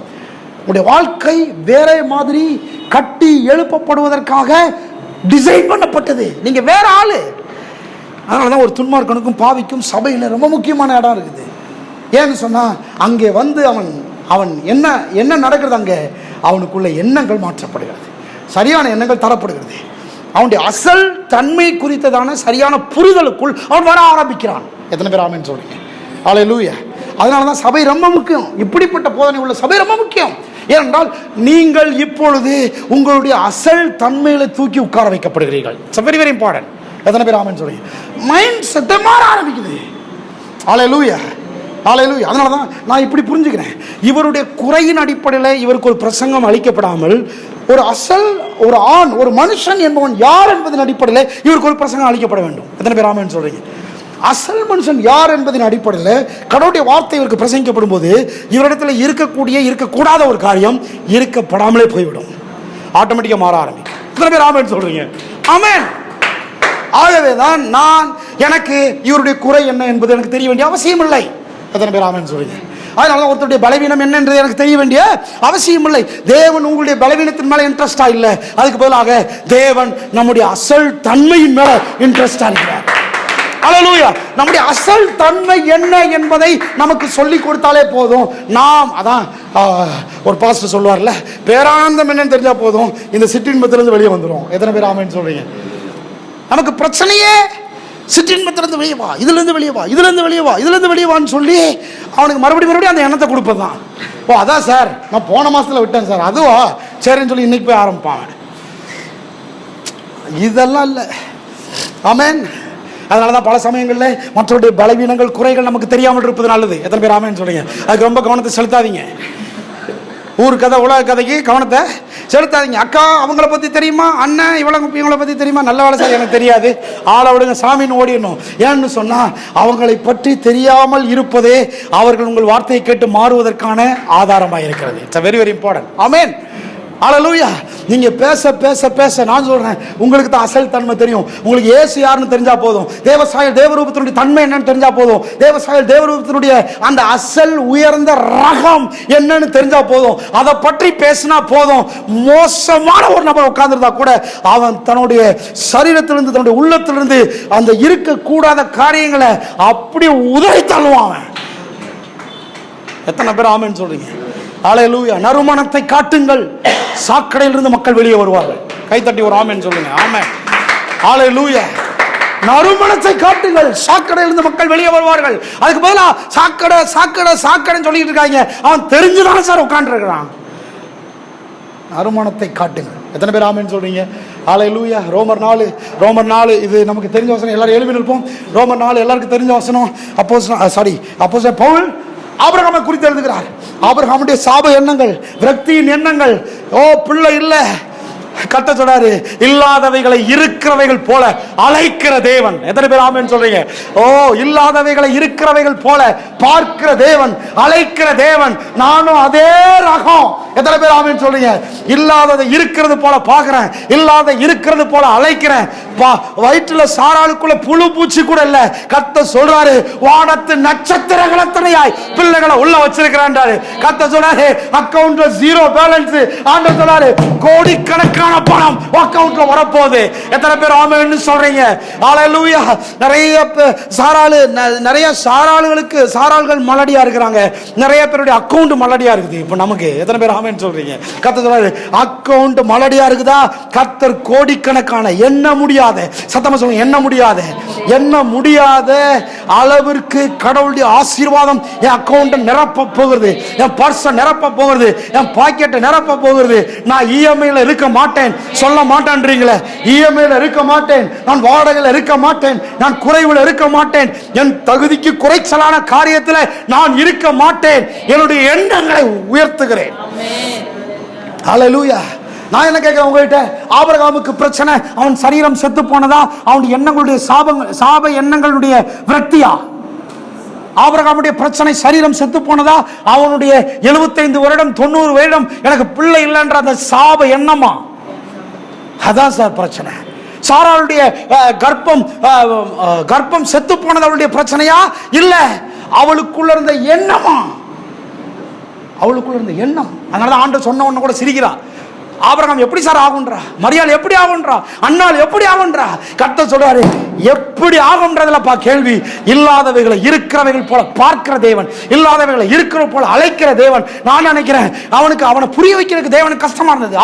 A: உங்களுடைய வாழ்க்கை வேற மாதிரி கட்டி எழுப்பப்படுவதற்காக டிசைன் பண்ணப்பட்டது. நீங்க வேற ஆளு. அதனாலதான் ஒரு துன்மார்க்கனுக்கும் பாவிக்கும் சபையில் ரொம்ப முக்கியமான இடம் இருக்குது. ஏன்னு சொன்னா அங்கே அவன் என்ன நடக்கிறது? அங்கே அவனுக்குள்ள எண்ணங்கள் மாற்றப்படுகிறது, சரியான எண்ணங்கள் தரப்படுகிறது. அவனுடைய அசல் தன்மை குறித்ததான சரியான புரிதலுக்குள் அவன் வர ஆரம்பிக்கிறான். எத்தனை பேர் ஆமென் சொல்றீங்க? ஹல்லேலூயா. அதனாலதான் சபை ரொம்ப முக்கியம். இப்படிப்பட்ட போதனை உள்ள சபை ரொம்ப முக்கியம். ஏனென்றால் நீங்கள் இப்பொழுது உங்களுடைய அசல் தன்மையில தூக்கி உட்கார வைக்கப்படுகிறீர்கள். It's very very important. எத்தனை பேர் ஆமென் சொல்றீங்க? மைண்ட் செட் மாற ஆரம்பிக்குது. ஹல்லேலூயா, ஹல்லேலூயா. அதனால தான் நான் இப்படி புரிஞ்சுக்கிறேன். இவருடைய குறையின் அடிப்படையில் இவருக்கு ஒரு பிரசங்கம் அளிக்கப்படாமல், ஒரு ஆண், ஒரு மனுஷன் என்பவன் யார் என்பதன் அடிப்படையில் இவருக்கு ஒரு பிரசங்கம் அளிக்கப்பட வேண்டும். எத்தனை பேர் ஆமென் சொல்றீங்க? அசல் மனுஷன் யார் என்பதன் அடிப்படையில் கடவுளுடைய வார்த்தை இவருக்கு பிரசங்கிக்கப்படும் போது இவரிடத்தில் இருக்கக்கூடாத ஒரு காரியம் இருக்கப்படாமலே போய்விடும். ஆட்டோமேட்டிக்காக மாற ஆரம்பிக்கும். எத்தனை பேர் ஆமென் சொல்றீங்க? ஆமென். ஆகவேதான் எனக்கு இவருடைய குறை என்ன என்பது எனக்கு தெரிய வேண்டிய அவசியம் இல்லை. எத்தனை பேர் ஆமென் சொல்றீங்க? அதனால ஒருத்தருடைய பலவீனம் என்ன என்று எனக்கு தெரிய வேண்டிய அவசியம் இல்லை. தேவன் உங்களுடைய பலவீனத்தின் மேல இன்ட்ரெஸ்டா இல்லை, அதுக்கு பதிலாக தேவன் நம்முடைய அசல் தன்மையின் மேல இன்ட்ரெஸ்டா இருக்கிறார். ஹல்லேலூயா. நம்முடைய அசல் தன்மை என்ன என்பதை நமக்கு சொல்லி கொடுத்தாலே போதும். அதான் ஒரு பாஸ்டர் சொல்லுவார்ல, பேரானந்தம் என்னன்னு தெரிஞ்சா போதும் இந்த சிற்றின்பத்திலிருந்து வெளியே வந்துடும். எத்தனை பேர் ஆமென் சொல்றீங்க? நமக்கு பிரச்சனையே சிற்றின்பத்திலிருந்து வெளியே வா, இதுலேருந்து வெளியே வா, இதுலேருந்து வெளியே வா, இதுலேருந்து வெளியே வான்னு சொல்லி அவனுக்கு மறுபடியும் அந்த எண்ணத்தை கொடுப்பதான். அதான் சார் நான் போன மாசத்துல விட்டேன் சார், அதுவா சரின்னு சொல்லி இன்னைக்கு போய் ஆரம்பிப்பாங்க. இதெல்லாம் இல்லை. ஆமென். அதனாலதான் பல சமயங்களில் மற்றவருடைய பலவீனங்கள் குறைகள் நமக்கு தெரியாமல் இருப்பது நல்லது. எத்தனை பேர் ஆமென் சொல்றீங்க? அதுக்கு ரொம்ப கவனத்தை செலுத்தாதீங்க. ஊர் கதை உலக கதைக்கு கவனத்தை செலுத்தாதீங்க. அக்கா அவங்கள பற்றி தெரியுமா, அண்ணன் இவங்களை பற்றி தெரியுமா, நல்ல வேலை சார் எனக்கு தெரியாது, ஆளை விடுங்க சாமின்னு ஓடிடணும். ஏன்னு சொன்னால் அவங்களை பற்றி தெரியாமல் இருப்பதே அவர்கள் உங்கள் வார்த்தையை கேட்டு மாறுவதற்கான ஆதாரமாக இருக்கிறது. It's very very important. ஆமென். அல்லேலூயா. நீங்க பேச பேச பேச நான் சொல்றேன், உங்களுக்கு தான் அசல் தன்மை தெரியும். உங்களுக்கு இயேசு யாருன்னு தெரிஞ்சா போதும், தேவசாயல் தேவரூபத்தினுடைய தன்மை என்னன்னு தெரிஞ்சா போதும், தேவசாயல் தேவரூபத்தினுடைய அந்த அசல் உயர்ந்த ரகம் என்னன்னு தெரிஞ்சா போதும், அதை பற்றி பேசினா போதும். மோசமான ஒரு நபர் உட்கார்ந்துருந்தா கூட அவன் தன்னுடைய சரீரத்திலிருந்து தன்னுடைய உள்ளத்திலிருந்து அந்த இருக்கக்கூடாத காரியங்களை அப்படி உதறி தள்ளுவான். எத்தனை பேர் ஆமென் சொல்றீங்க? அல்லேலூயா. நறுமணத்தை காட்டுங்கள், சாக்கடையிலிருந்து மக்கள் வெளியே வருவார்கள். கைத்தட்டி ஒரு ஆமென் சொல்லுங்க. ஆமென். அல்லேலூயா. நறுமணத்தை காட்டுங்கள், சாக்கடையிலிருந்து மக்கள் வெளியே வருவார்கள். அதுக்கு பதிலா சாக்கடை சாக்கடை சாக்கடைன்னு சொல்லிட்டு இருக்காங்க. அவன் தெரிஞ்சுதானே சார் உட்கார்ந்து இருக்கிறான். நறுமணத்தை காட்டுங்கள். எத்தனை பேர் ஆமென் சொல்றீங்க? அல்லேலூயா. ரோமர் 4 இது நமக்கு தெரிஞ்ச வசனம். எல்லாரும் எழுப்பி நிற்போம். ரோமர் 4 எல்லாருக்கும் தெரிஞ்ச வசனம். அப்போஸ்தலன் பவுல் ஆபிரகாமை குறித்து எழுதுகிறார். ஆபிரகாமுடைய சாப எண்ணங்கள், விரக்தியின் எண்ணங்கள். பிள்ளை இல்ல, கத்த சொல்றாரு, இல்லாதவைகளை இருக்கிறவைகள் போல அழைக்கிற தேவன். எத்தனை பேர் ஆமென் சொல்றீங்க? இல்லாதவைகளை இருக்கிறவைகள் போல பார்க்கிற தேவன், அழைக்கிற தேவன். நானும் அதே ரகம். எத்தனை பேர் ஆமென் சொல்றீங்க? இல்லாததை இருக்கிறது போல பார்க்கிறேன், இல்லாத இருக்கிறது போல அழைக்கிறேன். வயிற்றுல சாராளுக்குள்ள புழு பூச்சி கூட இல்ல. கத்த சொல்றாரு, வானத்து நட்சத்திரங்கள் அத்தனையாய் பிள்ளைகளை உள்ள வச்சிருக்கிறான். கத்த சொல்றாரு, அக்கவுண்ட்ல 0 பேலன்ஸ். ஆண்டவர் சொல்றாரு, கோடிக்கணக்கான பணம் அக்கவுண்ட்ல வரப்போகுது. எத்தனை பேர் ஆமென் சொல்றீங்க? அல்லேலூயா. நிறைய சாராளுகள் மலடியா இருக்கிறாங்க. நிறைய பேருடைய அக்கவுண்ட் மலடியா இருக்குது. இப்ப நமக்கு எத்தனை பேர் ஆமென் சொல்றீங்க? கர்த்தர் சொல்றாரு, அக்கவுண்ட் மலடியா இருக்குதா? கர்த்தர் கோடிக்கணக்கான எண்ண முடியாத, சத்தமா சொல்லுங்க, எண்ண முடியாத அளவிற்கு கடவுளுடைய ஆசீர்வாதம் என் அக்கவுண்ட் நிரப்ப போகிறது, என் பர்ஸை நிரப்ப போகிறது, என் பாக்கெட்டை நிரப்ப போகிறது. நான் இஎம்ஐல இருக்க மாட்டேன் சொல்ல மாட்டேன்றீங்களே. இஎம்ஐல இருக்க மாட்டேன், நான் வாடகையில் இருக்க மாட்டேன், நான் குறைவில் இருக்க மாட்டேன், என் தகுதிக்கு குறைச்சலான காரியத்தில் நான் இருக்க மாட்டேன். என்னுடைய எண்ணங்களை உயர்த்துகிறேன். அல்லேலூயா. நான் என்ன கேட்கிறேன் உங்ககிட்ட? ஆபிரகாமுக்கு பிரச்சனை, அவன் சரீரம் செத்து போனதா, அவனுடைய எண்ணங்களுடைய சாப எண்ணங்களுடைய விரக்தியா? ஆபிரகாமுடைய பிரச்சனை சரீரம் செத்து போனதா, அவனுடைய 75 வருடம் 90 வருடம் எனக்கு பிள்ளை இல்லைன்ற அந்த சாப எண்ணமா? அதான் சார் பிரச்சனை. சாராளுடைய கர்ப்பம் செத்து போனது அவளுடைய பிரச்சனையா, இல்ல அவளுக்குள்ள இருந்த எண்ணமா? அவளுக்குள்ள இருந்த எண்ணம். அதனாலதான் ஆண்டு சொன்ன உடனே கூட சிரிக்கிறான். ஆபிரகாம் எப்படி சார் ஆகுன்றா, மரியாள் எப்படி ஆகுன்றா, அன்னாள் எப்படி ஆகுன்றா? கர்த்தர் சொல்றாரு, எப்படி ஆகுன்றதுல கேள்வி. இல்லாதவைகளை இருக்கிறவைகள் போல பார்க்கிற தேவன், இல்லாதவைகளை இருக்கிற போல அழைக்கிற தேவன். நான் நினைக்கிறேன் அவனை புரிய வைக்கிறதுக்கு தேவனுக்கு கஷ்டமா இருந்தது.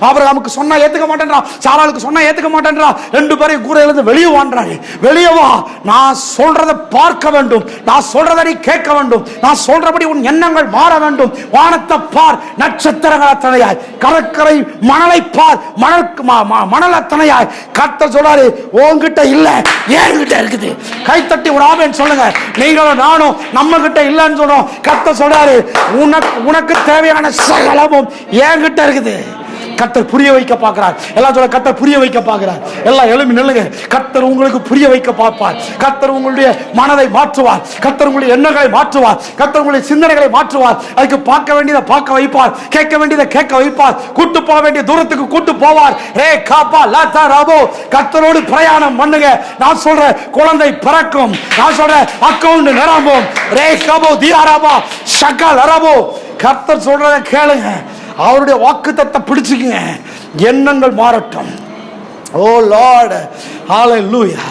A: ஆபிரகாமுக்கு சொன்னா ஏத்துக்க மாட்டேன்றா, சாராளுக்கு சொன்னா ஏத்துக்க மாட்டேன்றா. 2 பேரையும் கூரையிலிருந்து வெளியே வான்றாரு. வெளியே வா, நான் சொல்றதை பார்க்க வேண்டும், நான் சொல்றதை கேட்க வேண்டும், நான் சொல்றபடி உன் எண்ணங்கள் மாற வேண்டும். வானத்தை பார், நட்சத்திரங்கள் அத்தனையாய், கடற்கரை மணலை பார், மணல் அத்தனையாய். கர்த்தர் சொல்றாரு, உன்கிட்ட இல்ல, என்கிட்ட இருக்குது. கைத்தட்டி ஒரு ஆமென் சொல்லுங்க. நீங்களும் நானும் நம்ம கிட்ட இல்லன்னு சொல்றோம். கர்த்தர் சொல்றாரு, உனக்கு தேவையான சகலமும் என்கிட்ட இருக்குது. கர்த்தர் புரிய வைக்க பார்க்கிறார். எல்லாம் சொல்ல, கர்த்தர் புரிய வைக்க பார்க்கிறார். எல்லாம் எழுப்பி நில்லுங்க. கர்த்தர் உங்களுக்கு புரிய வைக்க பார்ப்பார். கர்த்தர் உங்களுடைய மனதை மாற்றுவார். கர்த்தர் உங்களுடைய எண்ணங்களை மாற்றுவார். கர்த்தர் உங்களுடைய சிந்தனைகளை மாற்றுவார். அதுக்கு பார்க்க வேண்டியதை பார்க்க வைப்பார், கேட்க வேண்டியதை கேட்க வைப்பார், கூட்டு போக வேண்டிய தூரத்துக்கு கூட்டு போவார். கர்த்தரோடு பிரயாணம் பண்ணுங்க. நான் சொல்றேன், குழந்தை பிறக்கும். நான் சொல்றேன், அக்கவுண்ட் நிரம்பும். கர்த்தர் சொல்றதை கேளுங்க. அவருடைய வாக்குத்தத்தத்தை பிடிச்சுக்குங்க. எண்ணங்கள் மாறட்டும். ஓ லார்ட், ஹalleluya.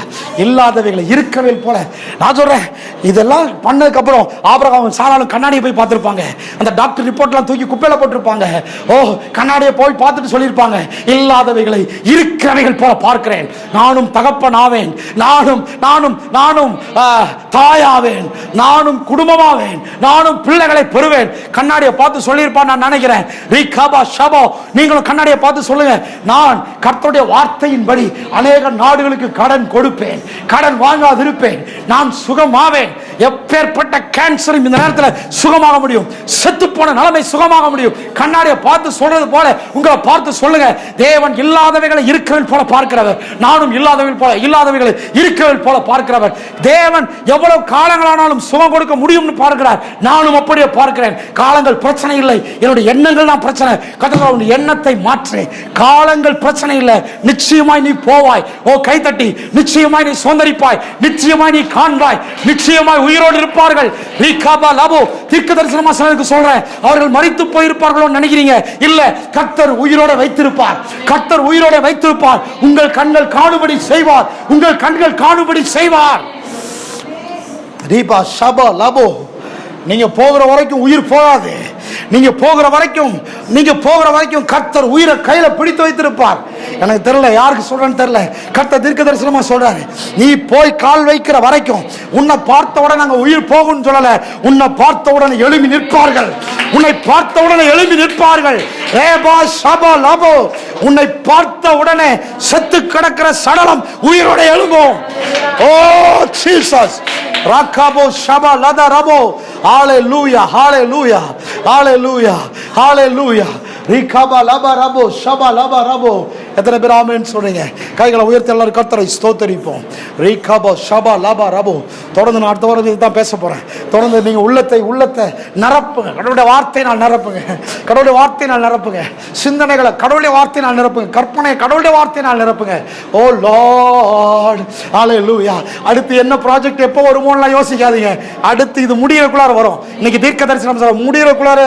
A: இல்லாதவைகளை இருக்கவே போல. நான் சொல்றேன், இதெல்லாம் பண்ணதுக்கு அப்புறம் ஆபிரகாம் சாராளும் கண்ணாடியை போய் பார்த்திருப்பாங்க. அந்த டாக்டர் ரிப்போர்ட்லாம் தூக்கி குப்பையில போட்டிருப்பாங்க. கண்ணாடியை போய் பார்த்துட்டு சொல்லியிருப்பாங்க, இல்லாதவைகளை இருக்கிறவைகள் போல பார்க்கிறேன். நானும் தகப்பன் ஆவேன், நானும் தாயாவேன், நானும் குடும்பமாவேன், நானும் பிள்ளைகளை பெறுவேன். கண்ணாடியை பார்த்து சொல்லியிருப்பான் நான் நினைக்கிறேன். நீங்களும் கண்ணாடியை பார்த்து சொல்லுங்க, நான் கர்த்தருடைய வார்த்தையின்படி அநேக நாடுகளுக்கு கடன் கொடுப்பேன். கடன் வாங்காதிருப்பேன், நான் சுகமாவேன். எப்பேற்பட்ட கேன்சர் இந்த நேரத்தில் சுகமாக முடியும், செத்து போன நிலைமை சுகமாக முடியும். கண்ணாடியை பார்த்து சொல்றது போல உங்களை பார்த்து சொல்லுங்க, தேவன் இல்லாதவைகளை இருக்கிறவள் போல பார்க்கிறவர், நானும் இல்லாதவைகளை இருக்கிறவள் போல பார்க்கிறவர். தேவன் எவ்வளவு காலங்களானாலும் சுகம் கொடுக்க முடியும்னு பார்க்கிறார், நானும் அப்படியே பார்க்கிறேன். காலங்கள் பிரச்சனை இல்லை, என்னுடைய எண்ணங்கள் தான் பிரச்சனை. கர்த்தர் எண்ணத்தை மாற்று. காலங்கள் பிரச்சனை இல்லை, நிச்சயமாய் நீ போவாய். ஓ கைத்தட்டி, நிச்சயமாய் நீ சுதந்தரிப்பாய், நிச்சயமாய் நீ காண்பாய், நிச்சயமாய் உயிரோடு இருப்பார்கள். தீர்க்கதரிசனமாக சொல்றேன், அவர்கள் மரித்து போயிருப்பார்களோ நினைக்கிறீங்க? இல்ல, கர்த்தர் உயிரோடு வைத்திருப்பார். கர்த்தர் உயிரோடு வைத்திருப்பார். உங்கள் கண்கள் காணும்படி செய்வார், உங்கள் கண்கள் காணும்படி செய்வார். தீபா ஷபா லபோ, நீங்க போகிற வரைக்கும் உயிர் போகாது. நீங்க போகிற வரைக்கும் கர்த்தர் உயிரை கையில பிடித்து வைத்திருப்பார். எனக்கு தெரியல யாருக்கு சொல்றேன்னு தெரியல, கர்த்தர் தீர்க்கதரிசனமா சொல்றாரு, நீ போய் கால் வைக்கிற வரைக்கும் உன்னை பார்த்த உடனே நாங்க உயிர் போகும்னு சொல்லல, உன்னை பார்த்த உடனே எழும்பி நிற்பார்கள். உன்னை பார்த்த உடனே எழும்பி நிற்பார்கள். ரேபா ஷபா லபோ, உன்னை பார்த்த உடனே செத்து கிடக்கிற சடலம் உயிரோட எழும்பும். ஓ ஜீசஸ், ராகாபோ ஷபா லதா ரபோ. ஹalleluya, hallelujah, hallelujah, hallelujah. ரிகபா லபா ரபோ ஷபா லபா ரபோ. எத்தனை பேர் ஆமென் சொல்றீங்க? கைகளை உயர்த்தி எல்லாரும் கர்த்தரை ஸ்தோத்திரிப்போம். ரிகபா ஷபா லபா ரபோ. தொடர்ந்து நான் அடுத்த வாரம் இதுதான் பேச போறேன். தொடர்ந்து நீங்க உள்ளத்தை நிரப்புங்க, கடவுளுடைய வார்த்தையினால் நிரப்புங்க, கடவுளுடைய வார்த்தையினால் நிரப்புங்க, சிந்தனைகளை கடவுளுடைய வார்த்தையினால் நிரப்புங்க, கற்பனையை கடவுளுடைய வார்த்தையினால் நிரப்புங்க. ஓ லார்ட், ஹalleluya. அடுத்து என்ன ப்ராஜெக்ட் எப்போ வருமோன்னு யோசிக்காதீங்க. அடுத்து இது முடியறதுக்குள்ளார வரும். இன்னைக்கு தீர்க்க தரிசனம் சொல்ற முடியறதுக்குள்ளார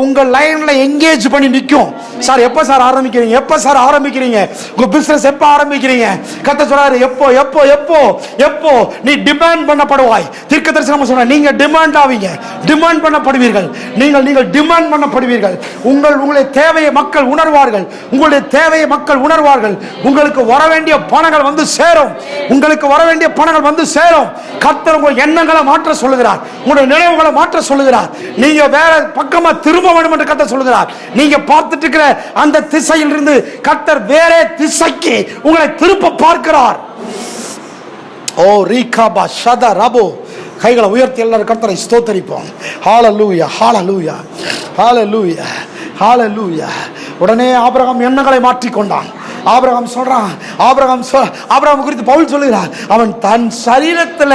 A: உங்க லைன்ல எங்கேஜ் பண்ணி நிற்கும். சார் எப்ப சார் ஆரம்பிக்கிறீங்க, எப்ப சார் ஆரம்பிக்கிறீங்க, உங்க பிசினஸ் எப்ப ஆரம்பிக்கிறீங்க? கர்த்தர் சொல்றாரு, எப்போ எப்போ எப்போ எப்போ நீ டிமாண்ட் பண்ணப்படுவாய். தீர்க்க தரிசனம் சொல்ற, நீங்க டிமாண்ட் ஆவீங்க, டிமாண்ட் பண்ணப்படுவீர்கள். நீங்கள் டிமாண்ட் பண்ணப்படுவீர்கள். உங்களுடைய தேவையை மக்கள் உணர்வார்கள், உங்களுடைய தேவையை மக்கள் உணர்வார்கள். உங்களுக்கு வர வேண்டிய பணங்கள் வந்து சேரும், உங்களுக்கு வர வேண்டிய பணங்கள் வந்து சேரும். கர்த்தர் உங்கள் எண்ணங்களை மாற்ற சொல்லுகிறார், உங்களுடைய நினைவுகளை மாற்ற சொல்லுகிறார். நீங்க வேற பக்கமா திரும்ப வேண்டும் என்று கர்த்தர் சொல்லுகிறார். நீங்க பார்த்துட்டு இருக்கிற அந்த திசையில் இருந்து கர்த்தர் வேற திசைக்கு உங்களை திருப்ப பார்க்கிறார். ஓ ரீகாபா ஷதா ரபோ. கைகளை உயர்த்தி எல்லாரும் கர்த்தரை ஸ்தோத்திரிப்போம். ஹalleluya, hallelujah, hallelujah, hallelujah. உடனே ஆபிரகாம் எண்ணங்களை மாற்றிக்கொண்டான். ஆபிரகாம் சொல்றான், ஆபிரகாம் குறித்து பவுல் சொல்லுகிறார், அவன் தன் சரீரத்தில்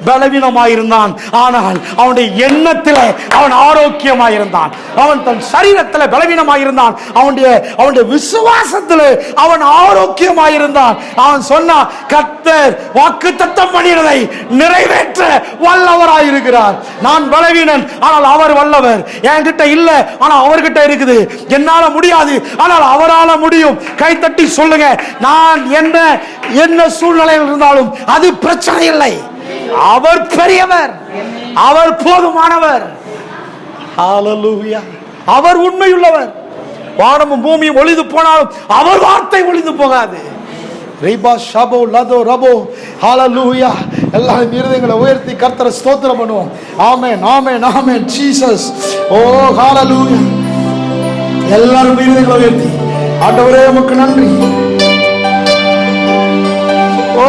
A: பலவீனமாயிருந்தான், ஆனால் அவனுடைய எண்ணத்தில் அவன் ஆரோக்கியமாயிருந்தான். அவன் தன் சரீரத்தில் பலவீனமாயிருந்தான், அவனுடைய விசுவாசத்தில் அவன் ஆரோக்கியமாயிருந்தான். அவன் சொன்னான், கர்த்தர் வாக்குத்தத்தம் பண்ணினதை நிறைவேற்ற வல்லவராயிருக்கிறார். நான் பலவீனன், ஆனால் அவர் வல்லவர். என்கிட்ட இல்ல, ஆனால் அவர்கிட்ட இருக்குது. என்னால முடியாது, ஆனால் அவரால முடியும். கைத்தட்டி சொல்லுங்க, நான் என்ன சூழ்நிலையில் இருந்தாலும் அது பிரச்சனை இல்லை. அவர் பெரியவர், அவர் போதுமானவர். ஹalleluya. அவர் உண்மையுள்ளவர். வானமும் பூமியும் ஒளிந்து போனாலும் அவர் வார்த்தை ஒளிந்து போகாது. ரிபா ஷபோ லதோ ரபோ. ஹalleluya. எல்லாரும் இருதயங்களை உயர்த்தி கர்த்தரை ஸ்தோத்திரம் பண்ணுவோம். ஆமென், ஆமென், ஆமென். ஜீசஸ். ஓ ஹalleluya. எல்லாரும் இருதயங்களை உயர்த்தி, ஆண்டவரே உமக்கு நன்றி. ஓ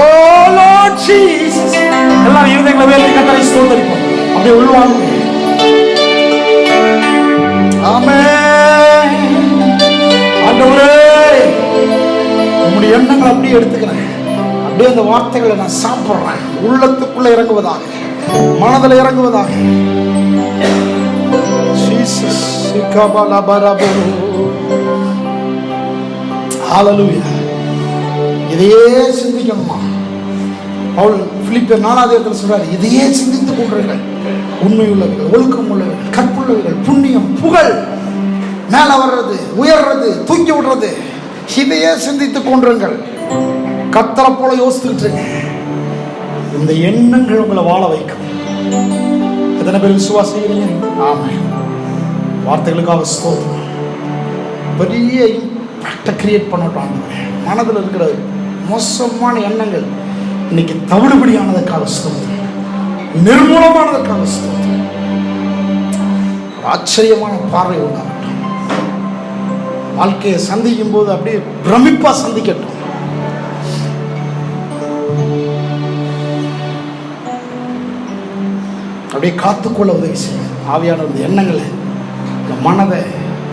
A: லார்ட் ஜீசஸ். எல்லாரும் இருதயங்களை உயர்த்தி கர்த்தரை ஸ்தோத்திரிப்போம். அப்படியே உள்வாங்க. ஆமென். ஆண்டவரே உம்முடைய எண்ணங்களை அப்படியே எடுத்துக்கிறேன், அப்படியே அந்த வார்த்தைகளை நான் சாப்பிடுறேன். உள்ளத்துக்குள்ள இறங்குவதாக, மனதில் இறங்குவதாக. ஜீசஸ். ஹalleluya. இதையே சிந்திக்கணுமா? பவுல் பிலிப்பியர் 4 சொல்றாரு, இதையே சிந்தித்துக் கொண்டிருங்கள். உண்மையுள்ளவர்கள், ஒழுக்கம் உள்ளவர்கள், கற்புள்ளவர்கள், புண்ணியம், புகழ், மேல வர்றது, உயர்றது, தூக்கி விடுறது, இதையே சிந்தித்துக் கொண்டிருங்கள். கர்த்தரை போல யோசித்துக்கிட்டு இருங்க. இந்த எண்ணங்கள் உங்களை வாழ வைக்கும். எத்தனை பேர் விசுவாசிக்கிறீங்க? ஆமென். வார்த்தைகளுக்காக ஸ்தோத்திரம். பெரிய இம்பாக்டை கிரியேட் பண்ணட்டும். மனதில் இருக்கிற மோசமான எண்ணங்கள் இன்னைக்கு தவிடுபடியானதுக்காக ஸ்தோத்திரம், நிர்மூலமானதுக்காக ஸ்தோத்திரம். ஆச்சரியமான பார்வை உண்டாகட்டும். வாழ்க்கையை சந்திக்கும் போது அப்படியே பிரமிப்பா சந்திக்கட்டும். அப்படியே காத்துக்கொள்ள உதவி செய்யுங்க. ஆவியான இந்த எண்ணங்களை, இந்த மனதை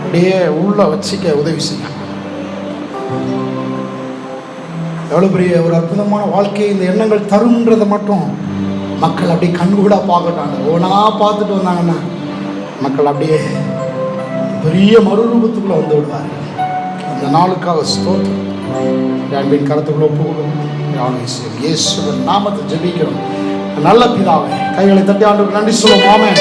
A: அப்படியே உள்ள வச்சுக்க உதவி செய்யுங்க. எவ்வளோ பெரிய ஒரு அற்புதமான வாழ்க்கையை இந்த எண்ணங்கள் தரும்ன்றதை மட்டும் மக்கள் அப்படியே கண்கூடா பார்க்கட்டாங்க. ஒவ்வொன்றா பார்த்துட்டு வந்தாங்கன்னா மக்கள் அப்படியே பெரிய மறுரூபத்துக்குள்ள வந்து விடுவார். அந்த நாளுக்காக ஸ்தோத்திரம். அன்பின் கருத்துக்குள்ள ஒப்புக்கொள்ளும் இயேசுவின் நாமத்தை ஜெபிக்கிறோம் நல்ல பிதாவே. கைகளை தட்டி ஆண்டவருக்கு நன்றி சொல்லுவோம். ஆமென்.